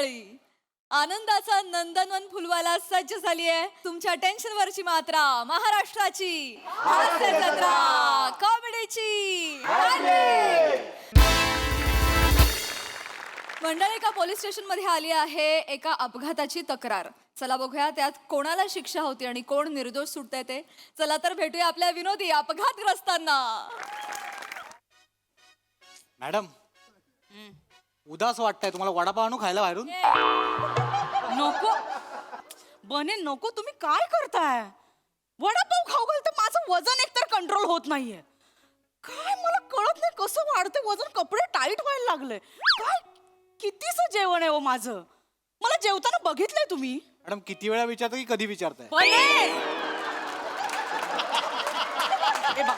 मंडळी, आनंदाचा नंदनवन फुलवायला सज्ज झाली आहे तुमच्या टेन्शनवरची मात्रा महाराष्ट्राची हास्य जत्रा कॉमेडीची मंडळी एका पोलीस स्टेशन मध्ये आली आहे एका अपघाताची तक्रार. चला बघूया त्यात कोणाला शिक्षा होती आणि कोण निर्दोष सुटतंय ते. चला तर भेटूया आपल्या विनोदी अपघातग्रस्तांना. मॅडम उदास वाटतंय तुम्हाला, वडापाव आणू खायला बाहेरून? नको बने नको, तुम्ही काय करताय? वडापाव खाऊ घाल तर माझं वजन एकतर कंट्रोल होत नाहीये. काय मला कळत नाही कसं वाढते वजन, कपडे टाईट व्हायला लागले. काय कितीचं जेवण आहे हो माझं? मला जेवताना बघितलंय तुम्ही? मॅडम किती वेळा विचारता की कधी विचारताय? ए बा,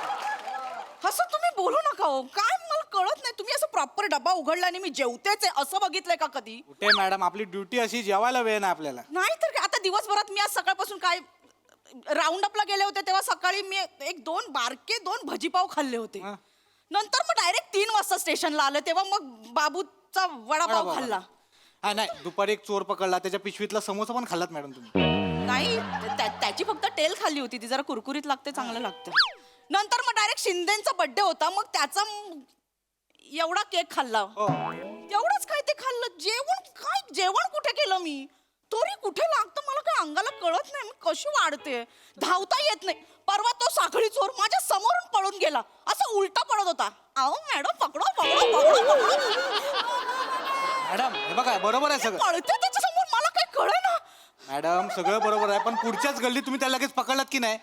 असं तुम्ही बोलू नका हो. काय मला कळत नाही, तुम्ही असं प्रॉपर डब्बा उघडला आणि मी जेवतेच आहे असं बघितलंय का कधी? कुठे मॅडम, आपली ड्युटी अशी, जेवायला वेळ नाही आपल्याला. नाही तर काय, आता दिवसभरात मी आज सकाळपासून काय राऊंड अपला गेले होते तेव्हा सकाळी मी दोन भजीपाव खाल्ले होते. नंतर मग डायरेक्ट 3 वाजता स्टेशनला आलं तेव्हा मग बाबूचा वडापाव खाल्ला. हा नाही, दुपारी एक चोर पकडला, त्याच्या पिशवीतला समोसा पण खाल्लात मॅडम तुम्ही? नाही त्याची फक्त टेल खाल्ली होती, ती जरा कुरकुरीत लागते, चांगलं लागतं. नंतर मग डायरेक्ट शिंदेचा बर्थडे होता, मग त्याचा एवढा केक खाल्ला. एवढंच काय ते खाल्लं. जेवण कुठे केलं मी? तरी कुठे लागतं मला काय अंगाला कळत नाही. मी कशी वाढते, धावता येत नाही. परवा तो साखळी चोर माझ्या समोरून पळून गेला, असं उलटा पडत होता. अहो मॅडम पकडो पकडो पकडो पकडो. मॅडम हे बघा, बरोबर आहे सगळं. पळते त्याच्या समोर, मला काय कळेना. मॅडम सगळं बरोबर आहे, पण पुढच्याच गल्लीत तुम्ही त्याला लगेच पकडलात की नाही?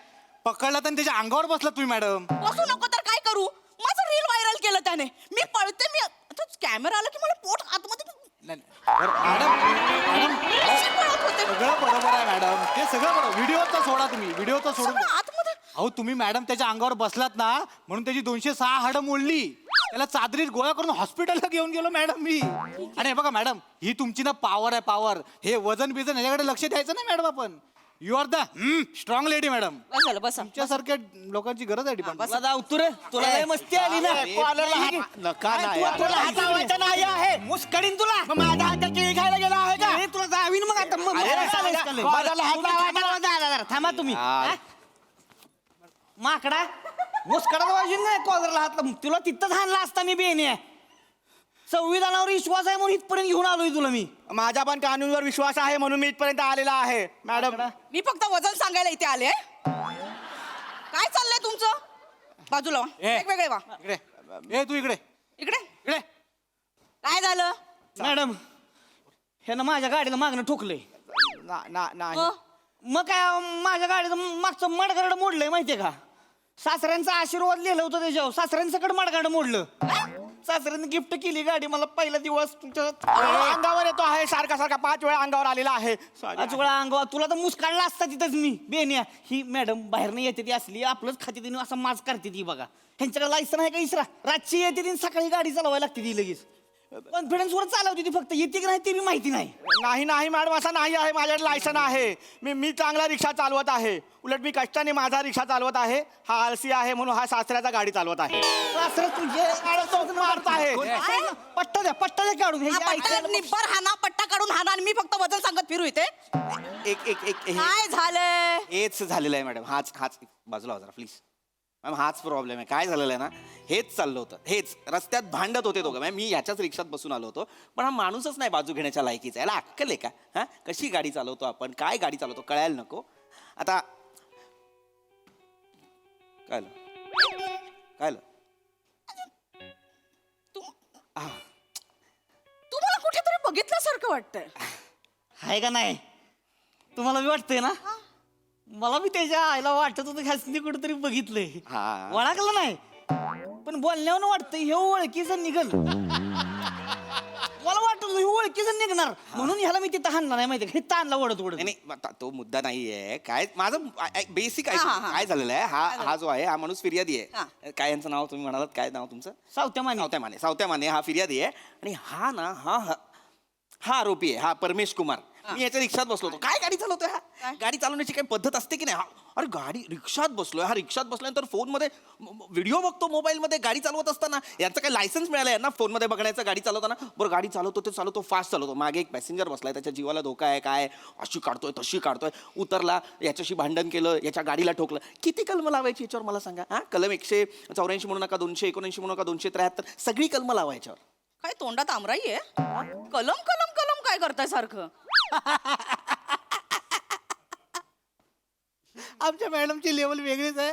पकडलात आणि त्याच्या अंगावर बसलात तुम्ही मॅडम. बसू नको तर काय करू? माझं रील व्हायरल केलं त्याने. मी पळते, मी आता कॅमेरा आला की मला पोट आतमध्ये. नाही, मॅडम सगळं बरोबर आहे मॅडम, ते सगळं बरोबर. व्हिडिओचा सोडा तुम्ही, व्हिडिओचा सोडून. आतमध्ये अहो तुम्ही मॅडम त्याच्या अंगावर बसलात ना म्हणून त्याची 206 हाडं मोडली. त्याला चादरीत गोळा करून हॉस्पिटलला घेऊन गेलो मॅडम मी. आणि हे बघा मॅडम, ही तुमची ना पॉवर आहे, पॉवर. हे वजन बिजन ह्याच्याकडे लक्ष द्यायचं नाही मॅडम. आपण you are the strong lady madam. बस बसा. तुमच्यासारख्या लोकांची गरज आहे डिपार्टमेंट. दादा उतरे, तुला लय मस्ती आली ना. नका ना तुला तुला हात लावायचा नाही आहे, मुस्कडीन तुला. माझ्या हातात केळी खायला गेला आहे का? अरे तुला जावीन मग आता. माझ्याला हात लावायचा. थांबा तुम्ही. माकडा मुस्कडा वाजून नाही कॉलरला हात. तुला तिथंच हाणला असता मी बेने. संविधानावर विश्वास आहे म्हणून इथपर्यंत घेऊन आलोय तुला मी. माझा पण कानूनवर विश्वास आहे म्हणून मी इथपर्यंत आलेला आहे मॅडम. मी फक्त वजन सांगायला इथे आले. काय चाललंय तुमचं? बाजूला वा. वेगवेगळे वा. इकडे ए, तू इकडे इकडे इकडे. काय झालं? मॅडम ह्यानं माझ्या गाडीला मागणं ठोकलंय. नाही हो? मग काय माझ्या गाडीचं मागचं मडगाड मोडलंय माहितीये का? सासऱ्यांचा आशीर्वाद लिहिलं होतं त्याच्यावर. सासऱ्यांचं मडगाड मोडलं. सासऱ्यांनी गिफ्ट केली गाडी मला पहिला दिवस. तुमच्या अंगावर येतो आहे सारखा सारखा 5 वेळा अंगावर आलेला आहे. पाच वेळा अंगावर. तुला तर मुसकाडला असता तिथंच मी बेनिया. ही मॅडम बाहेरनं येते ती असली आपलंच खाते तिने असं माज करते ती बघा. ह्यांच्याकडे लायसन आहे का इसरा? रातची येते ती सकाळी गाडी चालवायला लागते ती लगेच. कॉन्फिडन्स वर चालवते ती, फक्त येते की नाही ते बी माहिती नाही. नाही मॅडम, असं नाही आहे. माझ्याकडे लायसन आहे. मी चांगला रिक्षा चालवत आहे. उलट मी कष्टाने माझा रिक्षा चालवत आहे. हा आळसी आहे म्हणून हा सासऱ्याचा गाडी चालवत आहे. सासरं तुझे मारत आहे. पट्टा द्या काढून. हा पट्टा निब्बर हाना, पट्टा काढून हाना आणि मी फक्त वजन सांगत फिरू इथे. एक काय झालंय? हेच झालेलं आहे मॅडम. हाच बाजूला जरा प्लीज मॅम. हाच प्रॉब्लेम आहे. काय झालेलं आहे ना, हेच चाललं होतं. हेच रस्त्यात भांडत होते दोघं. मॅम मी ह्याच्याच रिक्षात बसून आलो होतो, पण हा माणूसच नाही बाजू घेण्याच्या लायकीचा. याला अक्कल आहे का? हा कशी गाडी चालवतो आपण, काय गाडी चालवतो कळायला नको. आता कायलं तुम्हाला कुठेतरी बघितल्यासारखं वाटतंय. आहे का नाही? तुम्हाला बी वाटतंय ना? मला बी त्याच्या आईला वाटत होतं ह्यासनी कुठेतरी बघितलंय. हा. ओळखलं नाही पण बोलण्यावर वाटतं हे ओळखीचं निघल. मला वाटत हे ओळखीचं निघणार म्हणून ह्याला मी तिथं हाणला नाही माहिती. हे ताणला ओढत नाही आता तो मुद्दा नाहीये. काय माझं बेसिक आहे. हा. काय झालेलं आहे, हा जो आहे हा माणूस फिर्यादी आहे. काय यांचं नाव तुम्ही म्हणालात? काय नाव तुमचं? सावत्या सावत्या माने हा फिर्यादी आहे. आणि हा ना हा आरोपी आहे. हा परमेश कुमार. मी याच्या रिक्षात बसलो होतो. काय गाडी चालवतोय हा? गाडी चालवण्याची काही पद्धत असते की नाही? अरे गाडी रिक्षात बसलोय, हा रिक्षात बसल्यानंतर फोनमध्ये व्हिडिओ बघतो मोबाईलमध्ये गाडी चालवत असताना. यांचं काही लायसन्स मिळालं यांना फोनमध्ये बघण्याचं गाडी चालवताना. बरं गाडी चालवतो ते चालवतो, फास्ट चालवतो. मागे एक पॅसेंजर बसलाय, त्याच्या जीवाला धोका आहे काय, अशी काढतोय तशी काढतोय. उतरला, याच्याशी भांडण केलं, याच्या गाडीला ठोकलं. किती कलम लावायची याच्यावर मला सांगा? हा, कलम 184 म्हणू नका, 279 म्हणू नका, 273, सगळी कलम लावा याच्यावर. काय तोंडात आमराई आहे? कलम कलम कलम काय करताय सारखं? आमच्या मॅडमची लेवल वेगळीच आहे.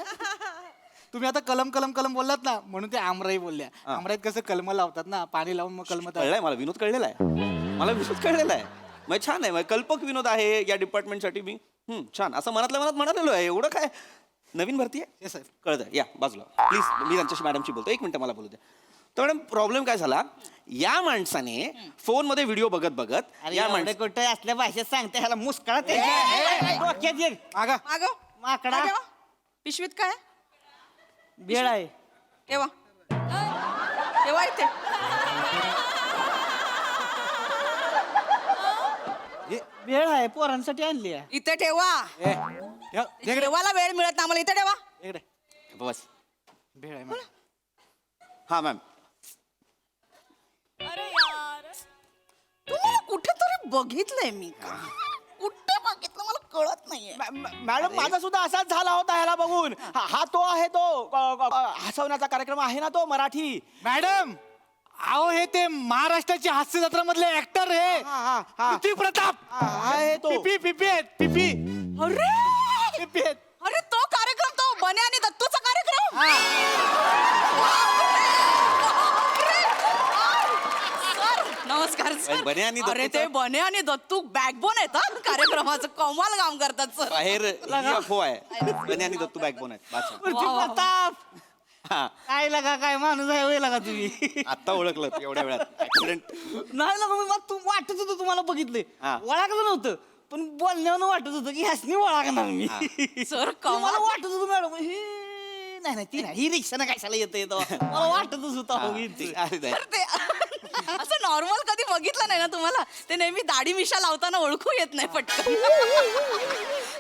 तुम्ही आता कलम कलम कलम बोललात ना, म्हणून ते आमराई बोलल्या. आमराईत कसं कलम लावतात ना, पाणी लावून मग कलम कळलंय मला, विनोद कळलेला आहे. मला विनोद कळलेला आहे. मग छान आहे, मग कल्पक विनोद आहे या डिपार्टमेंटसाठी. मी छान असं मनातल्या मनात म्हणालेलो आहे. एवढं काय नवीन भरती आहे? Yes sir. कळतंय. या बाजूला प्लीज, मी त्यांच्याशी मॅडमशी बोलतो. 1 मिनिट मला बोलू द्या. तर मॅडम प्रॉब्लेम काय झाला, या माणसाने फोनमध्ये व्हिडिओ बघत बघत अरे या एवढं कुठं असल्या भाषेत सांगते ह्याला मुस्कळा ते डोक्यात येईल. मागा माग माकडा पिशवीत काय? बेळ आहे. ठेवा ठेवा इथे. बेळ आहे, पोरांसाठी आणली आहे. इथे ठेवा. ठेवायला वेळ मिळत ना आम्हाला. इथे ठेवा. इकडे बस. भेळ आहे मॅडम. हा मॅम. तुम्हाला कुठेतरी बघितलंय मी का? कुठे बघितलं मला कळत नाहीये. मॅडम माझा सुद्धा असाच झाला होता ह्याला बघून. हा तो आहे तो हसवण्याचा कार्यक्रम आहे ना तो मराठी. मॅडम, अहो हे ते महाराष्ट्राची हास्य जत्रा मधले ऍक्टर आहे. हा. पृथ्वी प्रताप. आहे तो. पिपी आहेत पिपी. अरे पिपी आहेत. अरे तो कार्यक्रम, तो बने आणि दत्तूचा कार्यक्रम. सर, नमस्कार सर. बने आणि अरे दत्तूचा- ते बने आणि दत्तू बॅकबोन आहेत हा कार्यक्रमाचं. कमाल काम करतात सर. बाहेर ही अफवा आहे. बने आणि दत्तू बॅकबोन आहेत. बादशाह. पृथ्वी प्रताप हा, काय लगा, काय माणूस आहे होय लगा तुम्ही. आत्ता ओळखलं एवढ्या वेळात. ऍक्सिडेंट. नाही लगा, मग तू वाटत होतं तुम्हाला बघितले, हा. ओळखलं नव्हतं, पण बोलण्यावर वाटत होतं की ह्यासनी ओळखणार मी. सर मला कमाल. वाटत होतं मॅडम हे नाही ती नाही, ही रिक्षानं कशाला येतं मला वाटतच होतं हो इथे. अरे नाही. तर ते असं नॉर्मल कधी बघितलं नाही ना तुम्हाला. ते नेहमी दाढी मिशा लावताना ओळखू येत नाही पटकन.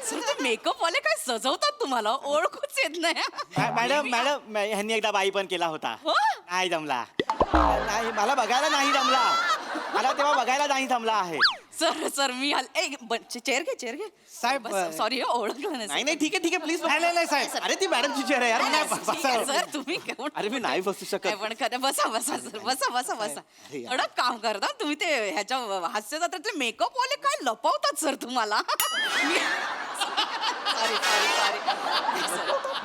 सर ते मेकअप वाले काय सजवतात तुम्हाला, ओळखूच येत नाही. मॅडम ह्यांनी एकदा बाई पण केला होता. हो? नाही जमला. नाही मला बघायला नाही जमला. मला तेव्हा बघायला नाही जमला आहे. सर मी चेअर घे. साहेब, सॉरी ओळखलं नाही नाही ठीक आहे प्लीज. नाही साहेब. अरे ती मॅडमची चेअर आहे यार. नाही, ठीक आहे, सर तुम्ही केवढं- अरे मी नाही बसू शकत. नाही, पण खरं बसा सर, बसा. एवढं काम करता तुम्ही. ते ह्याच्या हास्य जत्रेतले मेकअप वाले काय लपवतात सर तुम्हाला. सॉरी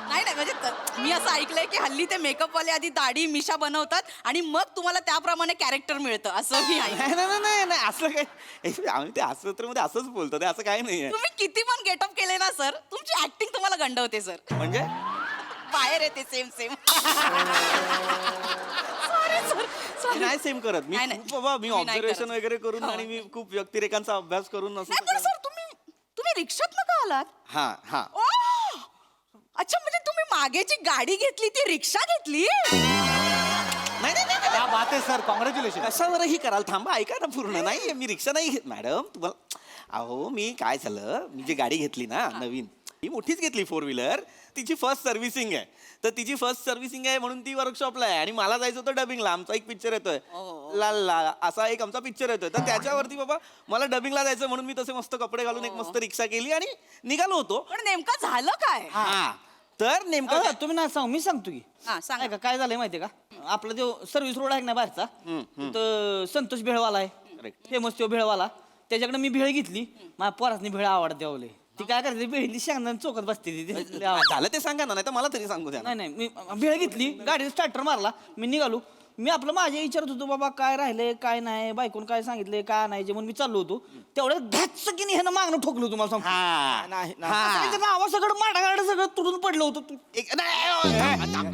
नाही म्हणजे मी असं ऐकलंय की हल्ली ते मेकअप वाले आधी दाढी मिशा बनवतात आणि मग तुम्हाला त्याप्रमाणे कॅरेक्टर मिळतं, असं मी ऐकलं. नाही असं काय, आम्ही ते हास्यजत्रेमध्ये असंच बोलतो. ते असं काय नाहीये. तुम्ही किती पण गेटअप केले ना सर, तुमची ऍक्टिंग तुम्हाला गंडवते सर. म्हणजे बाहेर येते सेम मी नाही सेम करत. मी नाही, खूप बाबा मी तुम्ही नाही ऑब्झर्वेशन करत. वगैरे करून हो. आणि मी खूप व्यक्तिरेखांचा अभ्यास करून असं नाही पण सर तुम्ही रिक्षात का आलात? हा ओ! अच्छा, म्हणजे तुम्ही मागे जी गाडी घेतली ती रिक्षा घेतली? नाही क्या बात आहे सर, कॉंग्रॅच्युलेशन. कशावरही कराल. थांबा ऐका ना पूर्ण. नाही मी रिक्षा नाही घेत मॅडम. तुम्हाला अहो मी काय झालं, मी जी गाडी घेतली ना नवीन, ही मोठीच घेतली 4 व्हीलर. तिची फर्स्ट सर्व्हिसिंग आहे. तर तिची फर्स्ट सर्व्हिसिंग आहे म्हणून ती वर्कशॉपला आहे. आणि मला जायचं होतं डबिंगला. आमचा एक पिक्चर येतोय लाल लाल असा एक आमचा पिक्चर येतोय. तर त्याच्यावरती बाबा मला डबिंगला जायचं म्हणून मी तसे मस्त कपडे घालून एक मस्त रिक्षा केली आणि निघालो होतो. पण नेमकं झालं काय? हा तर नेमकं अहो, तुम्ही नाही सांगू, मी सांगतो की. हा, सांगा. नाही का काय झालंय माहितीये का, आपला जो सर्व्हिस रोड आहे ना बाहेरचा, तर संतोष भेळवाला आहे, Correct. फेमस तो भेळवाला. त्याच्याकडे मी भेळ घेतली. माझ्या पोरासनी भेळ आवडते आवले. ती काय करते, भेळली शेंगदाणे चौकात बसते ती लय आवडते. झालं ते सांगा ना, नाही तर मला तरी सांगू द्या ना. नाही मी भेळ घेतली, गाडीचा स्टार्टर मारला, मी निघालो. मी आपलं माझ्या विचारत होतो बाबा काय राहिलंय काय नाही, बायकोन काय सांगितलंय काय नाही, जे म्हणून मी चाललो होतो तेवढं घातचं की ह्यानं मागणं ठोकलो तुम्हाला सांगतो. हा नाही त्याचं नावा सगळं माडागाड सगळं तुटून पडलं होतं.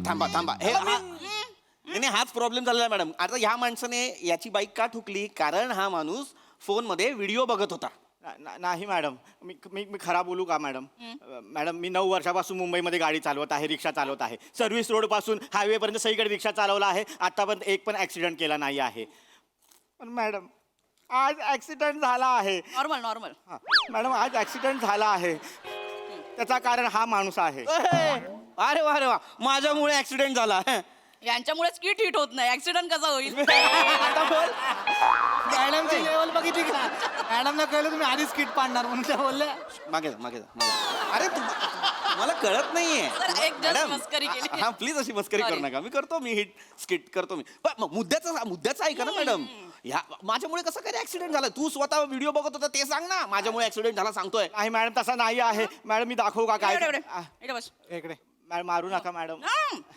थांबा हे नाही हाच प्रॉब्लेम झालेला मॅडम. आता ह्या माणसाने याची बाईक का ठुकली, कारण हा माणूस फोन मध्ये व्हिडिओ बघत होता. नाही मॅडम, मी खरा बोलू का मॅडम? मॅडम मी 9 वर्षापासून मुंबईमध्ये गाडी चालवत आहे, रिक्षा चालवत आहे. सर्व्हिस रोड पासून हायवेपर्यंत सगळीकडे रिक्षा चालवला आहे. आतापर्यंत एक पण ऍक्सिडेंट केला नाही आहे. पण मॅडम आज ऍक्सिडेंट झाला आहे. Normal normal. हा, मॅडम आज ऍक्सिडेंट झाला आहे. त्याचा कारण हा माणूस आहे. अरे वा माझ्यामुळे ऍक्सिडेंट झाला. यांच्यामुळेच किट हिट होत नाही, ऍक्सिडेंट कसा होईल? आता बोल. मॅडमची लेवल बघितली का? मॅडमला कळलं तुम्ही आधीच किट पाडणार म्हणून त्या बोलल्या. मागे जा, मागे जा, मागे जा. अरे मला कळत नाहीये. सर, एक just मॅडम, मस्करी केली. हा प्लीज अशी मस्करी करू Sorry. नका. मी करतो, मी हिट स्किट करतो मी. पण मग मुद्द्याचं ऐका ना मॅडम. ह्या माझ्यामुळे कसं काय ऍक्सिडेंट झाला? तू स्वतः व्हिडिओ बघत होता ते सांग ना. माझ्यामुळे ऍक्सिडेंट झाला सांगतोय. नाही मॅडम तसा नाही आहे. मॅडम मी दाखवू का काय? एवढे इकडे बस. इकडे मॅडम मारू नका मॅडम.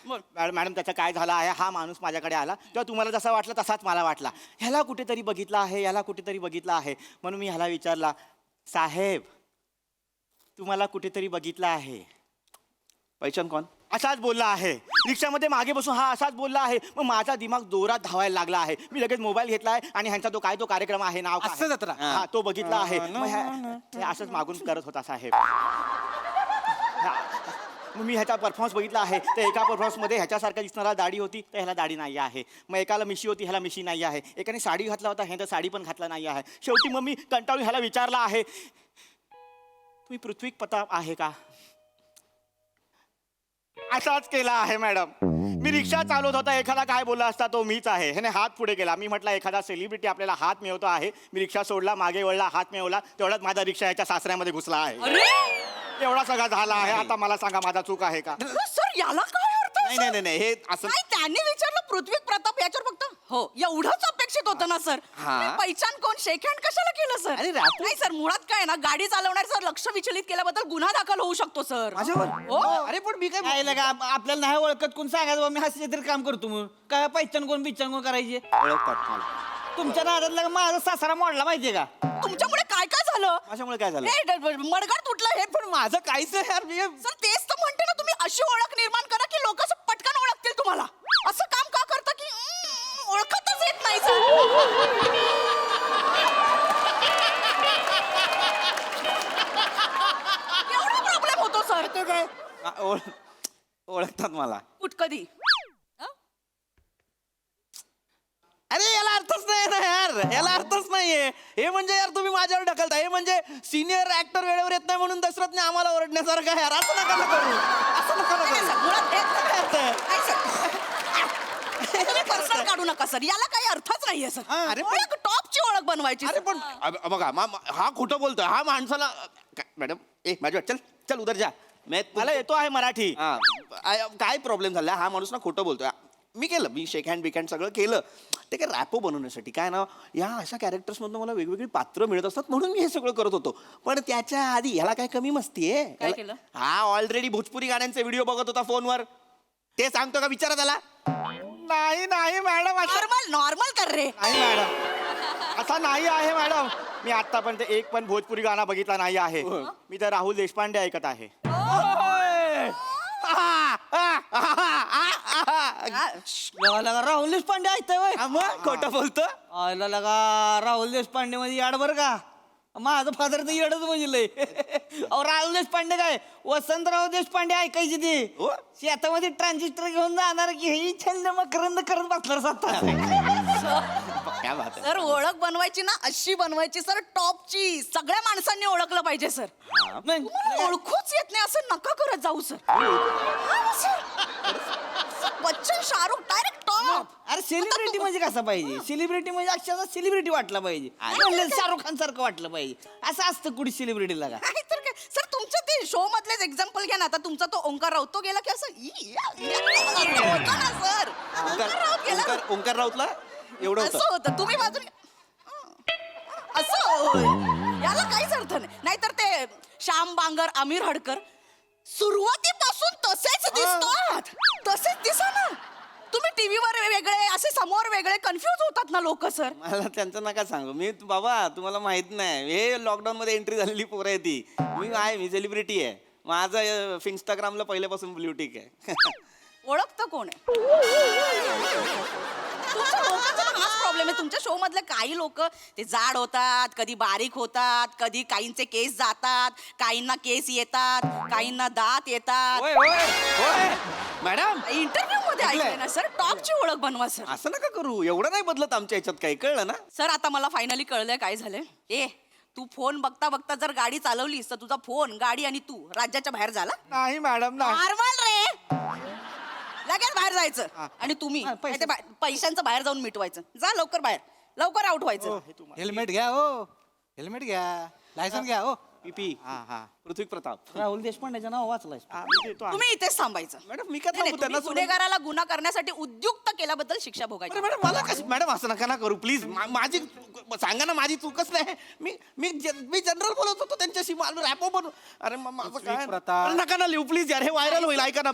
बोल. मॅडम त्याचं काय झालं आहे, हा माणूस माझ्याकडे आला तेव्हा तुम्हाला जसा वाटला तसाच मला वाटला. ह्याला कुठेतरी बघितलं आहे, ह्याला कुठेतरी बघितलं आहे. म्हणून मी ह्याला विचारला, साहेब तुम्हाला कुठेतरी बघितलं आहे? पैचन कोण? असाच बोलला आहे. रिक्षामध्ये मागे बसून हा असाच बोलला आहे. मग माझा दिमाग जोरात धावायला लागला आहे. मी लगेच मोबाईल घेतलाय आणि ह्यांचा तो कार्यक्रम आहे, नाव काय? हास्य जत्रा. हा तो बघितला आहे. मग हे असंच मागून करत होता साहेब. मग मी ह्याचा परफॉर्मन्स बघितला आहे. तर एका परफॉर्मन्समध्ये ह्याच्यासारखा दिसणारा दाढी होती तर ह्याला दाढी नाही आहे. मग एकाला मिशी होती, ह्याला मिशी नाही आहे. एकाने साडी घातला होता, ह्यानं साडी पण घातला नाही आहे. शेवटी मग मी कंटाळून ह्याला विचारला आहे, तुम्ही पृथ्वी प्रताप आहे का? असाच केला आहे मॅडम. मी रिक्षा चालवत होता, एखादा काय बोलला असता तो मीच आहे. ह्याने हात पुढे केला. मी म्हटलं एखादा सेलिब्रिटी आपल्याला हात मिळवतो आहे. मी रिक्षा सोडला, मागे वळला, हात मिळवला. तेवढ्यात माझा रिक्षा ह्याच्या सासऱ्यामध्ये घुसला आहे. अरे एवढा सगळा झाला आहे. आता मला सांगा माझा चूक आहे का? सर, याला काय अर्थ आहे, नाही सर? नाही नाही हे असं नाही, त्यांनी विचारलं पृथ्वी प्रताप याच्यावर फक्त हो एवढंच अपेक्षित होतं ना सर. हा. हे पैचान कोण, शेक हँड कशाला केलं सर? अरे, रॅप- नाही सर, मुळात काय ना, गाडी चालवण्याचं लक्ष विचलित केल्याबद्दल गुन्हा दाखल होऊ शकतो सर. माझ्यावर हो. अरे पण मी काय काय लगा आपल्याला नाही ओळखत कोण सांगायचं बा, मी हास्य तरी काम करतो म्हणून. काय पैचण कोण बिच्चन कोण करायचे? ओळखतात मला. तुमच्या नादात लगा माझा सासरा मोडला माहितीये का? तुमच्यामुळे काय काय झालं? माझ्यामुळे काय झालं? मडगाड तुटलं हे पण माझं काहीच नाही यार. मी सर, तेच तर म्हणते ना, तुम्ही अशी ओळख निर्माण करा की लोक असं पटकन ओळखतील तुम्हाला. असं काम का करता की ओळखतच येत नाही सर. एवढा प्रॉब्लेम होतो सर. ओळखतात मला. कधी अरे याला अर्थच नाही ना यार. याला अर्थच नाहीये. हे म्हणजे यार तुम्ही माझ्यावर ढकलता. हे म्हणजे सिनियर ऍक्टर वेळेवर येत नाही म्हणून दशरथने आम्हाला ओरडण्यासारखं आहे यार. असं नका ना करू. असं नका ना करू. मुळात पर्सनल काढू नका सर, याला काही अर्थच नाहीये सर. अरे पण- ओळख, टॉपची ओळख बनवायची. अरे पण बघा हा खोटं बोलतोय. हा माणसाला मॅडम माझी चल चल उधर जा. मला येतो आहे मराठी. काय प्रॉब्लेम झाला? हा माणूस ना खोटं बोलतोय. मी केलं, मी शेक हँड बिक हँड सगळं केलं. ते काय रॅपो बनवण्यासाठी काय ना, या अशा कॅरेक्टर्समधून मला वेगवेगळी पात्र मिळत असतात म्हणून मी हे सगळं करत होतो. पण त्याच्या आधी ह्याला काय कमी मस्ती आहे? काय केलं? हा ऑलरेडी भोजपुरी गाण्यांचे व्हिडिओ बघत होता फोनवर. ते सांगतो का? विचारा त्याला. नाही नाही मॅडम, असं नॉर्मल नॉर्मल कर रे. नाही मॅडम, असा नाही आहे मॅडम. मी आतापर्यंत एक पण भोजपुरी गाणं बघितला नाही आहे. मी तर राहुल देशपांडे ऐकत आहे. लगा राहुल देशपांडे ऐकतोय वय. मग खोटं बोलतो. आयला लगा राहुल देशपांडे मध्ये याड बर का? माझं फादर तर येडच म्हणजे लय. अहो राहुल देशपांडे काय, वसंतराव देशपांडे ऐकायची ती. हो. शेतामध्ये ट्रान्झिस्टर घेऊन जाणार की हे छंद मकरंद करत बसणार स्वतः. काय बात आहे. सर, ओळख बनवायची ना अशी बनवायची सर, टॉपची. सगळ्या माणसांनी ओळखलं पाहिजे सर. नाही, तुम्हाला ओळखूच येत नाही असं नका करत जाऊ सर. हा, sir. Bachchan, Shahrukh direct top. अरे सेलिब्रिटी म्हणजे कसं पाहिजे? सेलिब्रिटी म्हणजे अक्षरशः सेलिब्रिटी वाटला पाहिजे. म्हणलं शाहरुख खान सारखं वाटलं पाहिजे. असं असतं कुठे सेलिब्रिटीला का? काय तर काय सर, तुमच्या ते शो मधलेच एक्झाम्पल घ्या ना. आता तुमचा तो ओंकार राऊत तो गेला की असं होतं ना सर. ओंकार राऊत गेला ओंकार राऊतला एवढं असं होतं. होतं. तुम्ही बाजूने असं होय. याला काहीच अर्थ नाही. नाहीतर ते श्याम बांगर, आमिर हडकर सुरुवातीपासून तसेच दिसतात. तसेच दिसा ना. तुम्ही टीव्हीवर वेगळे, असे समोर वेगळे, कन्फ्युज होतात ना लोक सर. मला त्यांचं नका सांगू. मी बाबा तुम्हाला माहित नाही, हे लॉकडाऊन मध्ये एंट्री झालेली पोरं आहे ती. मी सेलिब्रिटी आहे. माझं इंस्टाग्रामला पहिल्यापासून ब्ल्यू टिक आहे. ओळखतं कोण आहे? तुमच्या लोकांचा पण हाच प्रॉब्लेम आहे. तुमच्या शो मधले काही लोक ते जाड होतात, कधी बारीक होतात, कधी काहींचे केस जातात, काहींना केस येतात, काहींना दात येतात. होय होय होय मॅडम. इंटरव्ह्यू मध्ये ऐकलंय ना सर, टॉपची ओळख बनवा सर. असं नका करू, एवढं नाही बदलत आमच्या ह्याच्यात काही, कळलं ना? सर आता मला फायनली कळलंय काय झालंय. तू फोन बघता बघता जर गाडी चालवलीस तर तुझा फोन, गाडी आणि तू राज्याच्या बाहेर झाला. नाही मॅडम नाही. नॉर्मल रे, लगेच बाहेर जायचं आणि तुम्ही पैसे. ते पैशांचं बाहेर जाऊन मिटवायचं. जा लवकर बाहेर, लवकर आउट व्हायचं. हेल्मेट घ्या हो, हेल्मेट घ्या, लायसन घ्या हो. पीपी पृथ्वी प्रताप. राहुल देशपांडेचं नाव वाचलंय. तुम्ही इथेच थांबायचं. मॅडम मी काय नाही, थांबू? तुम्ही त्यांना सोडून- गुन्हेगाराला गुन्हा करण्यासाठी उद्युक्त केल्याबद्दल शिक्षा भोगायची. अरे मॅडम मला कसं, मॅडम असं नका ना करू प्लीज. माझी सांगा ना, माझी चूकच नाही. मी जनरल बोलत होतो त्यांच्याशी, रॅपो बनू. अरे माझं काय प्रताप. अरे नका ना लिहू प्लीज यार, हे व्हायरल होईल. ऐका ना,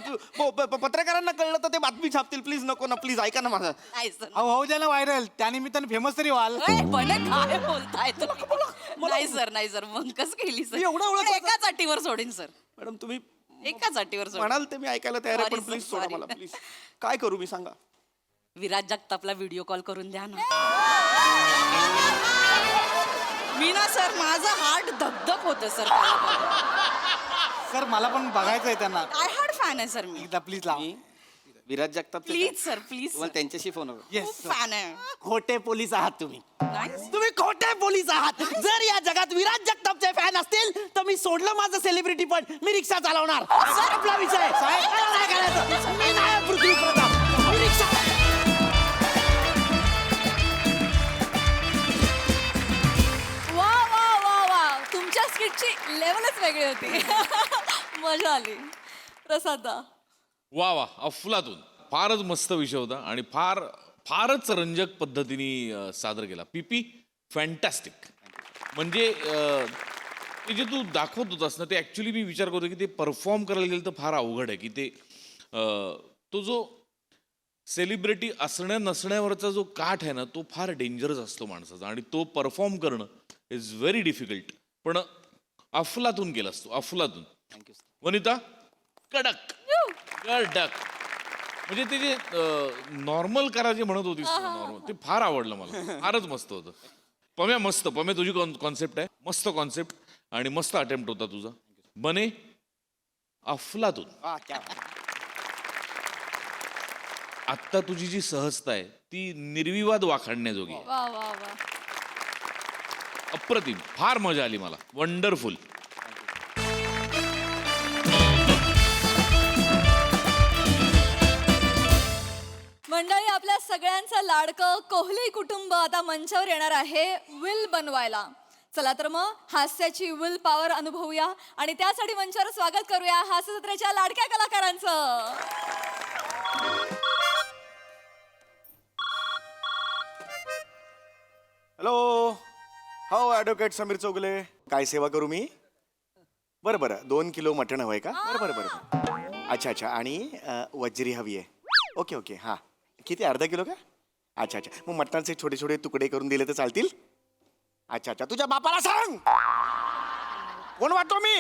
पत्रकारांना कळलं तर ते बातमी छापतील. प्लीज नको ना, प्लीज ऐका ना माझं. नाही सर. अहो होऊ द्या ना व्हायरल, त्यानिमित्तानं फेमस तरी व्हाल. पण काय बोलताय तुम्ही? नाही सर, नाही सर, मग कसं केली सर? मी एवढा ओळख- पण एकाच अटीवर सोडीन सर, मॅडम तुम्ही एकाच अटीवर सोडीन. म्हणाल ते मी ऐकायला तयार आहे, Sorry, पण प्लीज sir, सोडा sorry. मला प्लीज. काय करू मी सांगा? विराज जगतापला व्हिडिओ कॉल करून द्या ना. मी ना सर, माझं हार्ट धगधग होतं सर. सर मला पण बघायचं आहे त्यांना. आय हार्ट फॅन आहे सर मी. एकदा प्लीज लावा. मी Viraj Jagtap please sir, please. तुम्हाला त्यांच्याशी फोन हवा. येस खूप फॅन आहे. खोटे पोलीस आहात तुम्ही. नाही. तुम्ही खोटे पोलीस आहात. जर या जगात विराज जगतापचे फॅन असतील तर मी सोडलं माझं सेलिब्रिटी पण मी रिक्षा चालवणार. आपला विषय. मला नाही करायचं. मी नाही पृथ्वी प्रताप. मी रिक्षा वा वा वा वा, तुमच्या स्किटची लेवलच वेगळी होती. मजा आली. प्रसादा, वा वा, अफलातून. फारच मस्त विषय होता आणि फारच रंजक पद्धतीने सादर केला. पीपी फॅन्टॅस्टिक. म्हणजे ते जे तू दाखवत होतास ना, ते ॲक्च्युली मी विचार करतो की ते परफॉर्म करायला गेलं तर फार अवघड आहे. की ते तो जो सेलिब्रिटी असण्या नसण्यावरचा जो काठ आहे ना, तो फार डेंजरस असतो माणसाचा आणि तो परफॉर्म करणं इज व्हेरी डिफिकल्ट. पण अफलातून केलास तू, अफलातून. वनिता, कडक कडक. म्हणजे ते जे नॉर्मल करा जे म्हणत होतीस नॉर्मल, ते फार आवडलं मला. फारच मस्त होतं. पम्या मस्त. पम्या तुझी कॉन्सेप्ट आहे, मस्त कॉन्सेप्ट आणि मस्त अटेम्प्ट होता तुझा. बने अफलातून. आत्ता तुझी जी सहजता आहे ती निर्विवाद वाखाणण्याजोगी आहे. वा वा वा. अप्रतिम. फार मजा आली मला. वंडरफुल. मंडळी, आपल्या सगळ्यांचं लाडकं कोहली कुटुंब आता मंचावर येणार आहे विल बनवायला. चला तर मग हास्याची विल पॉवर अनुभवूया आणि त्यासाठी मंचावर स्वागत करूया हास्य जत्रेच्या लाडक्या कलाकारांचं. हॅलो, हो ॲडव्होकेट समीर चौगले. काय सेवा करू मी? बरं बरं, 2 किलो मटण हवंय का? बरं बरं बरं. अच्छा अच्छा. आणि वज्री हवी आहे. Okay okay. हां, किती? अर्धा किलो का? अच्छा अच्छा. मग मटणाचे छोटे छोटे तुकडे करून दिले तर चालतील? अच्छा अच्छा. तुझ्या बापाला सांग. कोण वाटतो मी?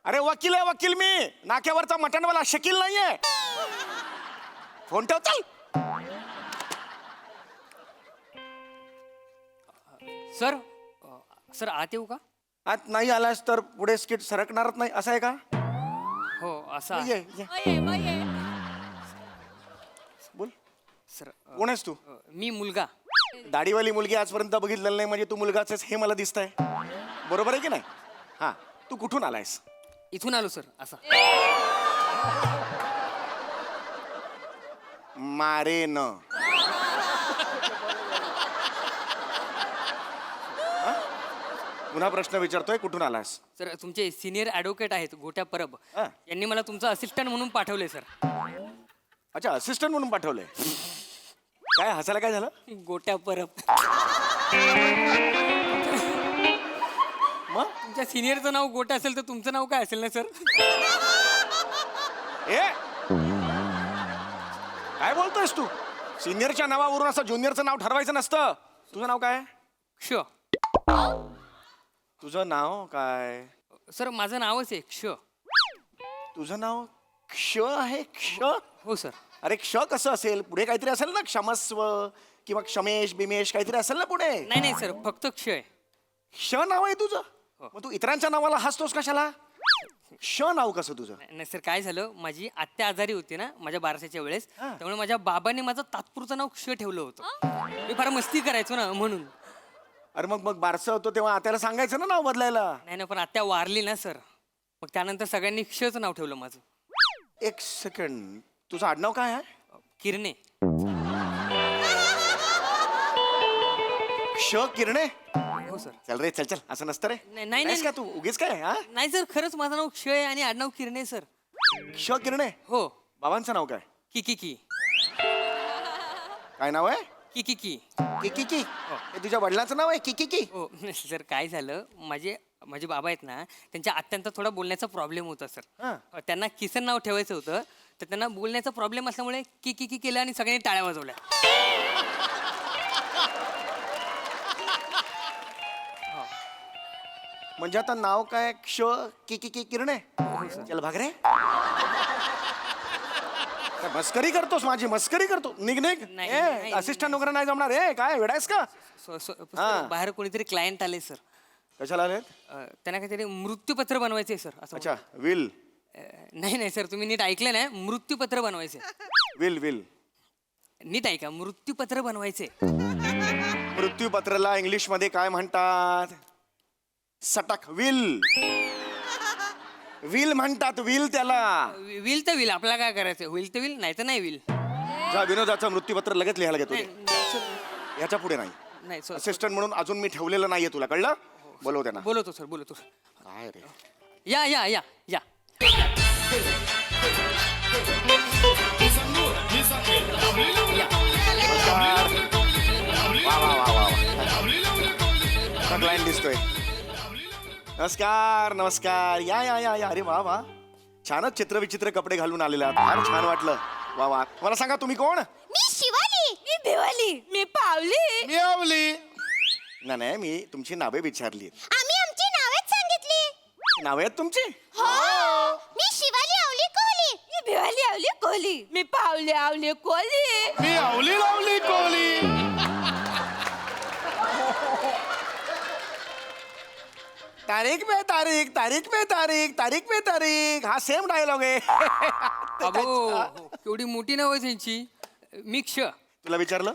अरे वकील आहे, वकील मी. नाक्यावरचा मटणवाला शकील नाहीये. फोन ठेव, चल. सर सर आत येऊ का? आत नाही आलास तर पुढे स्किट सरकणारच नाही, असं आहे का? हो असं आहे. ये ये. बाये, बाये. बोल. सर कोण आहेस तू? मी मुलगा. दाढीवाली मुलगी आजपर्यंत बघितलेलं नाही, म्हणजे तू मुलगाच आहेस हे मला दिसतंय. बरोबर आहे की नाही? हा, तू कुठून आलायस? इथून आलो सर. असं मारे न. हा? पुन्हा प्रश्न विचारतोय, कुठून आलास? सर तुमचे सिनियर ॲडव्होकेट आहेत गोट्या परब, हा. यांनी मला तुमचं असिस्टंट म्हणून पाठवले सर. अच्छा, असिस्टंट म्हणून पाठवलंय. काय हसायला काय झालं? गोट्या परब. मग तुमच्या सिनियरचं नाव गोट्या असेल तर तुमचं नाव काय असेल ना सर? ए, काय बोलतोयस तू? सिनियरच्या नावावरून असं ज्युनियरचं नाव ठरवायचं नसतं. तुझं नाव काय? क्ष. तुझं नाव काय? सर माझं नावच आहे क्ष. तुझं नाव क्ष आहे? क्ष? हो सर. अरे क्ष कसं असेल? पुढे काहीतरी असेल ना, क्षमस्व किंवा क्षमेश बिमेश काहीतरी असेल ना पुढे. नाही नाही सर, फक्त क्ष आहे. क्ष नाव आहे तुझं? मग तू इतरांच्या नावाला हसतोस कशाला? श नाव कसं तुझं? नाही सर, काय झालं, माझी आत्या आजारी होती ना माझ्या बारशाच्या वेळेस, त्यामुळे माझ्या बाबाने माझं तात्पुरतं नाव क्ष ठेवलं होतं. मी फार मस्ती करायचो ना म्हणून. अरे मग मग बारसं होतो तेव्हा आत्याला सांगायचं ना नाव बदलायला. नाही ना, पण आत्या वारली ना सर, मग त्यानंतर सगळ्यांनी क्षचं नाव ठेवलं माझं. एक सेकंड, तुझं आडनाव काय आहे? किरणे. श किरणे? हो सर. चल रे, चल चल, असं नसतं रे. नाही, नाही, नाहीस का तू उगीच काय हा? नाही सर, खरंच माझं नाव क्ष आहे आणि आडनाव किरणे सर. श किरणे? हो. बाबांचं नाव काय? की काय नाव आहे? की किकी. हे तुझ्या वडिलांचं नाव आहे किकी? हो. सर, काय झालं, माझे बाबा आहेत ना, त्यांच्या आत्यांचा थोडा बोलण्याचा प्रॉब्लेम होता सर. हा. त्यांना किसन नाव ठेवायचं होतं, तर त्यांना बोलण्याचा प्रॉब्लेम असल्यामुळे की केलं आणि सगळ्यांनी टाळ्या वाजवल्या. म्हणजे आता नाव काय? क्ष किकी किरणे? चल भाग रे. काय मस्करी करतोस माझी? मस्करी करतो? निघ निघ. नाही, ए नाही, असिस्टंट वगैरे नाही जमणार. ए काय वेडायस का? सर, बाहेर कोणीतरी क्लायंट आले सर. कशाला आलेत? त्यांना काहीतरी मृत्यूपत्र बनवायचंय सर असं. अच्छा, विल. नाही सर, तुम्ही नीट ऐकलं नाही, मृत्यूपत्र बनवायचे. Will will. नीट ऐका, मृत्यूपत्र बनवायचे. मृत्यूपत्राला इंग्लिश मध्ये काय म्हणतात? सटक. विल. विल म्हणतात, विल त्याला. विल तर विल, आपल्याला काय करायचं? होईल तर विल, नाही तर नाही विल. जा विनोदाचं मृत्यूपत्र लगेच लिहायला घेतो. ह्याच्या पुढे नाही. नाही सर, असिस्टंट म्हणून अजून मी ठेवलेलं नाहीये तुला, कळलं? बोलव त्यांना. बोलवतो सर, बोलवतो. काय रे? या या या या. क्लायंट दिसतोय. नमस्कार नमस्कार. या या या या. अरे वा वा, छानच चित्रविचित्र कपडे घालून आलेले आहात. फार छान वाटलं. वा वा. मला सांगा तुम्ही कोण? मी शिवाली. मी भिवाली. मी पावली. मी आवली. नाही नाही, मी तुमची नावे विचारली. आम्ही आमची नावेच सांगितली. नावे आहेत तुमची? हो. मी शिवाली आवली कोहली. मी भिवाली आवली कोहली. मी पावली आवली कोहली. मी आवली लावली कोहली. तारीख पे तारीख, तारीख पे तारीख, तारीख पे तारीख. हा सेम डायलॉग आहे. अबो, केवढी मोठी नाव आहे त्यांची. मी क्ष. तुला विचारलं?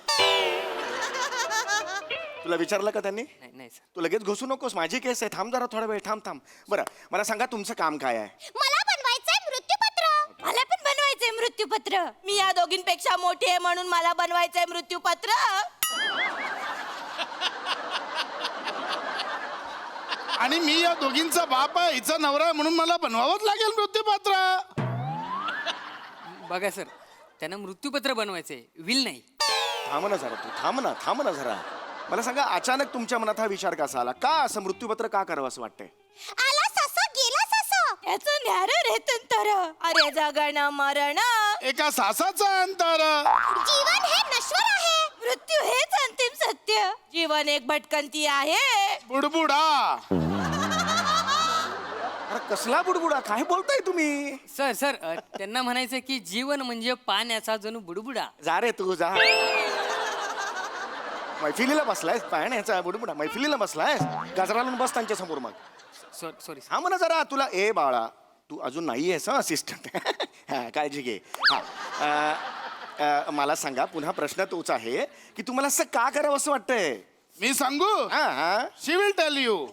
तुला विचारलं का त्यांनी? नाही सर. तू लगेच घुसू नकोस, माझी केस आहे. थांब जरा थोडा वेळ. थांब थांब. बरं, मला सांगा तुमचं काम काय आहे? मला बनवायचंय मृत्यूपत्र. मला पण बनवायचंय मृत्यूपत्र. मी या दोघींपेक्षा मोठी आहे म्हणून मला बनवायचंय मृत्यूपत्र. आणि मी या दोघींचा बाप आहे, हिचा नवरा आहे, म्हणून मला बनवावंच लागेल मृत्यूपत्र. बघा सर, त्यांना मृत्यूपत्र बनवायचंय, विल नाही. थांब ना जरा तू. थांब ना जरा. मला सांगा, अचानक तुमच्या मनात हा विचार कसा आला? का असं मृत्यूपत्र का करावं असं वाटतंय? आला ससा गेला ससा, याचं न्यार रेतन तर. अरे जगण मरण, एका सासाचा अंतर. जीवन हे नश्वर आहे, मृत्यू हेच अंतिम सत्य. जीवन एक भटकंती आहे. बुडबुडा. अरे कसला बुडबुडा? काय बोलताय तुम्ही? सर, त्यांना म्हणायचं की जीवन म्हणजे पाण्याचा जणू बुडबुडा. जा रे तू जा. मैफिलीला बसलायस? पाण्याचा बुडबुडा मैफिलीला बसलायस? गजरा लावून बस त्यांच्या समोर. मग सॉरी. हा म्हणा जरा. तुला ए बाळा, तू अजून नाही आहेस असिस्टंट. हा, काळजी घे. हा, मला सांगा, पुन्हा प्रश्न तोच आहे की तुम्हाला असं का करावं असं वाटतंय? मी सांगू? हा हा. She will tell you.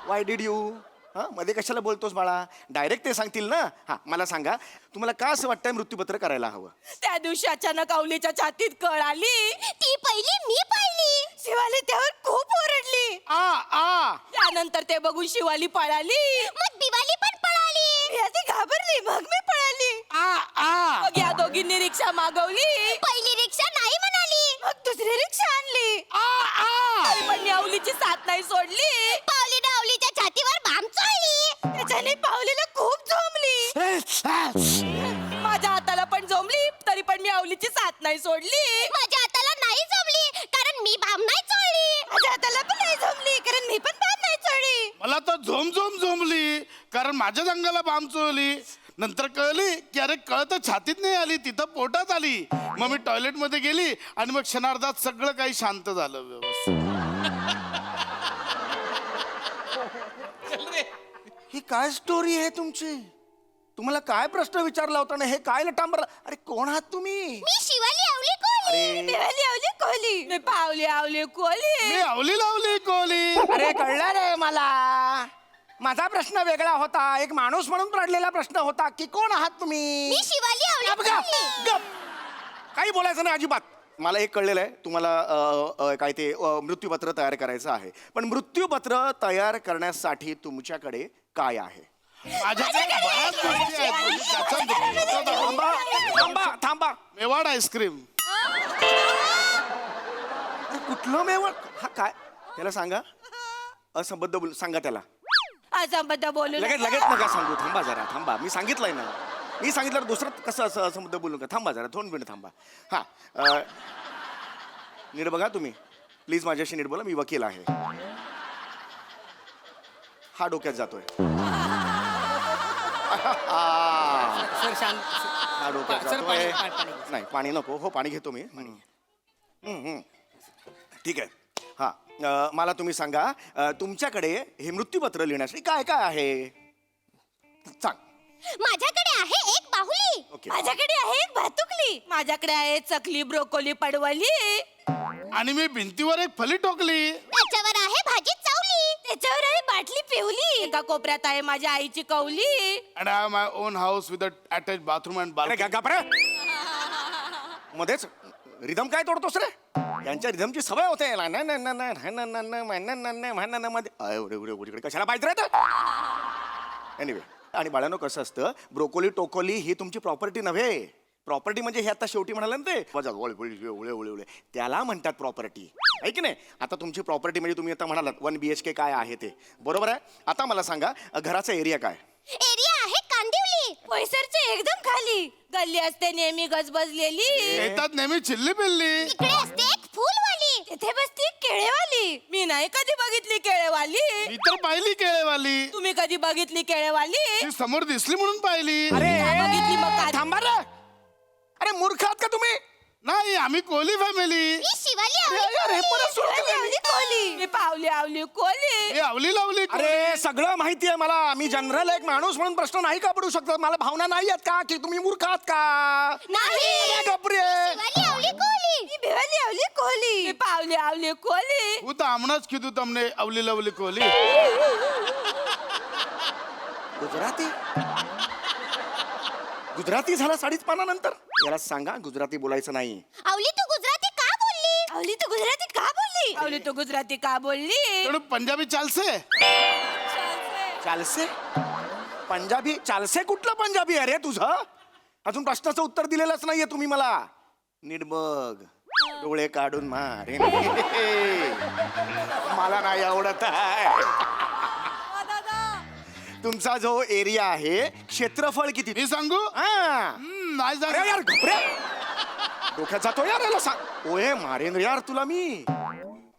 Why did you? हा, मध्ये कशाला बोलतोस बाळा? डायरेक्ट ते सांगतील ना. हा, मला सांगा, तुम्हाला का असं वाटतंय मृत्यूपत्र करायला हवं? त्या दिवशी अचानक अवलीच्या छातीत कळ आली. ती पहिली मी पाहिली. शिवाली त्यावर खूप ओरडली. आ त्यानंतर ते बघून शिवाली पळाली. मग दिवाली पण पळाली. याची घाबरली, मग मी पळाली. मग या दोघींनी रिक्षा मागवली. पहिली रिक्षा नाही म्हणाली, मग दुसरी रिक्षा आणली. तरी पण मी अवलीची साथ नाही सोडली. पावलीने अवलीच्या छातीवर बाम चोळली. त्याच्याने पावलीला खूप झोंबली. माझ्या हाताला पण झोंबली, तरी पण मी अवलीची साथ नाही सोडली. माझ्या हाताला नाही झोंबली, कारण मी बाम नाही चोळली. माझ्या हाताला पण नाही झोंबली, कारण मी पण बाम नाही चोळली. मला तर झोंबली, कारण माझ्या अंगाला बाम चोळली. नंतर कळली की अरे कळ तर छातीत नाही आली, तिथं पोटात आली. मग मी टॉयलेट मध्ये गेली आणि मग क्षणार्धात सगळं काही शांत झालं व्यवस्थित. ही काय स्टोरी आहे तुमची? तुम्हाला काय प्रश्न विचारला होता ना? हे काय लटांबरला? अरे कोण आहात तुम्ही? मी शिवाली आवली कोली. देवाली आवली कोली मी पावली आवली कोली मी आवली लावली कोली. अरे कळलं रे मला. माझा प्रश्न वेगळा होता. एक माणूस म्हणून पडलेला प्रश्न होता की कोण आहात तुम्ही? मी शिवाली आवली गप, गप, कोली. गप. काही बोलायचं नाही अजिबात. मला एक कळलेलं आहे तुम्हाला काय ते मृत्यूपत्र तयार करायचं आहे. पण मृत्यूपत्र तयार करण्यासाठी तुमच्याकडे काय आहे? माझ्याकडे बऱ्याच गोष्टी आहेत म्हणजे त्याच्यात थांबा थांबा थांबा. मेवाड आईस्क्रीम. कुठलं मेवण? हा काय? त्याला सांगा असंबद्ध बोल. सांगा त्याला असंबद्ध बोलू लगेच नका. लगेच नका सांगू. थांबा जरा थांबा. मी सांगितलंय ना. मी सांगितलं दुसरं कसं असं असंबद्ध बोलू नका. थांबा जरा 2 मिनिट थांबा. हा नीट बघा तुम्ही प्लीज माझ्याशी नीट बोला. मी वकील आहे. हा डोक्यात जातोय. सर शांत हा डोक्यात सर, जातोय. पाणी- पाणी- नाही पाणी नको. हो पाणी घेतो मी. ठीक आहे. हा मला तुम्ही सांगा तुमच्याकडे हे मृत्यूपत्र लिहिण्यासाठी काय काय आहे? सांग. माझ्याकडे आहे एक बाहुली. ओके. माझ्याकडे आहे एक भातुकली माझ्याकडे आहे चकली ब्रोकोली पडवली आणि मी भिंतीवर एक फली टोकली. त्याच्यावर आहे भाजी चावली. त्याच्यावर आहे बाटली पिवली एका कोपऱ्यात आहे माझ्या आईची कवली and I have my own house with attach bathroom and अरे बाल्कनी. गप्प रे. मध्येच रिदम काय तोडतोस रे? यांच्या रिदमची सवय होते याला. मध्ये कशाला पाहिजे रे? एनिवे आणि बाळांनो कसं असतं ब्रोकोली टोकोली ही तुमची प्रॉपर्टी नव्हे. प्रॉपर्टी म्हणजे हे आता शेवटी म्हणाल ना ते उळे त्याला म्हणतात प्रॉपर्टी. आहे की नाही? आता तुमची प्रॉपर्टी म्हणजे तुम्ही आता म्हणालात 1 BHK काय आहे ते बरोबर आहे. आता मला सांगा घराचा एरिया काय? एरिया आहे कांदिवली. पैसरचे एकदम खाली गल्ली असते नेहमी गजबजलेली येतात नेहमी चिल्ली पिल्ली. इकडे असते एक फुलवाली. तिथे बसती केळेवाली मी नाही कधी बघितली केळेवाली मी तर पाहिली केळेवाली. तुम्ही कधी बघितली केळेवाली ती समोर दिसली म्हणून पाहिली. अरे बघितली मग काय? थांबा रे. अरे मूर्ख आहात का तुम्ही? नाही आम्ही कोहली फॅमिली. मी शिवाली आवली अरे, परत सुरू केलं. आवली कोली मी पावली आवली कोली मी आवली लावली कोहली. अरे सगळं माहिती आहे मला. मी जनरल एक माणूस म्हणून प्रश्न नाही का पडू शकतो? मला भावना नाही आहेत का की तुम्ही मूर्ख आहात का? नाही. गप्रे. शिवाली आवली कोली. मी भिवाली आवली कोली मी पावली आवली कोली હું તો હમણાં જ કીધું તમને અવલી લવલી કોહલી. गुजराती गुजराती झाला 5.5 पानानंतर. याला सांगा गुजराती बोलायचं नाही. आवली तू गुजराती का बोलली? आवली तू गुजराती का बोलली आवली तू गुजराती का बोलली થોડું પંજાબી ચાલશે? चालसे पंजाबी? चालसे कुठलं पंजाबी आहे रे तुझं? अजून प्रश्नाचं उत्तर दिलेलंच नाहीये तुम्ही मला. नीट बघ. डोळे काढून मारे. मला नाही आवडत आहे. तुमचा जो एरिया आहे क्षेत्रफळ किती? मी सांगू? हा. नाही अरे सांगू. यार घबरे. डोक्यात जातो यार याला सांग. ओये मारेन यार तुला मी.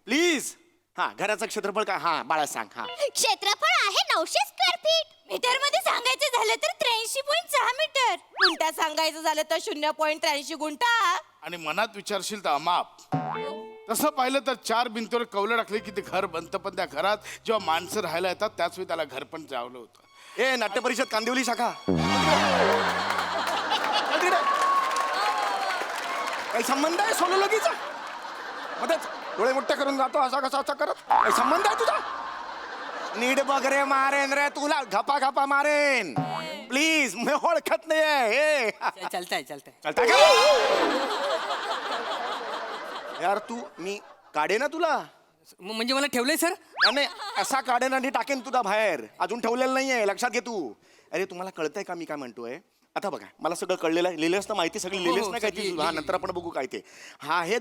प्लीज. हा घराचं क्षेत्रफळ काय? हा बाळा सांग. हा क्षेत्रफळ आहे 900 स्क्वेअर फीट. मीटर मध्ये सांगायचं झालं तर 83.6 मीटर गुंठा सांगायचं झालं तर 0.83 गुंठा आणि मनात विचारशील तर अमाप. तसं पाहिलं तर 4 भिंतीवर कौलं टाकले की ते घर बनतं. पण त्या घरात जेव्हा माणसं राहायला येतात त्याच वेळी त्याला घर पण चावलं होतं. ए नाट्य परिषद कांदिवली शाखा. काही संबंध आहे सोनोलॉजीचा? मध्येच डोळे मोठे करून जातो असा कसा असा करत. काही संबंध आहे तुझा? नीट बघ रे मारेन रे तुला. घपा घपा मारेन. प्लीज मी ओळखत नाहीये. चलताय चलताय चालतंय का? यार तू मी काढे ना तुला. म्हणजे मला ठेवलंय सर नाही असा काढेन आणि टाकेन तुला बाहेर. अजून ठेवलेलं नाहीये लक्षात घे तू. अरे तुम्हाला कळतंय का मी काय म्हणतोय? आता बघा मला सगळं कळलेलं आहे. लिहिलंच ना माहिती सगळी लिहिलीच नाही काय ती? हा नंतर आपण बघू काय ते. हा हे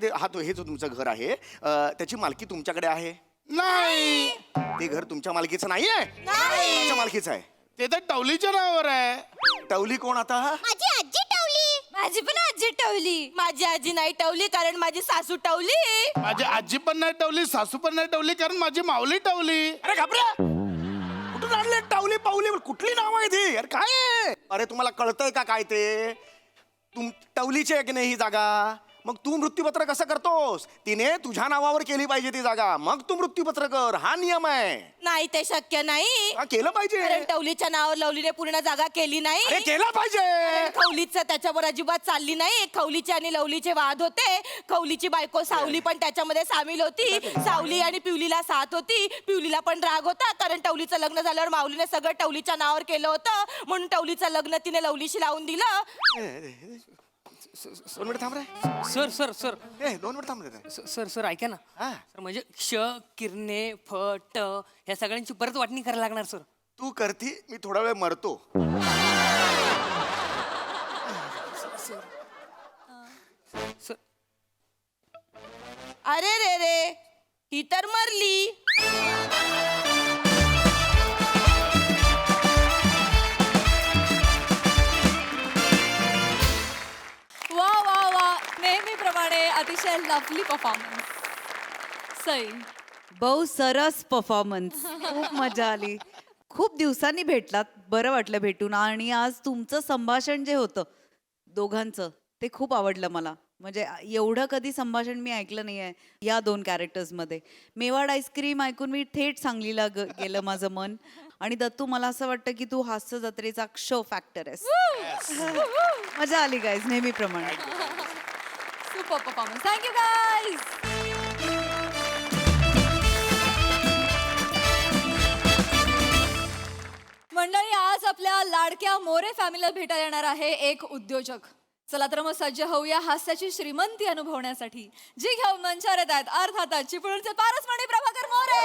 जो तुमचं घर आहे त्याची मालकी तुमच्याकडे आहे? नाही ते घर तुमच्या मालकीचं नाहीये? तुमच्या मालकीचं आहे. ते तर टवलीच्या नावावर आहे. टवली कोण आता? माझी आजी टवली. माझी पण आजी टवली माझी आजी नाही टवली कारण माझी सासू टवली माझी आजी पण नाही टवली सासू पण नाही टवली कारण माझी माऊली टवली. अरे घाबऱ्या. कुठून आणले टावली पावली? कुठली नाव आहे ती? अरे काय आहे? अरे तुम्हाला कळतंय का काय ते? टवलीची आहे की नाही ही जागा? मग तू मृत्यूपत्र कसं करतोस? तिने तुझ्या नावावर केली पाहिजे ती जागा, मग तू मृत्यूपत्र कर. हा नियम आहे. नाही ते शक्य नाही. हा, केलं पाहिजे. कारण टवलीच्या नावावर लवलीने पूर्ण जागा केली अरे नाही. केलं पाहिजे. खवलीचं त्याच्यावर अजिबात चालली नाही. खवलीचे आणि लवलीचे वाद होते. खवलीची बायको सावली पण त्याच्यामध्ये सामील होती. सावली आणि पिवलीला साथ होती. पिवलीला पण राग होता कारण टवलीचं लग्न झाल्यावर माऊलीने सगळं टवलीच्या नावावर केलं होतं, म्हणून टवलीचं लग्न तिने लवलीशी लावून दिलं. 2 मिनिट थांब रे. सर सर सर 2 मिनिट थांब रे. सर सर ऐका ना. हा. सर म्हणजे क्ष किरणे फ ट ह्या सगळ्यांची परत वाटणी करायला लागणार सर. तू करती, मी थोडा वेळ मरतो. सर अरे रे रे, ही तर मरली. वा वा वा, नेहमीप्रमाणे अतिशय लवली परफॉर्मन्स. सई, बहु सरस परफॉर्मन्स. खूप मजा आली. खूप दिवसांनी भेटलात, बरं वाटलं भेटून. आणि आज तुमचं संभाषण जे होतं दोघांचं ते खूप आवडलं मला. म्हणजे एवढं कधी संभाषण मी ऐकलं नाही आहे या 2 कॅरेक्टर्समध्ये. मेवाड आईस्क्रीम ऐकून मी थेट सांगलीला गेलं माझं मन. आणि दत्तू, मला असं वाटतं की तू हास्य जत्रेचा क्षो फॅक्टर आहेस. मजा आली गाईज, नेहमीप्रमाणे. Super performance. Thank you guys. मंडळी, आज आपल्या लाडक्या मोरे फॅमिलीला भेटायला येणार आहे एक उद्योजक. चला तर मग सज्ज होऊया हास्याची श्रीमंती अनुभवण्यासाठी. जी घेऊन मंचावर येत आहेत अर्थातच चिपळूणचे पारसमणी प्रभाकर मोरे,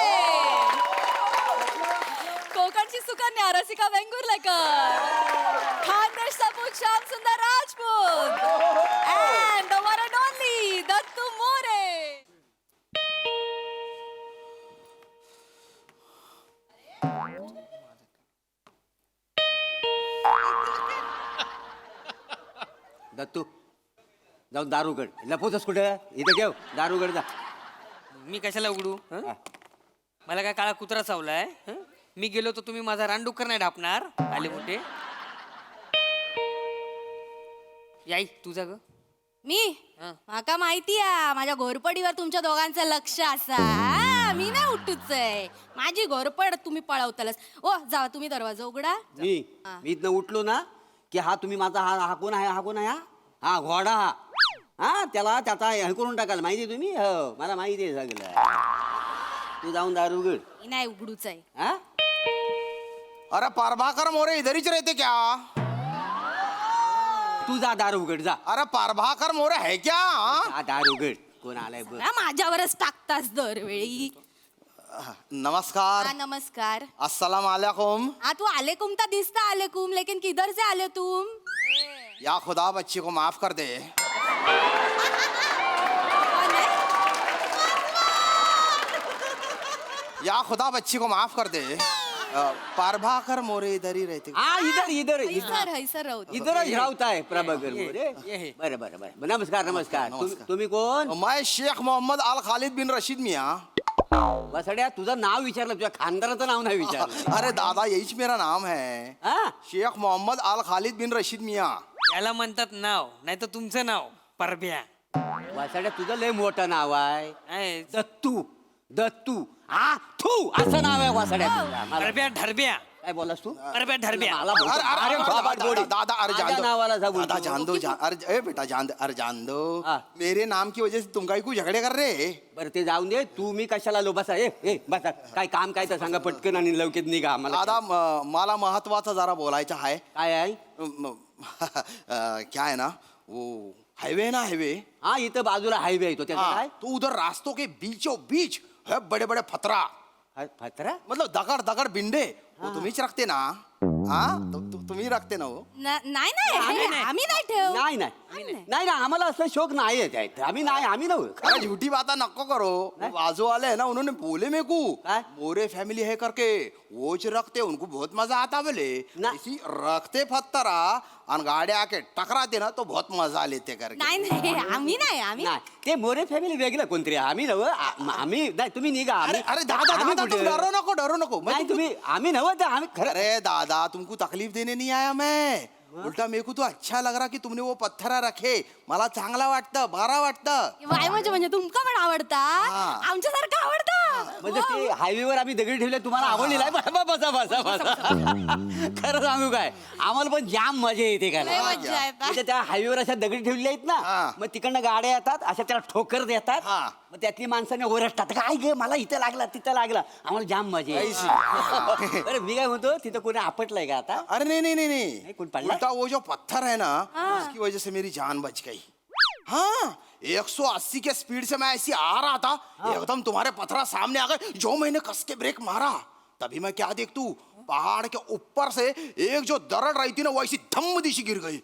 कोकणची सुकन्या रसिका वेंगुर्लेकर, खानदेश सपूत श्याम सुंदर Rajput, and the one and only Dattu More. Dattu, जाऊन दारूगड. लपवतोस कुठे? इथे ठेव दारूगड. जा. मी कशाला उघडू हं? मला काय काळा कुत्रा चावलाय हं? मी गेलो तर तुम्ही माझा रानडुक्कर नाही ढापणार. आले मोठे. याई तुझा ग. मी हा. माका माहिती आहे माझ्या घोरपडीवर तुमच्या दोघांचं लक्ष असा. हा, मी नाही उठूच आहे. माझी घोरपड तुम्ही पळवतालच. ओ जावा, तुम्ही दरवाजा उघडा. मी इथनं उठलो ना की हा तुम्ही माझा हा कोण आहे? हा कोण आहे? हा घोडा. हा त्याला त्याचा हे करून टाकाल माहिती आहे तुम्ही. हो मला माहिती आहे सगळं. तू जाऊन दारूगड. मी नाही उघडूच आहे. हा अरे प्रभाकर मोरे इधर ही रहते क्या? तू जा दारूगड जा. अरे प्रभाकर मोरे है क्या? हा दारूगड. कोण आलाय बघ. हा, माझ्यावरच टाकतास दरवेळी. नमस्कार. हा, नमस्कार. अस्सलाम वालेकुम. हाँ तू आलेकुम तो दिसता आलेकुम, लेकिन किधर से आले तुम? या खुदा बच्ची को माफ कर दे. कौन है? या खुदा बच्ची को माफ कर दे. प्रभाकर मोरे इधर ही रहते. हा इधर इधर हैसर हैसर राहू दे. इधरच राहताय प्रभाकर मोरे. ये. बरं बरं बरं. नमस्कार नमस्कार. नमस्कार. तुम्ही कोण? मैं शेख मोहम्मद अल खालिद बिन रशीद मियाँ. वसड्या तुझं नाव विचारलं, तुझ्या खानदाराचं नाव नाही विचारलं. अरे दादा यहीच मेरा नाम है. हा शेख मोहम्मद अल खालिद बिन रशीद मियाँ. याला म्हणतात नाव, नाही तर तुमचं नाव परभ्या. वासाड्या तुझं लय मोठं नाव आहे. आहे. दत्तू. दत्तू. हा थू असं नाव आहे वासाड्या तुझं. मला- परभ्या ढरब्या. काय बोलास तू? परभ्या ढरब्या. मला बोलतो. अरे अरे अरे अरे बाबा, दादा गोडी. दादा अरे जान माझ्या दो. नावाला जा बोलतो. दादा जान दो अरे ए बेटा जान दो. अरे जान दो. हाँ. मेरे नाम की वजह से तुम काही झगडे कर रहे. बरं ते जाऊन दे. तू मी कशाला लो बसा. ए बसा. काय काम काय तर सांगा पटकन आणि लवकर निघा आम्हाला. दादा मला महत्वाचं जरा बोलायचं आहे. काय आहे? क्या है ना वो हाईवे है ना हाईवे. हा इथं बाजूला हायवे येतो त्याचं काय? तो उधर रास्तों के बीचों बीच है बड़े बड़े फतरा. फतरा? मतलब दगड़ दगड़ बिंडे वो तुम्हीच रखते ना. हाँ तुम्ही रखते ना वो. नाही नाही आम्ही नाही ठेव. नाही नाही नाही आम्हाला असं शोक नाही आहे त्यात. आम्ही नव्हे. अरे झूठी बात नको करो. वो बाजू वाले है ना उन्होंने बोले मेरे को काय? मोरे फैमिली है करके वोच रखते उनको बहुत मजा आता बोले. ना- इसी रखते पत्थरा और गाड़ी आके टकराते ना तो बहुत मजा लेते करके. नाही नाही आम्ही नाही. नाही ते मोरे फॅमिली वेगळं कोणतरी. आम्ही नव्हे. आम्ही नाही तुम्ही निघा. अरे अरे दादा आम्ही दादा तुम कुठे? डरो नको. मैं नाही तुमको- तुम्ही आम्ही नव्हे तर आम्ही खरं. अरे दादा तुमको तकलीफ देने नहीं आया मैं. उलटा मेरे को तो अच्छा लग रहा कि तुमने वो पत्थर रखे. मला चांगला वाटतं, बरा वाटतं. वाय म्हणजे तुमका पण आवडता आमच्यासारखं आवडता म्हणजे ते हायवेवर आम्ही दगडी ठेवले तुम्हाला आवडलेला आहे. बसा बसा बसा खरं सांगू काय आम्हाला पण जाम मजा येते का लय मज्जा येते. म्हणजे त्या हायवेवर अशा दगडी ठेवलेल्या आहेत ना मग तिकडनं गाड्या येतात अशा त्याला ठोकर देतात मग त्यातली माणसाने ओरडतात काय गे मला इथं लागला तिथं लागला आम्हाला जाम मजा येते. अरे मी काय म्हणतो तिथं कोणी आपटलंय का आता? अरे नहीं नहीं नहीं नहीं, नहीं, कौन पढ़ रहा है? उल्टा वो जो पत्थर है ना उसकी वजह से मेरी जान बच गई. हाँ 180 के स्पीड से मैं ऐसी आ रहा था एकदम तुम्हारे पत्थर सामने आ गए. जो मैंने कस के ब्रेक मारा तभी मैं क्या देखतू पहाड़ के ऊपर से एक जो दरड़ रही थी ना वो ऐसी धम्म दिशी गिर गई.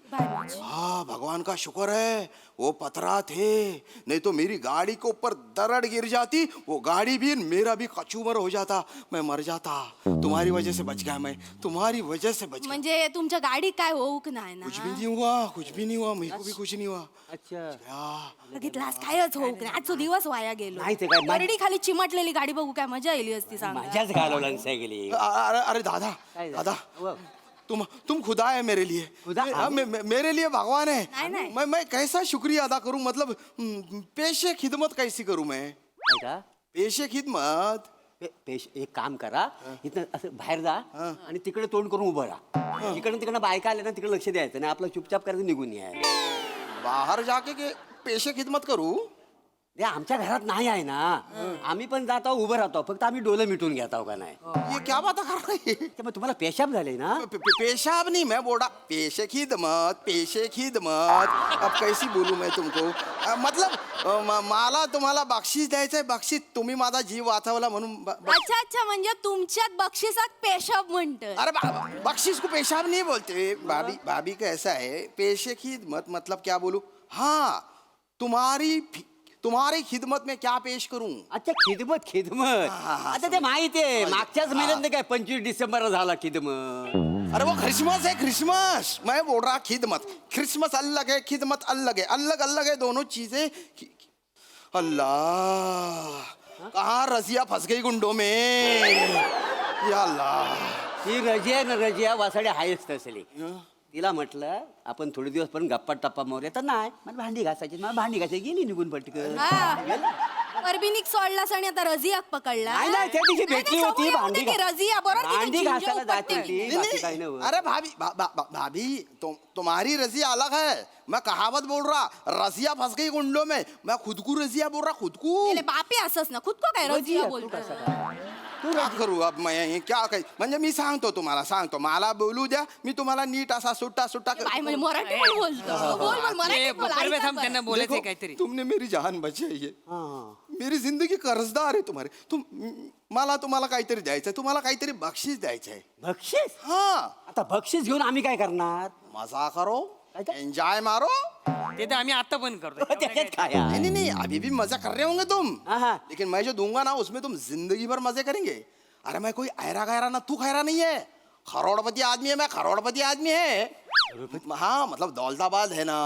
हाँ भगवान का शुक्र है वो पथरा थे, नहीं तो मेरी गाड़ी के ऊपर दरड़ गिर जाती, वो गाड़ी भी मेरा भी कचूमर हो जाता, मैं मर जाता. तुम्हारी वजह से बच गया मैं, तुम्हारी वजह से बच गया. म्हणजे तुमच्या गाडी काय होऊक नाही कुछ ना भी नहीं हुआ, कुछ भी नहीं हुआ, मेरे को भी कुछ नहीं हुआ. अच्छा बघितलास कायच होऊक नाही आजचा दिवस वाया गेलो. नाही ते काय, बरडी खाली चिमटलेली गाडी बघू काय मजा येली असती सांग. मजाच घालवला सायकली. अरे अरे दादा काय झालं? दादा तुम खुदा है मेरे लिए. खुदा? मेरे लिए भगवान है. नहीं, नहीं. मैं कैसा शुक्रिया अदा करूं, मतलब पेशे खिदमत कैसी करूं मैं. काय का? पेशे खिदमत. एक काम करा इथं असं बाहेर जा आणि तिकडे तोंड करून उभं राहा. इकडनं तिकडनं बायका आल्या ना तिकडे लक्ष द्यायचं नाही आपलं चुपचाप करायचं निघून याय. बाहर जाके के पेशे खिदमत करू. ते आमच्या घरात नाही आहे ना आम्ही पण जातो उभं राहतो फक्त आम्ही डोलं मिटून घेतो का नाही. ये क्या बात कर रही है. मग तुम्हाला पेशाब झाले ना. पेशाब नहीं, मैं बोला पेशे खिदमत, पेशे खिदमत. अब कैसी बोलूं मैं तुमको. मतलब मला तुम्हाला बक्षीस द्यायचंय. बक्षीस तुम्ही माझा जीव वाचवला म्हणून अच्छा अच्छा म्हणजे तुमच्यात बक्षिसात पेशब म्हणत. अरे बख्शीश को पेशाब नहीं बोलते. भाभी भाभी कैसा है पेशे खिदमत मतलब क्या बोलूं. हाँ तुम्हारी खिदमत में क्या पेश करूं. अच्छा खिदमत खिदमत आता ते माहिती आहे मागच्याच महिन्यात काय 25 डिसेंबर झाला खिदमत. अरे वो क्रिसमस है क्रिसमस. मैं बोल रहा खिदमत. क्रिसमस अलग है, खिदमत अलग है, अलग अलग है दोनों चीजें. अल्लाह कहाँ रजिया फंस गई गुंडों में. या अल्लाह. ही रजिया ना रजिया वासाडे हायच तसली. तिला म्हटलं आपण थोडे दिवस पण गप्पा टप्पा मारूया तर नाही मला भांडी घासायची मला भांडी घासायची गेली निघून पटकन. परबिनिक सोडलास आणि आता रजियाक पकडला. नाही नाही त्या दिवशी भेटली होती भांडी रजिया बरोबर ती भांडी झिंजो घासायला जात उपटते. होती बाकी काही नाही होत. अरे भाभी तुम्हारी रजिया अलग है. मैं कहावत बोल रहा रजिया फंस गई गुंडों में. मैं खुद को रजिया बोल रहा खुद को. मेले बापे असंच ना खुद को काय रजिया बोलतो. क्या करू अब मैं क्या काही म्हणजे मी सांगतो मला बोलू द्या. मी तुम्हाला नीट असा सुट्टा काय म्हणजे मराठी पण बोलतो. बोल बोल मराठी बोल. परवे थांब, ऐका त्यांना बरं. बोलायचंय काहीतरी. तुमने मेरी जान बचाई है. मेरी जिंदगी कर्जदार है तुम्हारे. मला तुम्हाला काहीतरी द्यायचंय. तुम्हाला काहीतरी बक्षीस द्यायचंय. बक्षीस हाँ आता बक्षीस घेऊन आम्ही काय करणार. मजा करो, एंजॉय मारो. ते तर आम्ही आता पण करतो. त्याच्यात काय आहे? नहीं अभी भी मजा कर रहे होंगे तुम. हाँ. लेकिन मैं जो दूंगा ना उसमें तुम जिंदगी भर मजे करेंगे. अरे मैं कोई ऐरा गैरा ना तू खैरा नहीं है. करोड़पति आदमी है मैं, करोड़पति आदमी है. हाँ मतलब दौलताबाद है ना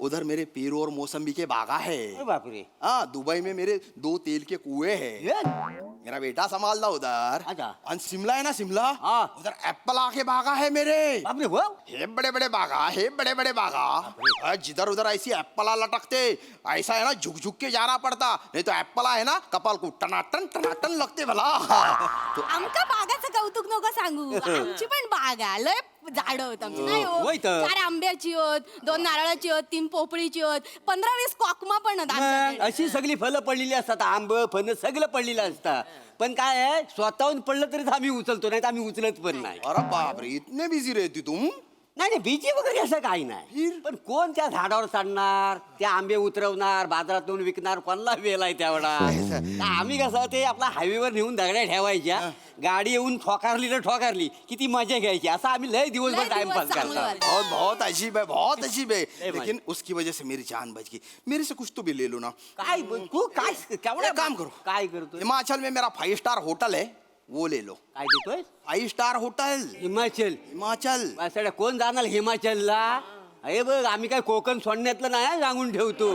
उधर मेरे पीरू और मौसम्बी के बागा है. अरे बापरे. हाँ दुबई में मेरे 2 तेल के कुएं हैं. ये? मेरा बेटा संभालता उधर. अच्छा. और शिमला है ना शिमला हाँ. उधर एप्पल आके बागा है मेरे. बापरे हो हे बड़े बड़े बागा, हे बड़े बड़े बागा. जिधर उधर ऐसी एप्पला लटकते ऐसा है ना झुक झुक के जाना पड़ता. नहीं तो एप्पला है ना कपाल को टनाटन लगते भला. तो आमका बागाचं कौतुक नको सांगू. आमची पण बाग आहे लय झाड होत आमची नाही हो. होय तर. 4 आंब्याची होत, 2 नारळाची होत, 3 पोपळीची होत, 15-20 कॉकमा पण होत मग आमच्याकडे. अशी सगळी फळं पडलेली असतात आंब फणस सगळं पडलेलं असतात पण काय आहे स्वतःहून पडलं तरीच आम्ही उचलतो नाही तर आम्ही उचलत पण नाही. अरे बाप रे इतने बिजी रहती तुम. नाही बीजी वगैरे असं काही नाही पण कोण त्या झाडावर चढणार त्या आंबे उतरवणार बाजारात नेऊन विकणार कोणाला वेळ आहे तेवढा. आम्ही कसं ते आपला हायवेवर नेऊन दगड्या ठेवायच्या गाडी येऊन ठोकारली किती मजा घ्यायची असं आम्ही लय दिवसभर लय टाइमपास दिवस चांगलं करतो. वाटलं. बहुत अजीब है, बहुत अजीब है. मजा. लेकिन उसकी वजह से मेरी जान बच गई. मेरे से कुछ तो भी ले लो ना. काय तू काय केवढं एक काम करो. काय करतो हिमाचल में मेरा 5 स्टार होटल है वो ले लो. काय देतोय 5 स्टार होटल हिमाचल हिमाचल. कोण जाणार हिमाचलला. अरे बघ आम्ही काय कोकण सोडण्यातलं नाही सांगून ठेवतो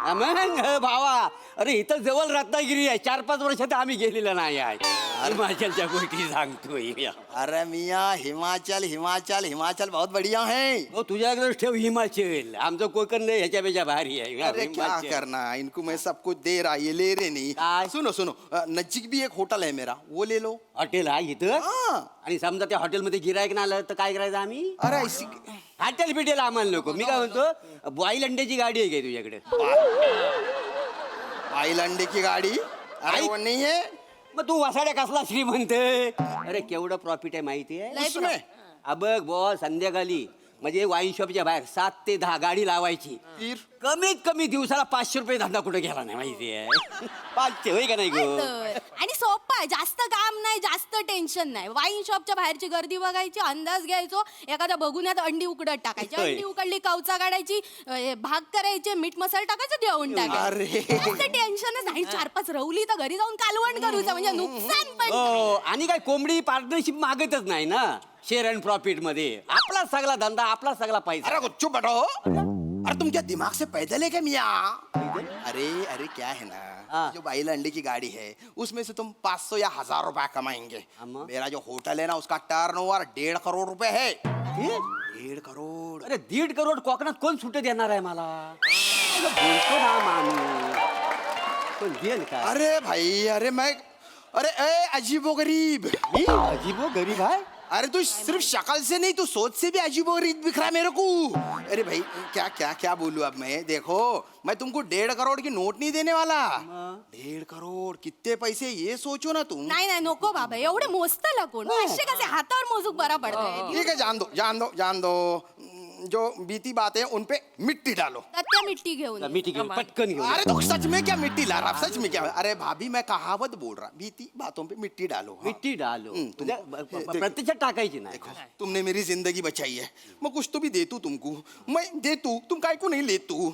मग भावा, अरे इथं जवळ रत्नागिरी आहे, 4-5 वर्षात आम्ही गेलेलो नाही आहे. हिमाचलच्या गोष्टी सांगतोय. अरे मियाँ हिमाचल हिमाचल हिमाचल बहुत बढ़िया है. हो तुझ्याकडे ठेव हिमाचल, आमचं कोकण नाही ह्याच्यापेक्षा भारी आहे. अरे क्या हिमाचल. करना, इनको मैं सब कुछ दे रहा, ये ले रहे नहीं. काय? सुनो सुनो, नजीक भी एक होटल है मेरा, वो ले लो. हॉटेल आहे इथं, हाँ. आणि समजा त्या हॉटेलमध्ये गिरायक ना आलं तर काय करायचं आम्ही? अरे ऐसी हॉटेल बिटेल आम्हाला नको. मी काय म्हणतो, बॉईल अंड्याची गाडी आहे काय तुझ्याकडे? आइल अंडे की गाड़ी, अरे वो नहीं है मग तू वसाड्या कसला श्रीमंत? अरे केवढं प्रॉफिट आहे माहिती आहे उसमें. बघ बॉ, संध्याकाळी म्हणजे वाईन शॉपच्या बाहेर 7 ते 10 गाडी लावायची. फिर कमीत कमी दिवसाला 500 रुपये धंदा कुठे गेला नाही माहिती आहे? 500 होय का नाही गो? तर. आणि सोपं आहे, जास्त काम नाही, जास्त टेन्शन नाही. वाईन शॉपच्या बाहेरची गर्दी बघायची, अंदाज घ्यायचो, एखाद्या बघुन्यात अंडी उकडत टाकायची, होय. अंडी उकडली कवचा काढायची, भाग करायचे, मीठ मसाला टाकायचं, देऊन अरे. टाकायचं. टेन्शनच नाही. 4-5 रवली तर घरी जाऊन कालवण करूचं, म्हणजे नुकसान पण हो, आणि काय कोंबडी पार्टनरशिप मागतच नाही ना शेअर अँड प्रॉफिट मध्ये. आपला सगळा धंदा, आपला सगळा पैसा. अरे चुप बैठो. अरे तुम क्या दिमाग से पैदल है क्या मियाँ? अरे अरे क्या है ना, हाँ. जो बाइल अंडे की गाड़ी है उसमें से तुम 500 या 1000 रुपया कमाएंगे. अम्मा. मेरा जो होटल है ना उसका टर्नओवर 1.5 करोड़ रुपए है. हे? 1.5 करोड़. अरे 1.5 करोड कोकणात कोण सुट देणार आहे मला? बोलतो ना माणूस, पण देईल का? अरे भाई, अरे मैं, अरे ए अजीबो गरीब. अजीबो गरीब आहे. अरे तू सिर्फ शक्ल से नहीं, तू सोच से भी अजीबो गरीब दिख रहा है मेरे को. अरे भाई क्या क्या क्या बोलूं अब मैं. देखो मैं तुमको 1.5 करोड़ की नोट नहीं देने वाला. 1.5 करोड़ कितने पैसे ये सोचो ना तुम. नाही नाही नको बाबा, एवढे मोजताला कोण? असे कसे हातावर मोजूक बरा पडतंय. ठीक है, जान दो जान दो जान दो. जो बीती बातें हैं उन पे मिट्टी डालो. तर त्या मिट्टी घेऊन ये. मी ठीक आहे, पटकन घेऊन अरे तो सच में क्या मिट्टी ला रहा, सच में क्या. अरे भाभी मैं कहावत बोल रहा, बीती बातों पे मिट्टी डालो. हाँ. मिट्टी डालो. तुम- तुझ्या प्रत्यक्षात टाकायची नाही. देखो तुमने मेरी जिंदगी बचाई है, मैं कुछ तो भी दे तू तुमको. मैं दे तू, तुम काय को नहीं ले तू.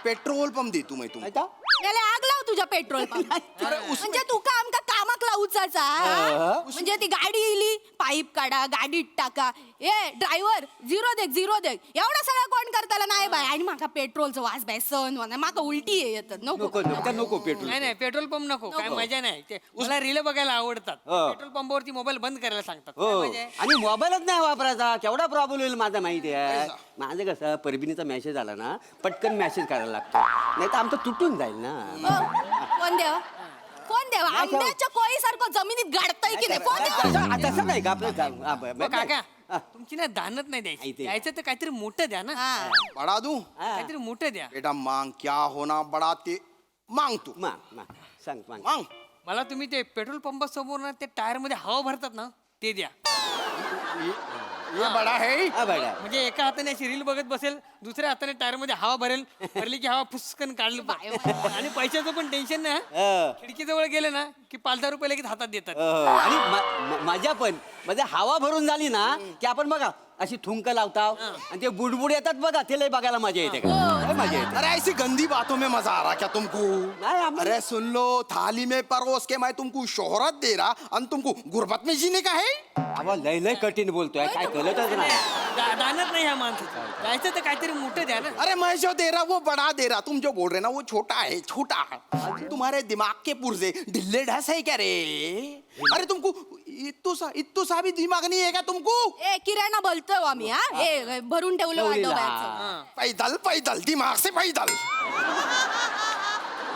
पेट्रोल पंप दे तू मैं तुम. आता? त्याला आग लाव तुझ्या पेट्रोल पंप. म्हणजे तू काम का कामाक लावचाचा? म्हणजे ती गाडी इली, पाईप काढा, गाडीत टाका. ए ड्रायव्हर, झिरो दे. एवढा सगळं कोण करताला नाही बाय. आणि माका पेट्रोलचं वास बाय सहन होणार, माका उलटी येतात. नको नको नको नको पेट्रोल. नाही नाही पेट्रोल पंप नको, काय नको. मजा नाही. ते मला रील बघायला आवडतात. हो. पेट्रोल पंपावरती मोबाईल बंद करायला सांगतात. हो, काय मजा आहे? आणि मोबाईलच नाही वापरायचा. केवढा प्रॉब्लेम होईल माझा माहिती आहे. माझं कसं परबिनीचा मेसेज आला ना, पटकन मेसेज करायला लागतो, नाही तर आमचं तुटून जाईल ना. कोण देव? कोण देव? आंब्याच्या कोळीसारखं जमिनीत गाडताय की नाही? कोण देव? तसं नाही का आपलं हो, काका तुमची ना दानत नाही द्यायची. माहिती आहे. द्यायचं तर काहीतरी मोठं द्या ना. हा. बढ़ा दूं. काहीतरी मोठं द्या. बेटा मांग, क्या होना बड़ा ते मांग तू. सांग सांग. मांग. मला तुम्ही ते पेट्रोल पंपासमोर ना ते टायर मध्ये हवा भरतात ना, ते द्या. ये बड़ा है. हा बडा. म्हणजे एका हाताने अशी रील बघत बसेल, दुसऱ्या हाताने टायर मध्ये हवा भरेल, भरली की हवा फुसकन काढली आणि पैशाचं पण टेन्शन नाही. हो. खिडकीजवळ गेले ना की 5,000 रुपये लगेच हातात देतात. आणि मजा पण म्हणजे हवा भरून झाली ना की आपण बघा अशी थुंक लावताव आणि ते बुडबुड येतात बघा, ते लय बघायला मजा येते का? लय मजा येते. अरे ऐसी गंदी बातों में मजा आ रहा क्या तुमको? नहीं, हम- अरे सुन लो, थाली में परोस के मैं तुमको शोहरत दे रहा और तुमको गुर्बत में जीने का है. अबा लय लय कठीण बोलतोय, काय कळतच नाही. दानत नाही ह्या माणसाचं. द्यायचं तर काहीतरी मोठं द्या ना. अरे मैं जो दे रहा वो बड़ा दे रहा, तुम जो बोल रहे ना वो छोटा है, छोटा. तुम्हारे दिमाग के पुर्जे ढिल्ले ढस है क्या रे? अरे तुमको इत्तू सा भी दिमाग नहीं है क्या तुमको? ए किराणा बोलतोय आम्ही. हा ए भरून ठेवलं वाटो बाहेरचं. पैदल पैदल दिमाग से पैदल.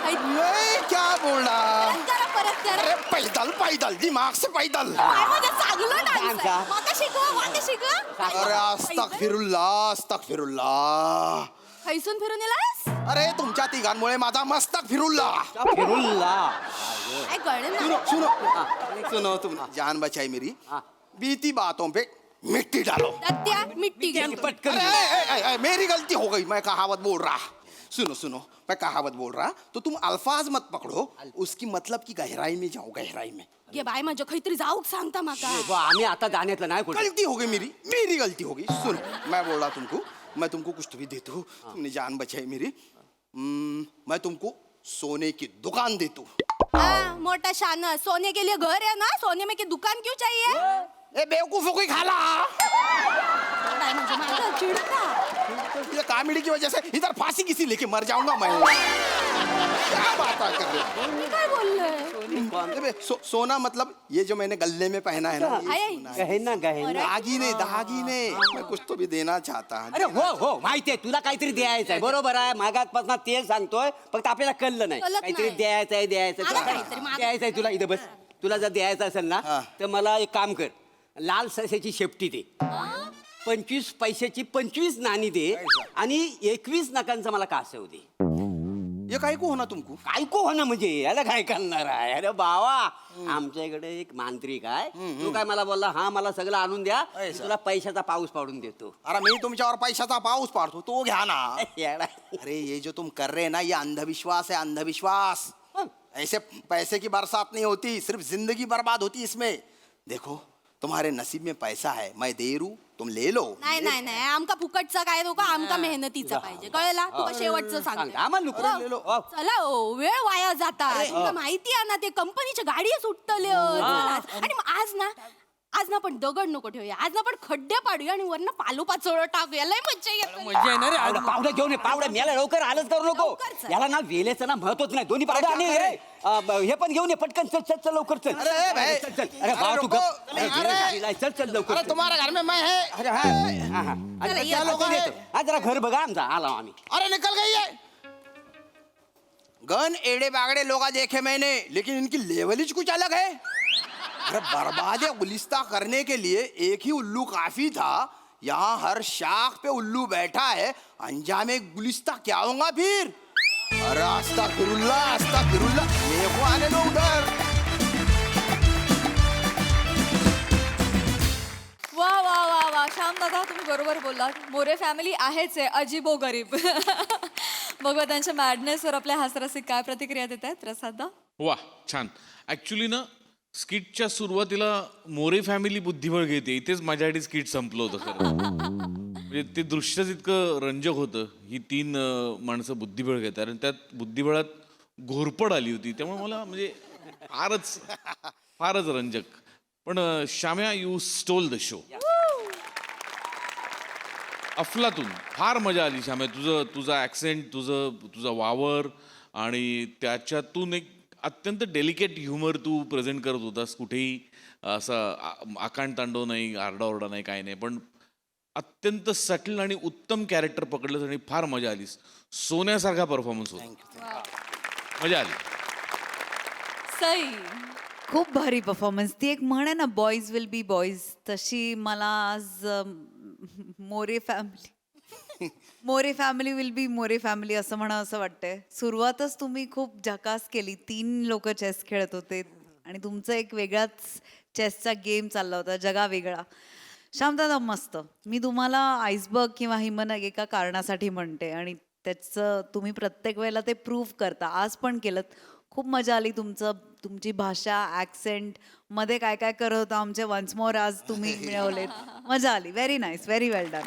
काही- ये क्या बोल रहा? परत करा. अरे पैदल पैदल दिमाग से पैदल. काय म्हणजे चांगलं डान्स डान्स, आहे. माका शिकवा. अरे अस्तगफिरुल्लाह अस्तगफिरुल्लाह. खैसून फिरून येलास? अरे तुमच्या तिघांमुळे माझा मस्तक फिरुल्ला. फिरुल्ला. काय कळलं ना? सुनो सुनो सुनो, तुम जान बचाई मेरी. बीती बातों पे मिट्टी डालो. दत्त्या मिट्टी घे. पटकन. अरे मेरी गलती हो गई, मैं कहावत बोल रहा. सुनो सुनो, मैं कहावत बोल रहा, तो तुम अल्फाज मत पकड़ो, उसकी मतलब की गहराई में जाओ, गहराई में. घे बाय माझ्या काहीतरी जाऊक सांगता माका. आम्ही आता जाण्यातलं नाही कुठे. गलती हो गई मेरी, मेरी गलती हो गई. सुनो मैं बोल रहा तुमको, मैं तुमको कुछ तो भी देता हूँ. तुमने जान बचाई मेरी. मैं तुमको सोने की दुकान देता हूँ. हाँ, मोटा शान. सोने के लिए घर है ना, सोने में की दुकान क्यों चाहिए? ए बेवकूफों को ही खाला. काय म्हणजे माझं चिडता. ये कॉमेडी की वजह से इधर फांसी किसी लेके मर जाऊंगा मैं। क्या बात कर रहे हो? मी काय बोललोय अबे, सोना मतलब ये जो मैंने गले में पहना है ना, ये आई, आई. सोना है। गहेना गहेना दागिने मैं कुछ तो भी देना चाहता अरे हो माहितीये तुला काहीतरी द्यायचं आहे बरोबर आहे मागातपासून ते सांगतोय फक्त आपल्याला कळलं नाही कळत काहीतरी नाही. द्यायचं मला काहीतरी माग- द्यायचंय तुला इथं बस तुला जर द्यायचं असेल ना तर मला एक काम कर लाल सस्याची शेपटी दे 25 पैशाची 25 नाणी दे आणि 21 नकांचा मला कासव दे ये काय को होना तुमको? काय को हो ना म्हणजे याला काय करणार आहे अरे बाबा आमच्या इकडे एक मांत्रिक आहे तो काय मला बोलला हा मला सगळं आणून द्या मी तुला पैशाचा पाऊस पाडून देतो अरे मैं तुमच्यावर पैशाचा पाऊस पाडतो तो घ्या ना। येडा. अरे ये जो तुम कर रहे हैं ना ये अंधविश्वास है, अंधविश्वास। ऐसे पैसे की बरसात नहीं होती, सिर्फ जिंदगी बर्बाद होती इसमें। देखो तुम्हारे नसीब में पैसा है, मैं दे रू तुम ले लो। नाही नाही नाही आमका फुकटचा काय नको आमका मेहनतीचा पाहिजे कळला तुका शेवटचं सांगते आम्हाला नको ले लो। चला ओ, वेळ वाया जाता तुमका माहिती आहे ना ते कंपनीच्या गाडी सुटतले आणि मग आज ना पण दगड नको ठेवूया आज ना पण खड्डे पाडूया आणि वरनं पालो पाचोळं टाकूया लय मज्जा येते मजा येणार रे आज. पावडा घेऊन ये पावडा मेला लवकर आलंच करू नको लवकर चल. याला ना वेलेचं ना महत्वच नाही दोन्ही पावडा आणि हे पण घेऊन ये पटकन चल चल चल लवकर चल अरे भाई, चल चल अरे अरे बाबा तू रुको. गप. अरे, अरे, वेळ झालेला आहे. चल चल लवकर अरे चल. तुम्हारे घर में मैं है। अरे हा चला, अरे, या. चल, चल, येतो. हा जरा घर बघा आमचा आला आम्ही अरे निकल गई है। गन एड़े बागड़े लोग देखे मैंने, लेकिन इनकी लेवल ही कुछ अलग है। अरे बर्बाद गुलिस्ता करने के लिए एक ही उल्लू काफी था, यहाँ हर शाख पे उल्लू बैठा है, अंजाम गुलिस्ता क्या होगा फिर? अरे अस्तगफिरुल्लाह, मेरे को आने दो उधर। वा वा वा वा श्याम दादा तुम्ही बरोबर बोललात मोरे फॅमिली आहेच आहे अजिबो गरीब बघूया त्यांच्या मॅडनेसवर आपल्या हास्यरसिक काय प्रतिक्रिया देत आहेत प्रसादा वा छान ॲक्च्युली ना स्किटच्या सुरुवातीला मोरे फॅमिली बुद्धिबळ घेते इथेच माझ्यासाठी स्किट संपलं होतं खरं म्हणजे ते दृश्यच इतकं रंजक होतं ही 3 माणसं बुद्धिबळ घेतात आणि त्यात बुद्धिबळात घोरपड आली होती त्यामुळे मला म्हणजे फारच रंजक पण श्याम्या यू स्टोल द शो अफलातून फार मजा आली श्याम्या तुझा ॲक्सेंट तुझा वावर आणि त्याच्यातून एक अत्यंत डेलिकेट ह्युमर तू प्रेझेंट करत होतास कुठेही असं आकांडतांडव नाही आरडाओरडा नाही काय नाही पण अत्यंत सटल आणि उत्तम कॅरेक्टर पकडलंस आणि फार मजा आलीस सोन्यासारखा परफॉर्मन्स होता मजा आली सई खूप भारी परफॉर्मन्स ती एक म्हण आहे ना बॉईज विल बी बॉईज तशी मला आज More family will be More family असं म्हणा असं वाटतंय सुरुवातच तुम्ही खूप झकास केली 3 लोक चेस खेळत होते आणि तुमचा एक वेगळाच चेसचा गेम चालला होता जगा वेगळा श्यामदादा मस्त मी तुम्हाला आईसबर्ग किंवा हिमनग एका कारणासाठी म्हणते आणि त्याचं तुम्ही प्रत्येक वेळेला ते प्रूव्ह करता आज पण केलं खूप मजा आली तुमची भाषा ॲक्सेंट मध्ये काय काय करत होतं आमचे वन्स मोर आज तुम्ही मिळवलेत मजा आली व्हेरी नाईस व्हेरी वेल डन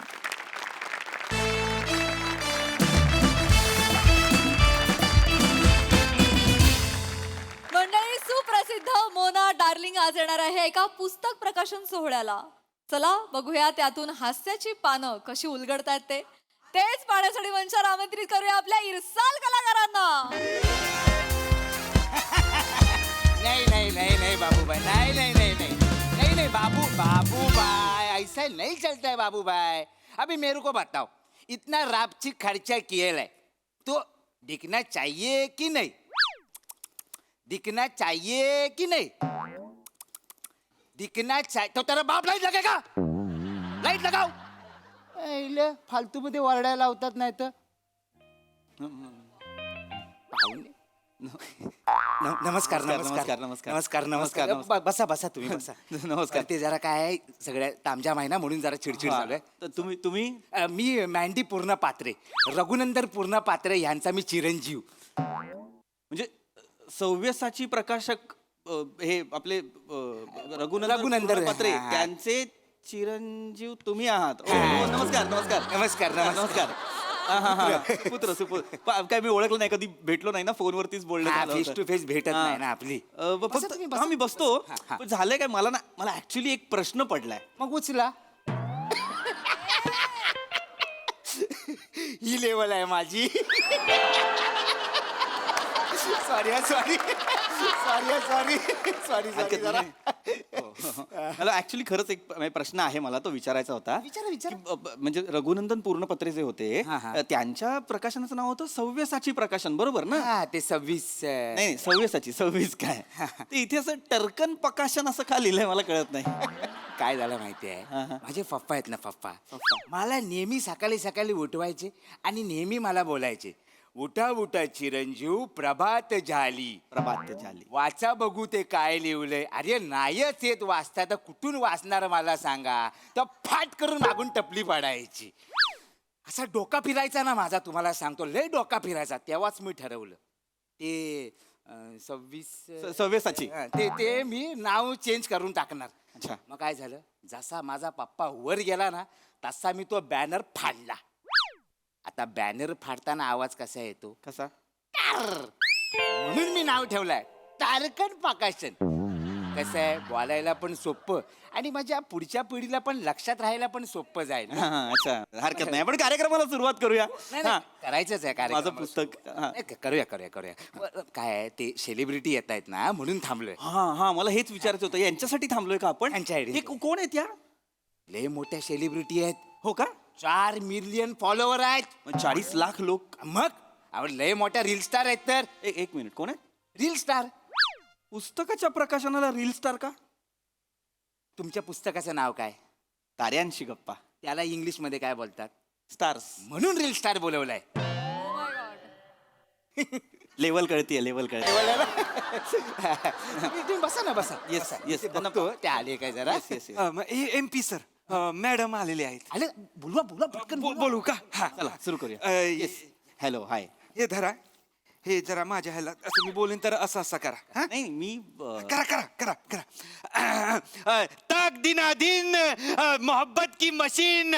मंडळी सुप्रसिद्ध मोना डार्लिंग आज येणार आहे एका पुस्तक प्रकाशन सोहळ्याला चला बघूया त्यातून हास्याची पानं कशी उलगडतायत तेच पाहण्यासाठी मंचावर आमंत्रित करूया आपल्या इरसाल कलाकारांना नहीं बाबू भाई नहीं बाबू भाई ऐसा नहीं चलता है बाबू भाई अभी मेरे को बताओ इतना रापची खर्चा किया है तो दिखना चाहिए कि नहीं दिखना चाहिए कि नहीं दिखना चाहिए तो तेरा बाप लाइट लगेगा लाइट लगाओ फालतू मध्ये वरडायला लावतात नाही तर नमस्कार बसा तुम्ही बसा नमस्कार ते जरा काय सगळ्या तामजाम आहे ना म्हणून जरा चिडचिड झालंय तर तुम्ही मी मँडी पूर्ण पात्रे रघुनंदन पूर्ण पात्रे यांचा मी चिरंजीव म्हणजे सव्यसाची प्रकाशक हे आपले रघुनंदन पत्रे हा. त्यांचे चिरंजीव तुम्ही आहात नमस्कार पुत्र काय मी ओळखलं नाही कधी भेटलो नाही ना फोनवरतीच बोलणं फेस टू फेस भेटत नाही ना आपली फक्त हा मी बसतो पण झालंय काय मला ऍक्च्युली एक प्रश्न पडलाय मग उचला ही लेवल आहे माझी. Sorry sorry sorry sorry sorry sorry जरा हॅलो ऍक्च्युली खरंच एक प्रश्न आहे मला तो विचारायचा होता. विचारा. की म्हणजे रघुनंदन पूर्णपत्रे जे होते त्यांच्या प्रकाशनाचं नाव होतं सव्यसाची प्रकाशन, बरोबर ना? हा ते 26 नाही सव्यसाची 26 काय ते इथे असं टर्कन प्रकाशन असं का लिहिलंय मला कळत नाही. काय झालं माहितीये माझे पप्पा आहेत ना पप्पा मला नेहमी सकाळी सकाळी उठवायचे आणि नेहमी मला बोलायचे, उठा उठा चिरंजीव प्रभात झाली. प्रभात झाली. वाचा बघू ते काय लिहिलंय. अरे नाहीच येत वाचता तर कुठून वाचणार मला सांगा. तर फाट करून मागून टपली पाडायची. असा डोका फिरायचा ना माझा, तुम्हाला सांगतो लय डोका फिरायचा. तेव्हाच मी ठरवलं ते 26 सव्यसाची. ते ते मी नाव चेंज करून टाकणार. अच्छा. मग काय झालं, जसा माझा पप्पा वर गेला ना तसा मी तो बॅनर फाडला. आता बॅनर फाडताना आवाज कसा येतो? कसा? म्हणून मी नाव ठेवलंय तारकन प्रकाशन. कसं आहे, बोलायला पण सोपं आणि माझ्या पुढच्या पिढीला पण लक्षात राहायला पण सोपं जाईल ना. अच्छा हरकत नाही, आपण कार्यक्रमाला सुरुवात करूया. नाही, नाही, करायचंच आहे कार्यक्रम. माझं पुस्तक करूया. काय आहे, ते सेलिब्रिटी येत आहेत ना म्हणून थांबलोय. हा मला हेच विचारायचं होतं, यांच्यासाठी थांबलोय का आपण? यांच्या ID. हे कोण आहेत या? लय मोठ्या सेलिब्रिटी आहेत. हो का? 4 मिलियन फॉलोवर आहेत. 40 लाख लोक. मग आपण लय मोठ्या रील स्टार आहेत. तर एक मिनिट, कोण आहे? Reel star. पुस्तकाच्या प्रकाशनाला रील स्टार का? तुमच्या पुस्तकाचं नाव काय? ताऱ्यांशी गप्पा. त्याला इंग्लिश मध्ये काय बोलतात? स्टार्स. म्हणून रील स्टार बोलवलाय. लेवल कळतीये, लेवल कळते. तुम्ही बसा ना, बसा. Yes yes. बघतो ते आले काय जरा. MP सर मॅडम आलेले आहेत. आले, बोलवा पटकन बोलू का? हा चला सुरू करूया. येस. Hello hi. हे धरा, हे जरा माझ्या ह्याला असं मी बोलेन तर असं करा. हा? नाही मी करा. तक दिना दिन मोहब्बत की मशीन,